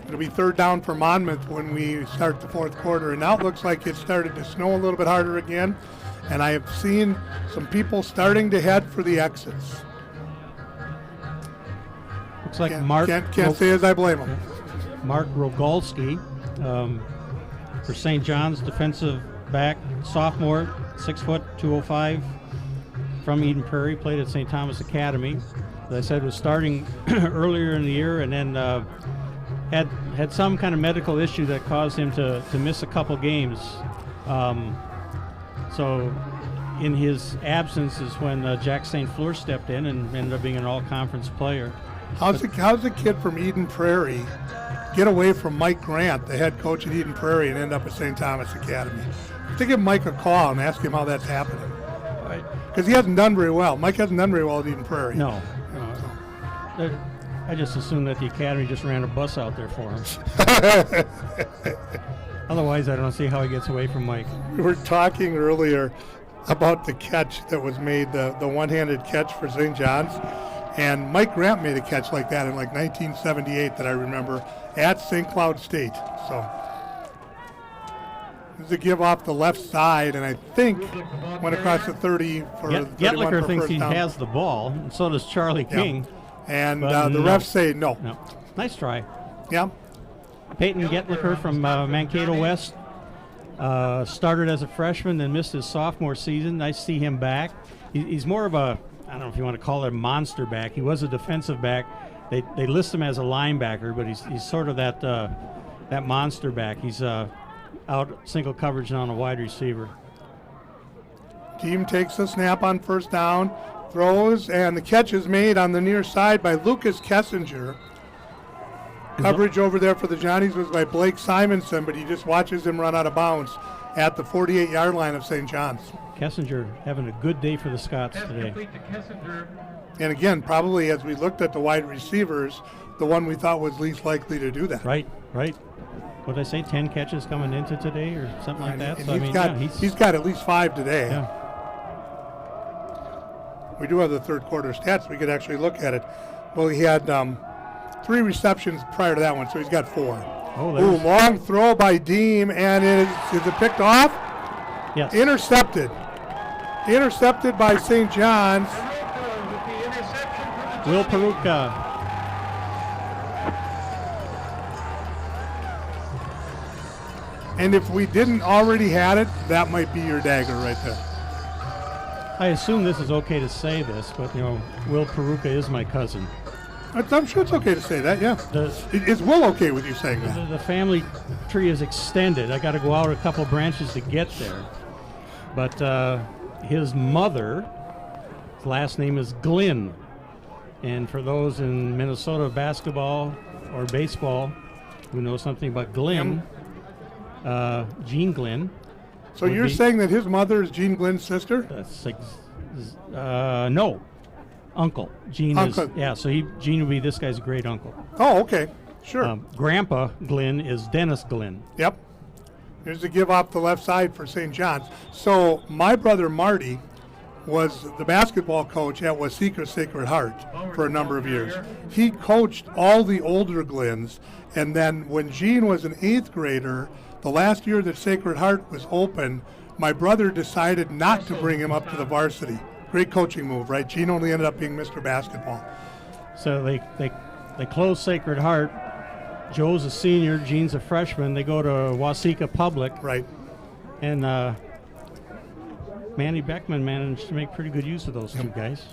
It'll be third down for Monmouth when we start the fourth quarter. And now it looks like it started to snow a little bit harder again. And I have seen some people starting to head for the exits. looks like Can't say as I blame him. Mark Rogalski for St. John's, defensive back, sophomore, 6 foot, 205, from Eden Prairie, played at St. Thomas Academy. As I said, was starting earlier in the year, and then had some kind of medical issue that caused him to miss a couple games. So in his absence is when Jack St. Fleur stepped in and ended up being an all-conference player. How's the kid from Eden Prairie get away from Mike Grant, the head coach at Eden Prairie, and end up at St. Thomas Academy? I have to give Mike a call and ask him how that's happening. Because he hasn't done very well. Mike hasn't done very well at Eden Prairie. No. I just assumed that the academy just ran a bus out there for him. Otherwise, I don't see how he gets away from Mike. We were talking earlier about the catch that was made, the one-handed catch for St. John's. And Mike Grant made a catch like that in like 1978 that I remember at St. Cloud State. So this is a give off the left side, and I think went across the 30 for 31 Getlicker for thinks first he down. has the ball, and so does Charlie King. And But the no. refs say no. No. Nice try. Yeah. Peyton Getlicker from Mankato West started as a freshman, then missed his sophomore season. Nice to see him back. He's more of a, I don't know if you want to call it a monster back. He was a defensive back. They list him as a linebacker, but he's sort of that monster back. He's out single coverage on a wide receiver. Team takes the snap on first down, throws, and the catch is made on the near side by Lucas Kessinger. Coverage over there for the Johnnies was by Blake Simonson, but he just watches him run out of bounds at the 48-yard line of St. John's. Kessinger having a good day for the Scots Pass today. complete to Kessinger. And again, probably as we looked at the wide receivers, the one we thought was least likely to do that. Right. What did I say, 10 catches coming into today or something like that? And So, he's got at least 5 today. Yeah. We do have the third quarter stats. We could actually look at it. Well, he had 3 receptions prior to that one, so he's got 4. Oh, Long throw by Deem, and is it picked off? yes. Intercepted by St. John's. Peruka with the interception for the Will Johnnies. Peruka. And if we didn't already had it, that might be your dagger right there. I assume this is okay to say this, but Will Peruka is my cousin. I'm sure it's okay to say that, yeah. Is Will okay with you saying that? The family tree is extended. I got to go out a couple branches to get there. But his mother, his last name is Glynn. And for those in Minnesota basketball or baseball who know something about Glynn, Jean Glynn. So you're saying that his mother is Jean Glynn's sister? No, uncle. Gene Uncle. is, so Gene would be this guy's great uncle. Oh, okay. Sure. Grandpa Glynn is Dennis Glynn. Yep. Here's a give off the left side for St. John's. So my brother Marty was the basketball coach at Waseca Sacred Heart for a number of years. He coached all the older Glynns, and then when Gene was an 8th grader, the last year that Sacred Heart was open, my brother decided not to bring him up to the varsity. Great coaching move, right? Gene only ended up being Mr. Basketball. So they close Sacred Heart. Joe's a senior, Gene's a freshman. They go to Waseca Public. Right. And Manny Beckman managed to make pretty good use of those two guys.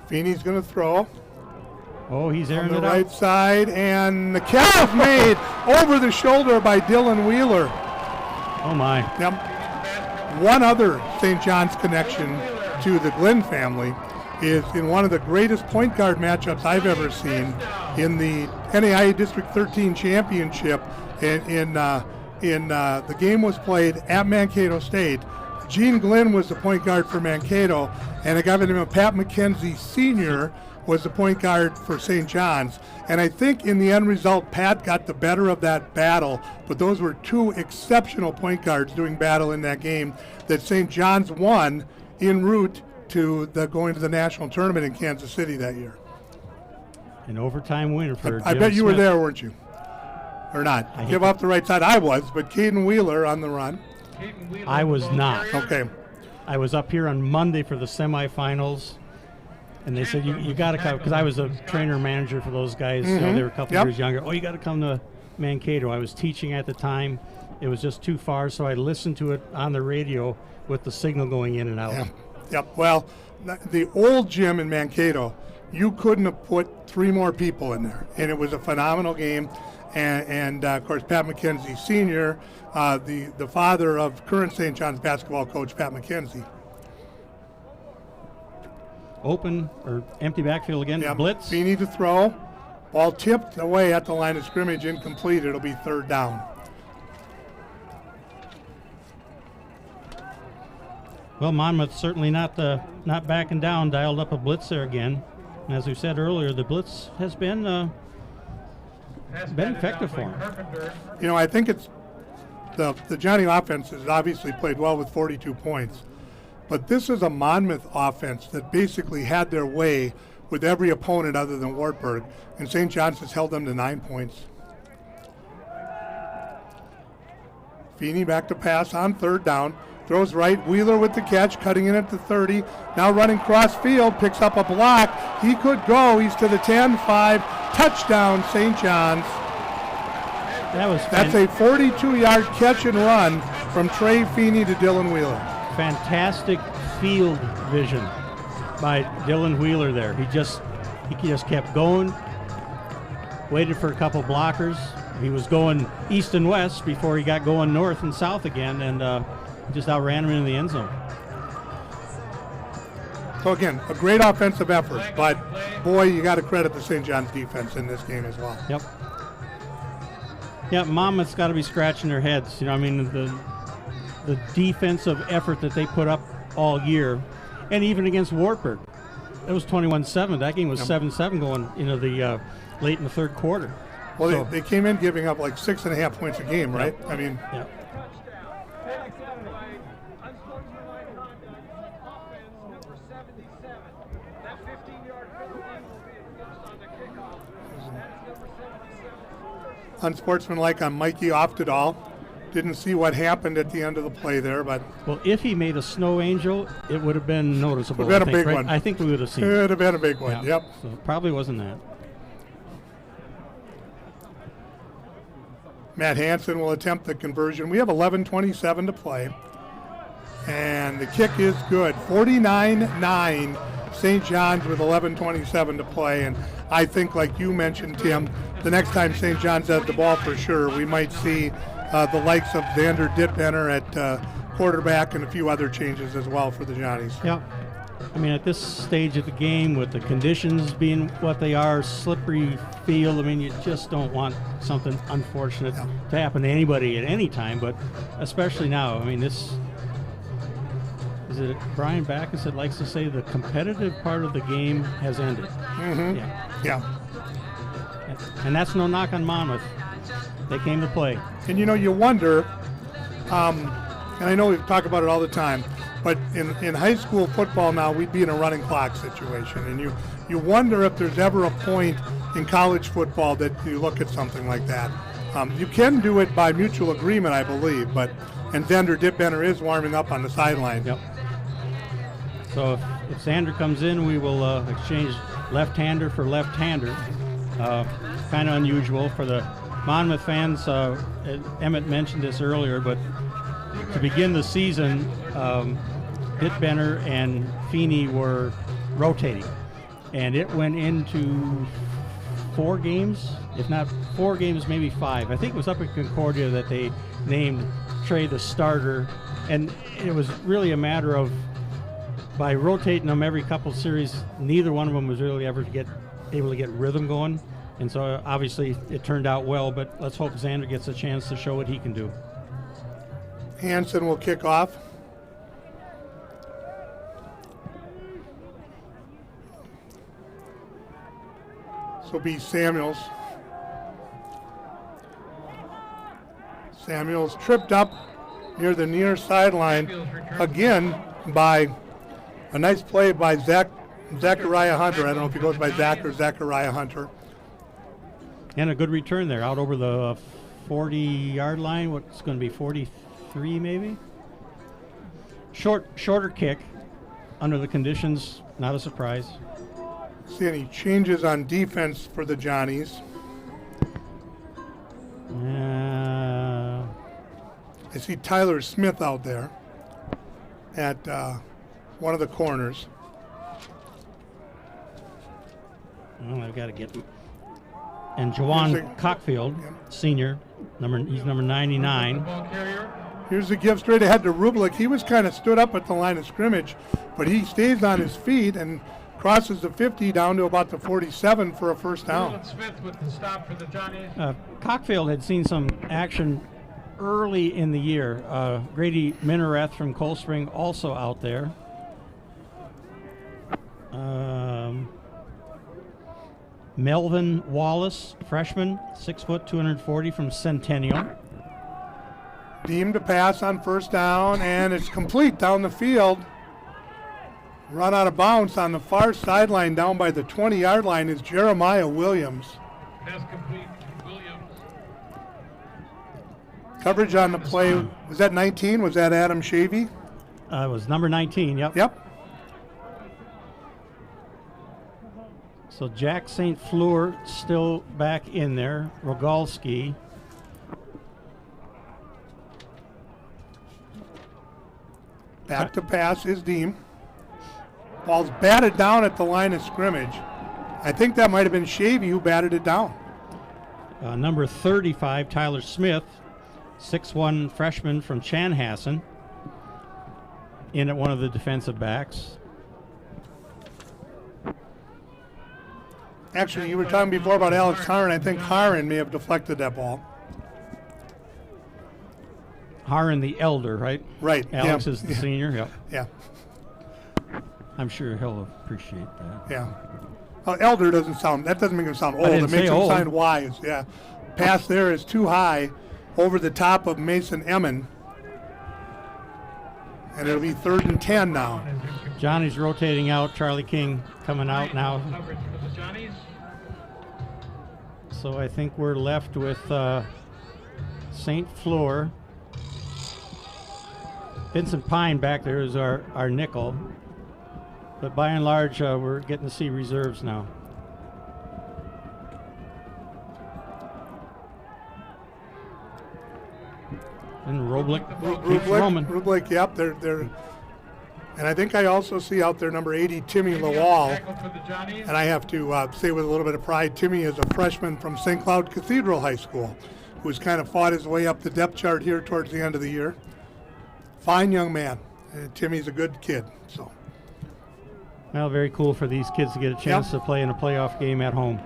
Feeney's going to throw. Oh, he's airing on it the out. right side, and the catch is made over the shoulder by Dylan Wheeler. Oh, my. Yep. One other St. John's connection to the Glynn family is in one of the greatest point guard matchups I've ever seen in the NAIA District 13 championship. The game was played at Mankato State. Gene Glynn was the point guard for Mankato, and a guy by the name of Pat McKenzie Sr. was the point guard for St. John's. And I think in the end result, Pat got the better of that battle, but those were two exceptional point guards doing battle in that game that St. John's won en route to going to the national tournament in Kansas City that year. An overtime winner for I Jim bet you Smith. were there, weren't you? Or not? Give off the right side. I was, but Caden Wheeler on the run. I was not. Okay. I was up here on Monday for the semifinals, and they said, you got to come, because I was a trainer manager for those guys. You know, they were a couple years younger. Oh, you got to come to Mankato. I was teaching at the time. It was just too far, so I listened to it on the radio with the signal going in and out. Yeah. Yep. Well, the old gym in Mankato, you couldn't have put 3 more people in there, and it was a phenomenal game. And of course, Pat McKenzie Sr., the father of current St. John's basketball coach Pat McKenzie. Open or empty backfield again. Yep. Blitz. Feeney to throw. Ball tipped away at the line of scrimmage, incomplete. It'll be 3rd down. Well, Monmouth certainly not backing down. Dialed up a blitz there again. And as we said earlier, the blitz has been effective for him. You know, I think it's the Johnny offense has obviously played well with 42 points, but this is a Monmouth offense that basically had their way with every opponent other than Wartburg, and St. John's has held them to 9 points. Feeney back to pass on 3rd down. Throws right, Wheeler with the catch, cutting in at the 30. Now running cross field, picks up a block. He could go. He's to the 10-5. Touchdown, St. John's. That's a 42-yard catch and run from Trey Feeney to Dylan Wheeler. Fantastic field vision by Dylan Wheeler there. He just kept going, waited for a couple blockers. He was going east and west before he got going north and south again, and just outran him into the end zone. So again, a great offensive effort, but boy, you got to credit the St. John's defense in this game as well. Yep. Yeah, Monmouth's got to be scratching their heads. You know, I mean, the defensive effort that they put up all year, and even against Wartburg, it was 21-7. That game was 7-7 going into the late in the 3rd quarter. Well, so, they came in giving up like 6.5 points a game, right? Yep. I mean, yep. unsportsmanlike on Mikey Oftedal. Didn't see what happened at the end of the play there, but well, if he made a snow angel, it would have been noticeable. Would have been a big one. I think we would have seen it. Would have been a big one. Yeah. Yep. So it probably wasn't that. Matt Hansen will attempt the conversion. We have 11:27 to play, and the kick is good. 49-9. St. John's with 11:27 to play, and I think, like you mentioned, Tim, the next time St. John's has the ball for sure, we might see the likes of Xander Dittbenner at quarterback and a few other changes as well for the Johnnies. Yeah. I mean, at this stage of the game, with the conditions being what they are, slippery field, I mean, you just don't want something unfortunate to happen to anybody at any time, but especially now. I mean, this is it. Brian Backus that likes to say the competitive part of the game has ended. Mm-hmm. Yeah. And that's no knock on Monmouth. They came to play. And you wonder, and I know we talk about it all the time, but in high school football now, we'd be in a running clock situation. And you wonder if there's ever a point in college football that you look at something like that. You can do it by mutual agreement, I believe, and Xander Dipbenner is warming up on the sideline. Yep. So if Xander comes in, we will exchange left-hander for left-hander. Kind of unusual for the Monmouth fans. Emmett mentioned this earlier, but to begin the season, Dipbenner and Feeney were rotating, and it went into 4 games, if not 4 games, maybe 5. I think it was up at Concordia that they named Trey the starter, and it was really a matter of, by rotating them every couple series, neither one of them was really ever able to get rhythm going, and so obviously it turned out well, but let's hope Xander gets a chance to show what he can do. Hansen will kick off. This will be Samuels. Samuels tripped up near the near sideline again by a nice play by Zachariah Hunter. I don't know if he goes by Zach or Zachariah Hunter. And a good return there, out over the 40-yard line. What's going to be 43 maybe? Shorter kick under the conditions, not a surprise. See any changes on defense for the Johnnies? I see Tyler Smith out there at one of the corners. Well, I've got to get him. And Jawan Cockfield, senior, he's number 99. Here's the give straight ahead to Rublik. He was kind of stood up at the line of scrimmage, but he stays on his feet and crosses the 50 down to about the 47 for a first down. Smith with the stop for the Johnnies. Cockfield had seen some action early in the year. Grady Minareth from Cold Spring also out there. Melvin Wallace, freshman, 6 foot, 240 from Centennial. Deemed to pass on first down, and it's complete down the field. Run out of bounds on the far sideline down by the 20-yard line is Jeremiah Williams. Pass complete, Williams. Coverage on the play, was that 19? Was that Adam Shavy? It was number 19, yep. Yep. So Jack St. Fleur still back in there. Rogalski. Back to pass is Deem. Ball's batted down at the line of scrimmage. I think that might have been Shavy who batted it down. Number 35, Tyler Smith, 6'1" freshman from Chanhassen, in at one of the defensive backs. Actually, you were talking before about Alex Harron. I think Harron may have deflected that ball. Harron the elder, right? Right. Alex is the senior. Yep. Yeah. I'm sure he'll appreciate that. Yeah. Well, elder doesn't sound, that doesn't make him sound old. didn't It makes say him old. sound wise. Yeah. Pass there is too high over the top of Mason Emmon. And it'll be 3rd and 10 now. Johnny's rotating out. Charlie King coming out now. Coverage for the Johnnies. So I think we're left with St. Fleur. Vincent Pine back there is our nickel. But by and large, we're getting to see reserves now. And Roblick keeps roaming. Rublik, yep. They're, and I think I also see out there number 80, Timmy Lawal. Tackle for the Johnnies. And I have to say with a little bit of pride, Timmy is a freshman from St. Cloud Cathedral High School, who's kind of fought his way up the depth chart here towards the end of the year. Fine young man. Timmy's a good kid. So Well, very cool for these kids to get a chance to play in a playoff game at home.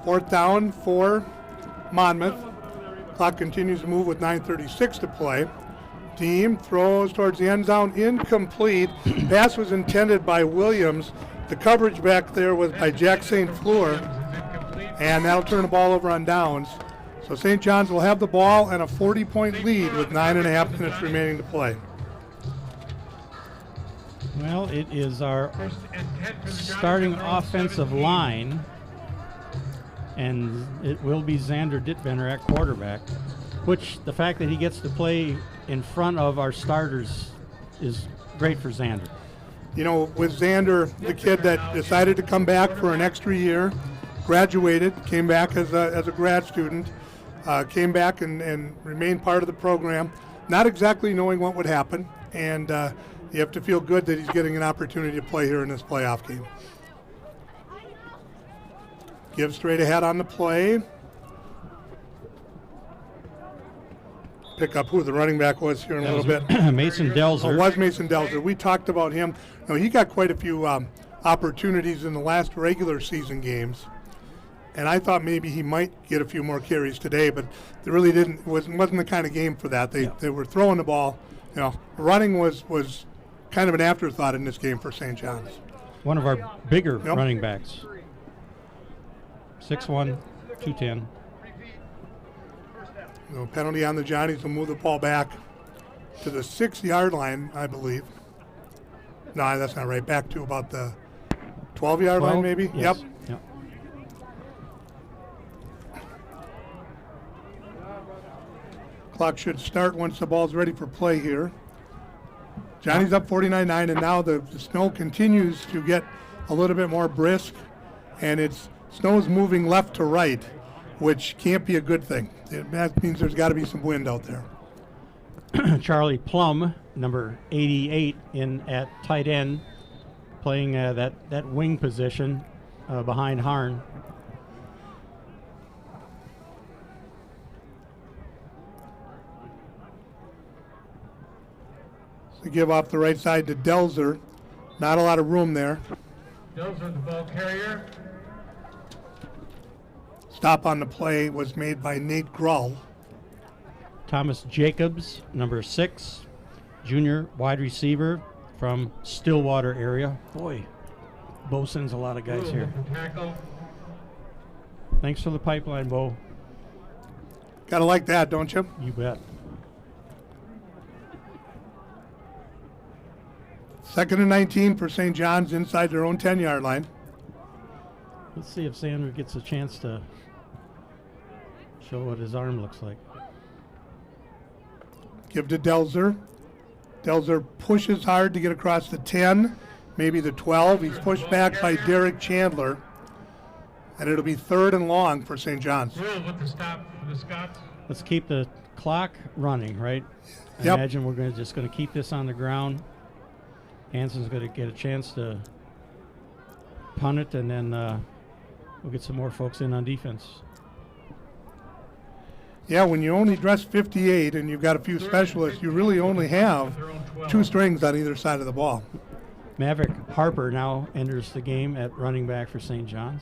4th down for Monmouth. Clock continues to move with 9:36 to play. Deem throws towards the end zone, incomplete. Pass was intended by Williams. The coverage back there was by Jack St. Fleur, and that'll turn the ball over on downs. So St. John's will have the ball and a 40-point lead with 9.5 minutes remaining to play. Well, it is our starting offensive line, and it will be Xander Dittbender at quarterback, which the fact that he gets to play in front of our starters is great for Xander. You know, with Xander, the kid that decided to come back for an extra year, graduated, came back as a grad student, came back and remained part of the program, not exactly knowing what would happen, and you have to feel good that he's getting an opportunity to play here in this playoff game. Give straight ahead on the play. Pick up who the running back was here in a little bit. Mason Delzer. It was Mason Delzer. We talked about him. No, he got quite a few opportunities in the last regular season games, and I thought maybe he might get a few more carries today, but they really didn't. Wasn't the kind of game for that. They were throwing the ball. You know, running was kind of an afterthought in this game for St. John's. One of our bigger running backs. 6'1", 210. No penalty on the Johnnies will move the ball back to the 6-yard line, I believe. No, that's not right. Back to about the 12-yard line, maybe? Yes. Yep. Clock should start once the ball's ready for play here. Johnny's up 49-9, and now the snow continues to get a little bit more brisk, and snow's moving left to right, which can't be a good thing. That means there's got to be some wind out there. Charlie Plum, number 88, in at tight end, playing that wing position behind Harn. To give off the right side to Delzer. Not a lot of room there. Delzer, the ball carrier. Stop on the play was made by Nate Grull. Thomas Jacobs, number 6, junior wide receiver from Stillwater area. Boy, Bo sends a lot of guys here. Thanks for the pipeline, Bo. Gotta like that, don't you? You bet. 2nd and 19 for St. John's inside their own 10-yard line. Let's see if Xander gets a chance to show what his arm looks like. Give to Delzer. Delzer pushes hard to get across the 10, maybe the 12. He's pushed back by Derek Chandler, and it'll be 3rd and long for St. John's. With the stop for the Scots. Let's keep the clock running, right? I Yep. imagine we're just going to keep this on the ground. Hanson's going to get a chance to punt it, and then we'll get some more folks in on defense. Yeah, when you only dress 58 and you've got a few specialists, you really only have 2 strings on either side of the ball. Maverick Harper now enters the game at running back for St. John's.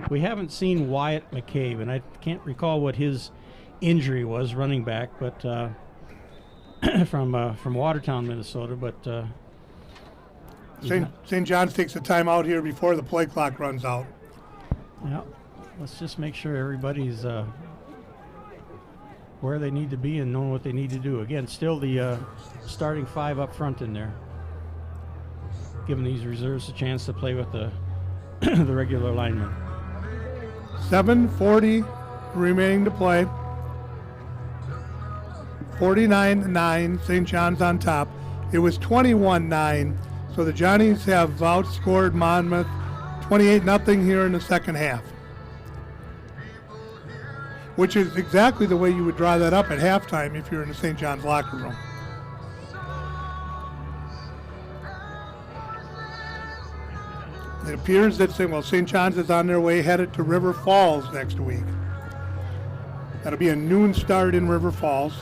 We haven't seen Wyatt McCabe, and I can't recall what his injury was, running back, but from Watertown, Minnesota. But St. John's takes a timeout here before the play clock runs out. Yeah, let's just make sure everybody's where they need to be and knowing what they need to do. Again, still the starting 5 up front in there, giving these reserves a chance to play with the the regular linemen. 7:40 remaining to play. 49-9, St. John's on top. It was 21-9, so the Johnnies have outscored Monmouth 28-0 here in the second half, which is exactly the way you would draw that up at halftime if you're in the St. John's locker room. It appears that St. John's is on their way headed to River Falls next week. That'll be a noon start in River Falls.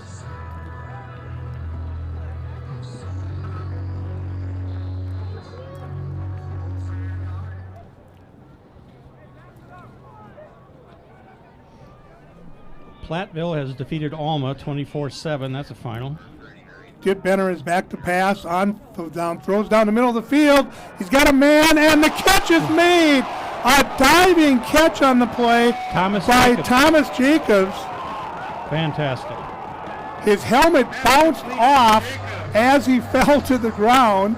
Platteville has defeated Alma 24-7. That's a final. Dick Benner is back to pass, throws down the middle of the field. He's got a man, and the catch is made. A diving catch on the play by Thomas Jacobs. Fantastic. His helmet bounced off as he fell to the ground,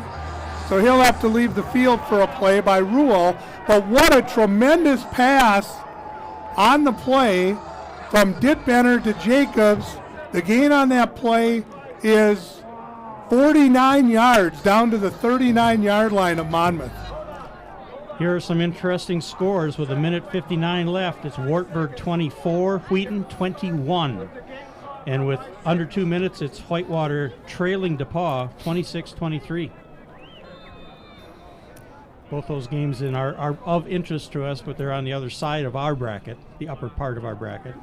so he'll have to leave the field for a play by rule. But what a tremendous pass on the play from Dick Benner to Jacobs. The gain on that play is 49 yards down to the 39-yard line of Monmouth. Here are some interesting scores with 1:59 left. It's Wartburg 24, Wheaton 21. And with under 2 minutes, it's Whitewater trailing DePauw 26-23. Both those games are of interest to us, but they're on the other side of our bracket, the upper part of our bracket.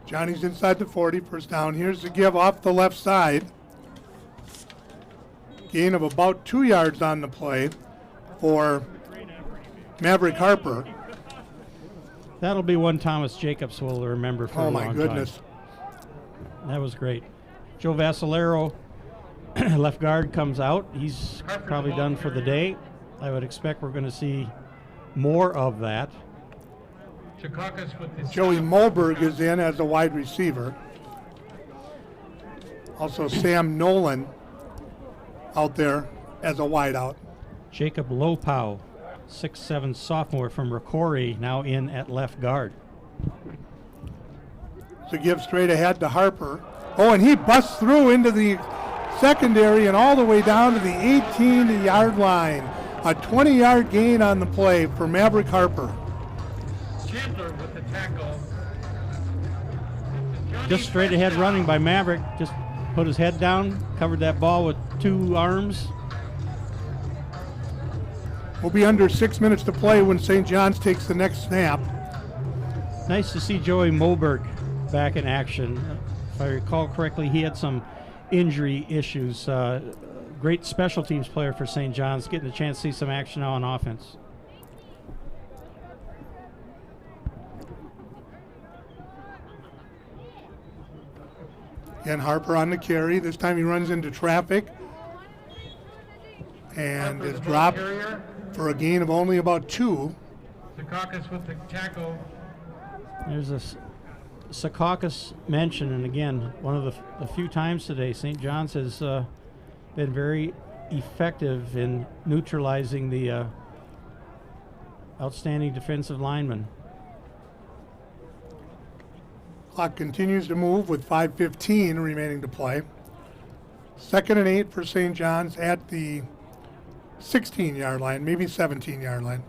Johnny's inside the 40, first down. Here's the give off the left side. Gain of about 2 yards on the play for Maverick Harper. That'll be one Thomas Jacobs will remember for a long time. Oh, my goodness. That was great. Joe Vassalero, left guard, comes out. He's probably done for the day. I would expect we're going to see more of that. Joey Molberg is in as a wide receiver. Also Sam Nolan out there as a wideout. Jacob Lopow, 6'7" sophomore from Rocori, now in at left guard. So give straight ahead to Harper. Oh, and he busts through into the secondary and all the way down to the 18-yard line. A 20-yard gain on the play for Maverick Harper. Chandler with the tackle. Just straight ahead running by Maverick. Just put his head down, covered that ball with 2 arms. We'll be under 6 minutes to play when St. John's takes the next snap. Nice to see Joey Molberg back in action. If I recall correctly, he had some injury issues. Great special teams player for St. John's, getting a chance to see some action now on offense. Again, Harper on the carry. This time he runs into traffic and is dropped for a gain of only about 2. Secaucus with the tackle. There's a Secaucus mention, and again, one of the few times today St. John's has been very effective in neutralizing the outstanding defensive lineman. Clock continues to move with 5:15 remaining to play. 2nd and 8 for St. John's at the 16-yard line, maybe 17-yard line.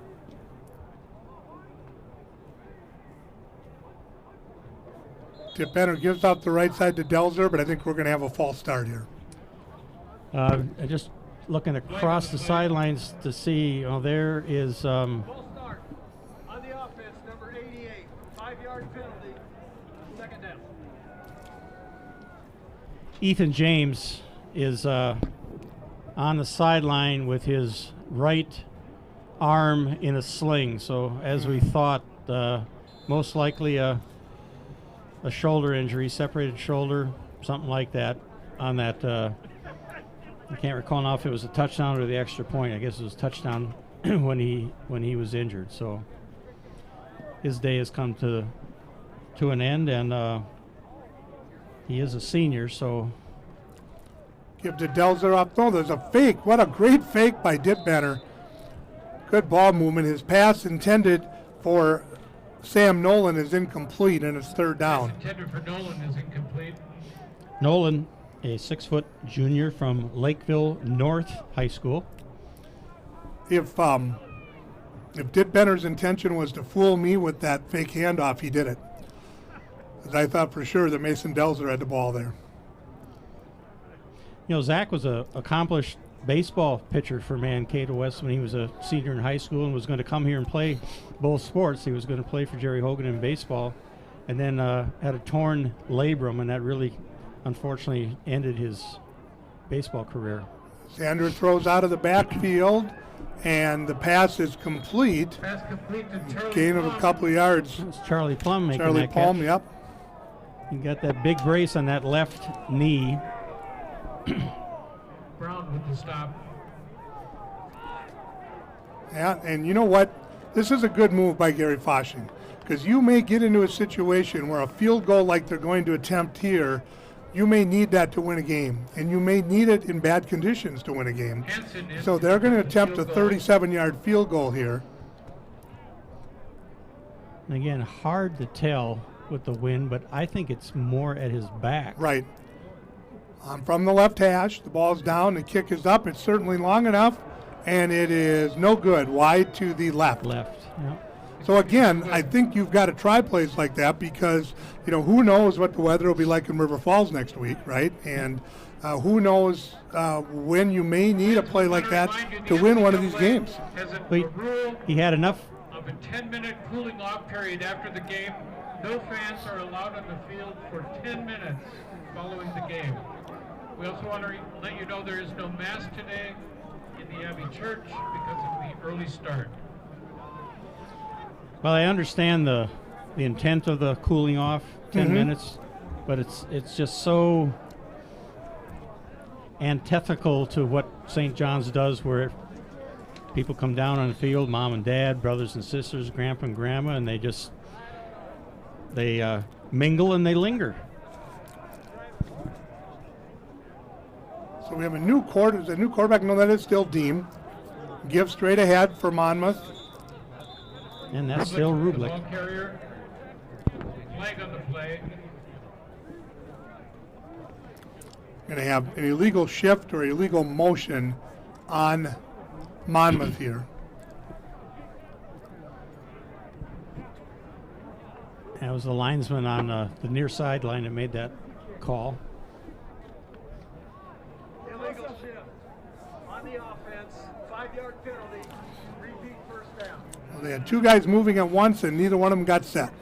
Tip Benner gives out the right side to Delzer, but I think we're going to have a false start here. Just looking across the sidelines to see, there is Full start on the offense, number 88, 5-yard penalty, 2nd down. Ethan James is on the sideline with his right arm in a sling. So as we thought, most likely a shoulder injury, separated shoulder, something like that on that. I can't recall now if it was a touchdown or the extra point. I guess it was a touchdown when he was injured. So his day has come to an end, and he is a senior. So give to Delzer up. Oh, there's a fake. What a great fake by Dip Benner. Good ball movement. His pass intended for Sam Nolan is incomplete, and it's 3rd down. Intended for Nolan is incomplete. Nolan, a 6-foot junior from Lakeville North High School. If Dip Benner's intention was to fool me with that fake handoff, he did it. Because I thought for sure that Mason Delzer had the ball there. You know, Zach was an accomplished baseball pitcher for Mankato West when he was a senior in high school and was going to come here and play both sports. He was going to play for Jerry Hogan in baseball, and then had a torn labrum, and that really, unfortunately, ended his baseball career. Sander throws out of the backfield, and the pass is complete. Pass complete to Charlie Gain of a Plum. couple of yards. It's Charlie Plum making Charlie that Palm, catch. yep. He got that big brace on that left knee. Brown with the stop. Yeah, and you know what? This is a good move by Gary Foshing, because you may get into a situation where a field goal like they're going to attempt here, you may need that to win a game, and you may need it in bad conditions to win a game. Hanson is So they're going to attempt a field goal. 37-yard field goal here. And again, hard to tell with the wind, but I think it's more at his back. Right. From the left hash, the ball's down, the kick is up. It's certainly long enough, and it is no good, wide to the left. Left. Yeah. So again, I think you've got to try plays like that because, you know, who knows what the weather will be like in River Falls next week, right? And who knows when you may need a play like that to win one of these games. Has a Wait, rule he had enough. of a 10-minute cooling off period after the game. No fans are allowed on the field for 10 minutes following the game. We also want to let you know there is no mass today in the Abbey Church because of the early start. Well, I understand the intent of the cooling off, 10 minutes, but it's just so antithetical to what St. John's does, where people come down on the field, mom and dad, brothers and sisters, grandpa and grandma, and they mingle and they linger. So we have a new quarterback. No, that is still Deem. Give straight ahead for Monmouth. And that's still The Rublik. ball carrier. Flag on the play. Going to have an illegal shift or illegal motion on Monmouth here. That was the linesman on the near sideline that made that call. Illegal shift on the offense, 5-yard penalty, repeat first down. Well, they had two guys moving at once, and neither one of them got set.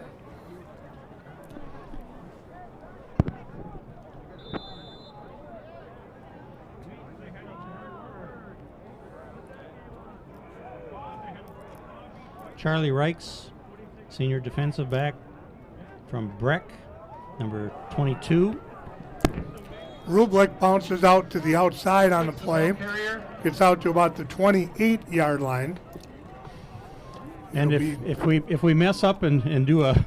Charlie Reichs, senior defensive back from Breck, number 22. Rublik bounces out to the outside on the play. Ball carrier. Gets out to about the 28-yard line. And It'll if we mess up and do a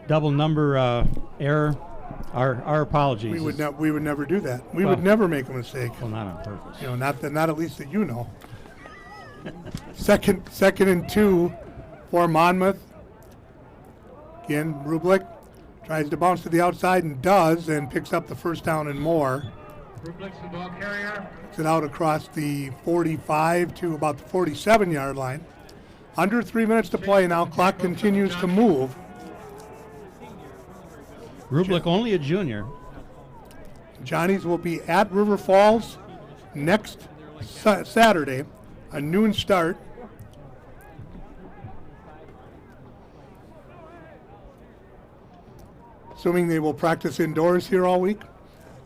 double number error, our apologies. We would never do that. We Well- would never make a mistake. Well, not on purpose. You know, not at least that you know. Second and 2 for Monmouth. Again, Rublik tries to bounce to the outside and does, and picks up the first down and more. Rublik's the ball carrier. Gets it out across the 45 to about the 47-yard line. Under 3 minutes to play now. Clock continues to move. Rublik only a junior. Johnny's will be at River Falls next Saturday, a noon start. Assuming they will practice indoors here all week.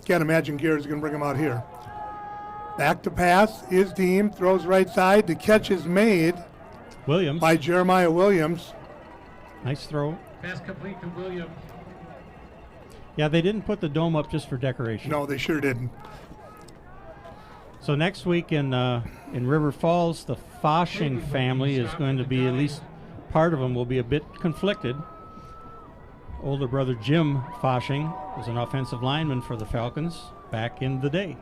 Can't imagine Gary's going to bring them out here. Back to pass is Deem, throws right side. The catch is made Williams, by Jeremiah Williams. nice throw. Pass complete to Williams. Yeah, they didn't put the dome up just for decoration. No, they sure didn't. So next week in River Falls, the Foshing family is going to be, at least part of them will be a bit conflicted. Older brother Jim Foshing was an offensive lineman for the Falcons back in the day.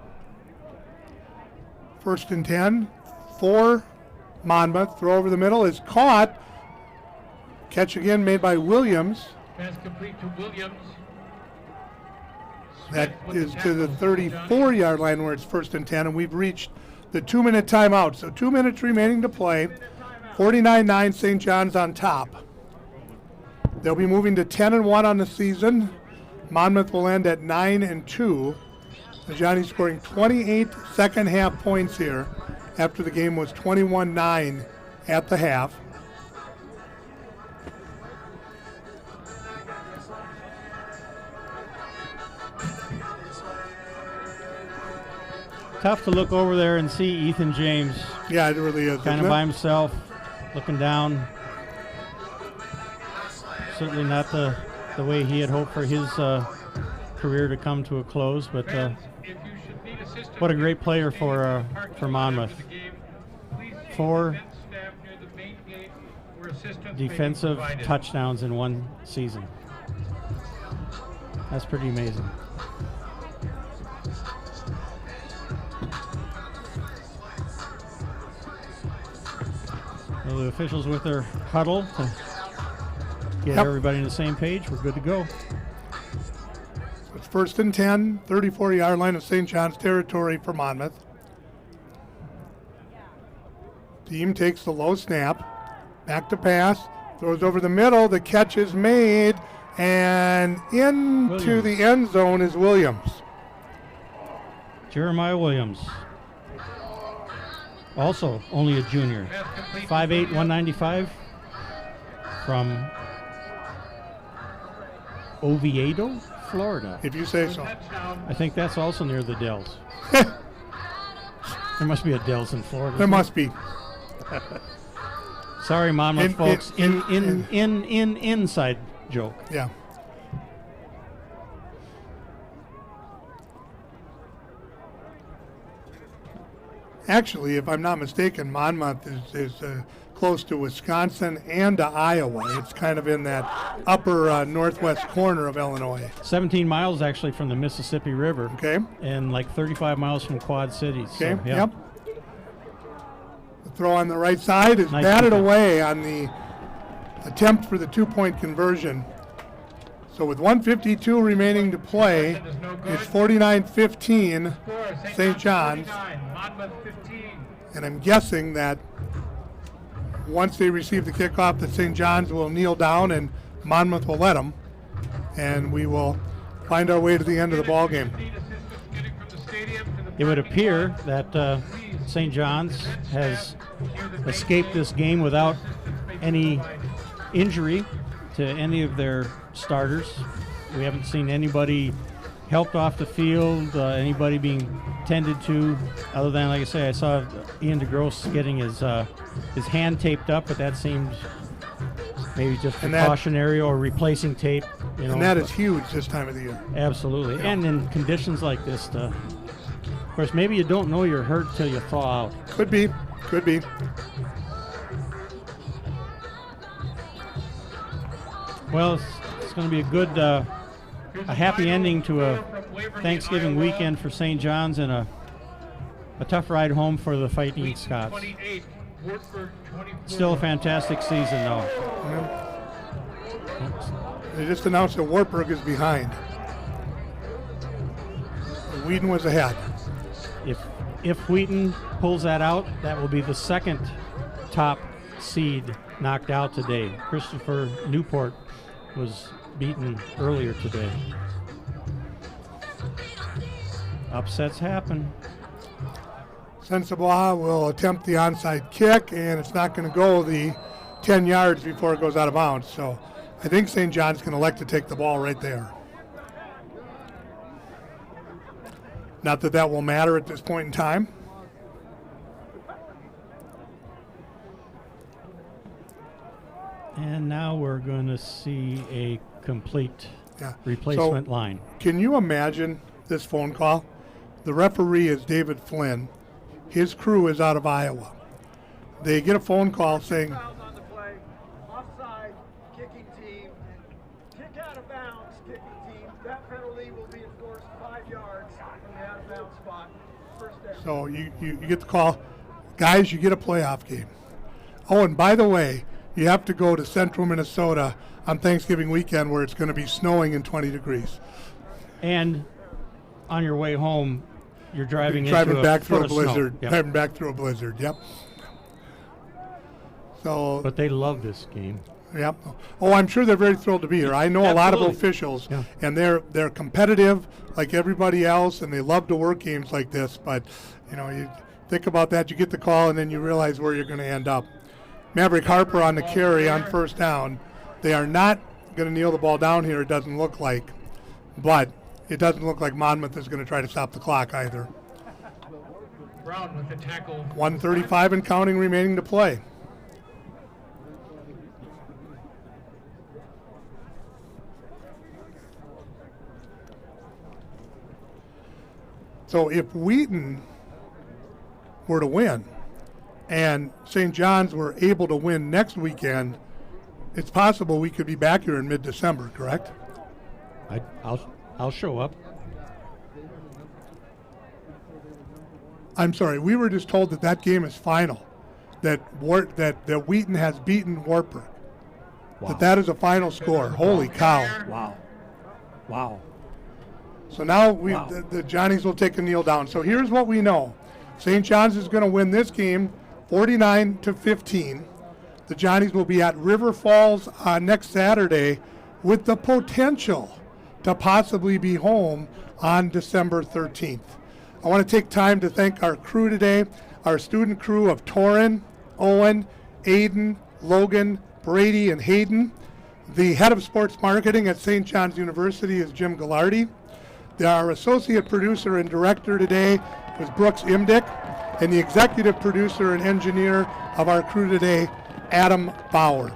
1st and 10 for Monmouth. Throw over the middle is caught. Catch again made by Williams. Pass complete to Williams. That Smith with is to the tackle. 34-yard line where it's 1st and 10, and we've reached the 2-minute timeout. So 2 minutes remaining to play. 49-9, St. John's on top. They'll be moving to 10-1 on the season. Monmouth will end at 9-2. The Johnny's scoring 28 second half points here after the game was 21-9 at the half. Tough to look over there and see Ethan James Yeah, it really is. kind of by himself, looking down. Certainly not the way he had hoped for his career to come to a close, but what a great player for Monmouth. 4 defensive touchdowns in one season. That's pretty amazing. Well, the officials with their huddle to get everybody on the same page. We're good to go. It's 1st and 10, 34-yard line of St. John's territory for Monmouth. Team takes the low snap. Back to pass. Throws over the middle. The catch is made. And into the end zone is Williams. Jeremiah Williams. Also only a junior. 5'8", 195 from Oviedo, Florida. If you say so. I think that's also near the Dells. There must be a Dells in Florida. There must be. Sorry, Monmouth folks. Inside joke. Yeah. Actually, if I'm not mistaken, Monmouth is close to Wisconsin and to Iowa. It's kind of in that upper northwest corner of Illinois. 17 miles actually from the Mississippi River. Okay. And like 35 miles from Quad Cities. Okay. So, yeah. Yep. The throw on the right side is batted away on the attempt for the 2-point conversion. So with 1:52 remaining to play, it's 49-15 St. John's. And I'm guessing that once they receive the kickoff, that St. John's will kneel down and Monmouth will let them. And we will find our way to the end of the ball game. It would appear that St. John's has escaped this game without any injury to any of their starters. We haven't seen anybody helped off the field, anybody being tended to, other than, like I say, I saw Ian DeGrosse getting his hand taped up, but that seemed maybe just precautionary or replacing tape. You know, and that is huge this time of the year. Absolutely. Yeah. And in conditions like this, of course, maybe you don't know you're hurt till you thaw out. Could be. Could be. Well, it's going to be a good, a happy ending to a Thanksgiving weekend for St. John's and a tough ride home for the Fighting Scots. Still a fantastic season, though. They just announced that Wartburg is behind. Wheaton was ahead. If Wheaton pulls that out, that will be the second top seed knocked out today. Christopher Newport was beaten earlier today. Upsets happen. Sensabaugh will attempt the onside kick, and it's not going to go the 10 yards before it goes out of bounds. So I think St. John's going to elect to take the ball right there. Not that that will matter at this point in time. And now we're going to see a complete replacement line. Can you imagine this phone call? The referee is David Flynn. His crew is out of Iowa. They get a phone call saying, On the play, offside, kicking team, kick out of bounds, kicking team. That penalty will be enforced 5 yards from the out of bounds spot. First down. so you get the call, guys, you get a playoff game. Oh, and by the way, you have to go to central Minnesota on Thanksgiving weekend where it's going to be snowing and 20 degrees. And on your way home, you're driving back through a foot of blizzard. snow. Yep. Driving back through a blizzard. Yep. So. But they love this game. Yep. Oh, I'm sure they're very thrilled to be here. I know a lot of officials, and they're competitive like everybody else, and they love to work games like this. But you know, you think about that, you get the call, and then you realize where you're going to end up. Maverick Harper on the carry on first down. They are not going to kneel the ball down here, it doesn't look like. But it doesn't look like Monmouth is going to try to stop the clock either. Brown with the tackle. 1:35 and counting remaining to play. So if Wheaton were to win and St. John's were able to win next weekend, it's possible we could be back here in mid-December, correct? I'll show up. I'm sorry, we were just told that that game is final, that Wheaton has beaten Wartburg. Wow. That is a final score. Holy cow. Wow. So now the Johnnies will take a kneel down. So here's what we know. St. John's is going to win this game 49-15. The Johnnies will be at River Falls next Saturday with the potential to possibly be home on December 13th. I want to take time to thank our crew today, our student crew of Torrin, Owen, Aiden, Logan, Brady, and Hayden. The head of sports marketing at St. John's University is Jim Gallardi. Our associate producer and director today was Brooks Imdick, and the executive producer and engineer of our crew today, Adam Bauer.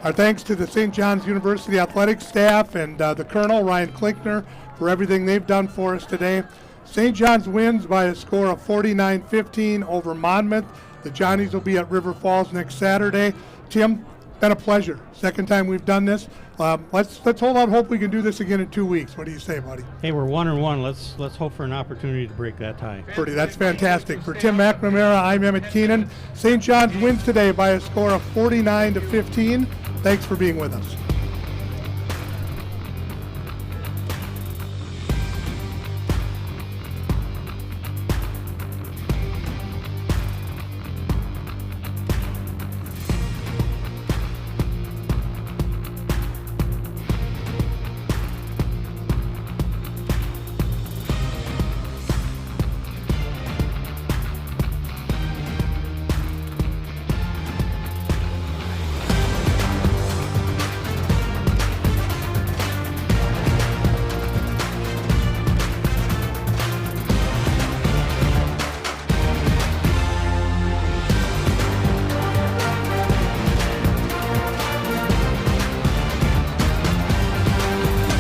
Our thanks to the St. John's University athletics staff and the Colonel, Ryan Klinkner, for everything they've done for us today. St. John's wins by a score of 49-15 over Monmouth. The Johnnies will be at River Falls next Saturday. Tim, been a pleasure. Second time we've done this. Let's hold out hope we can do this again in 2 weeks. What do you say, buddy? Hey, we're 1-1. Let's hope for an opportunity to break that tie. Pretty, that's fantastic. For Tim McNamara, I'm Emmett Keenan. St. John's wins today by a score of 49-15. Thanks for being with us.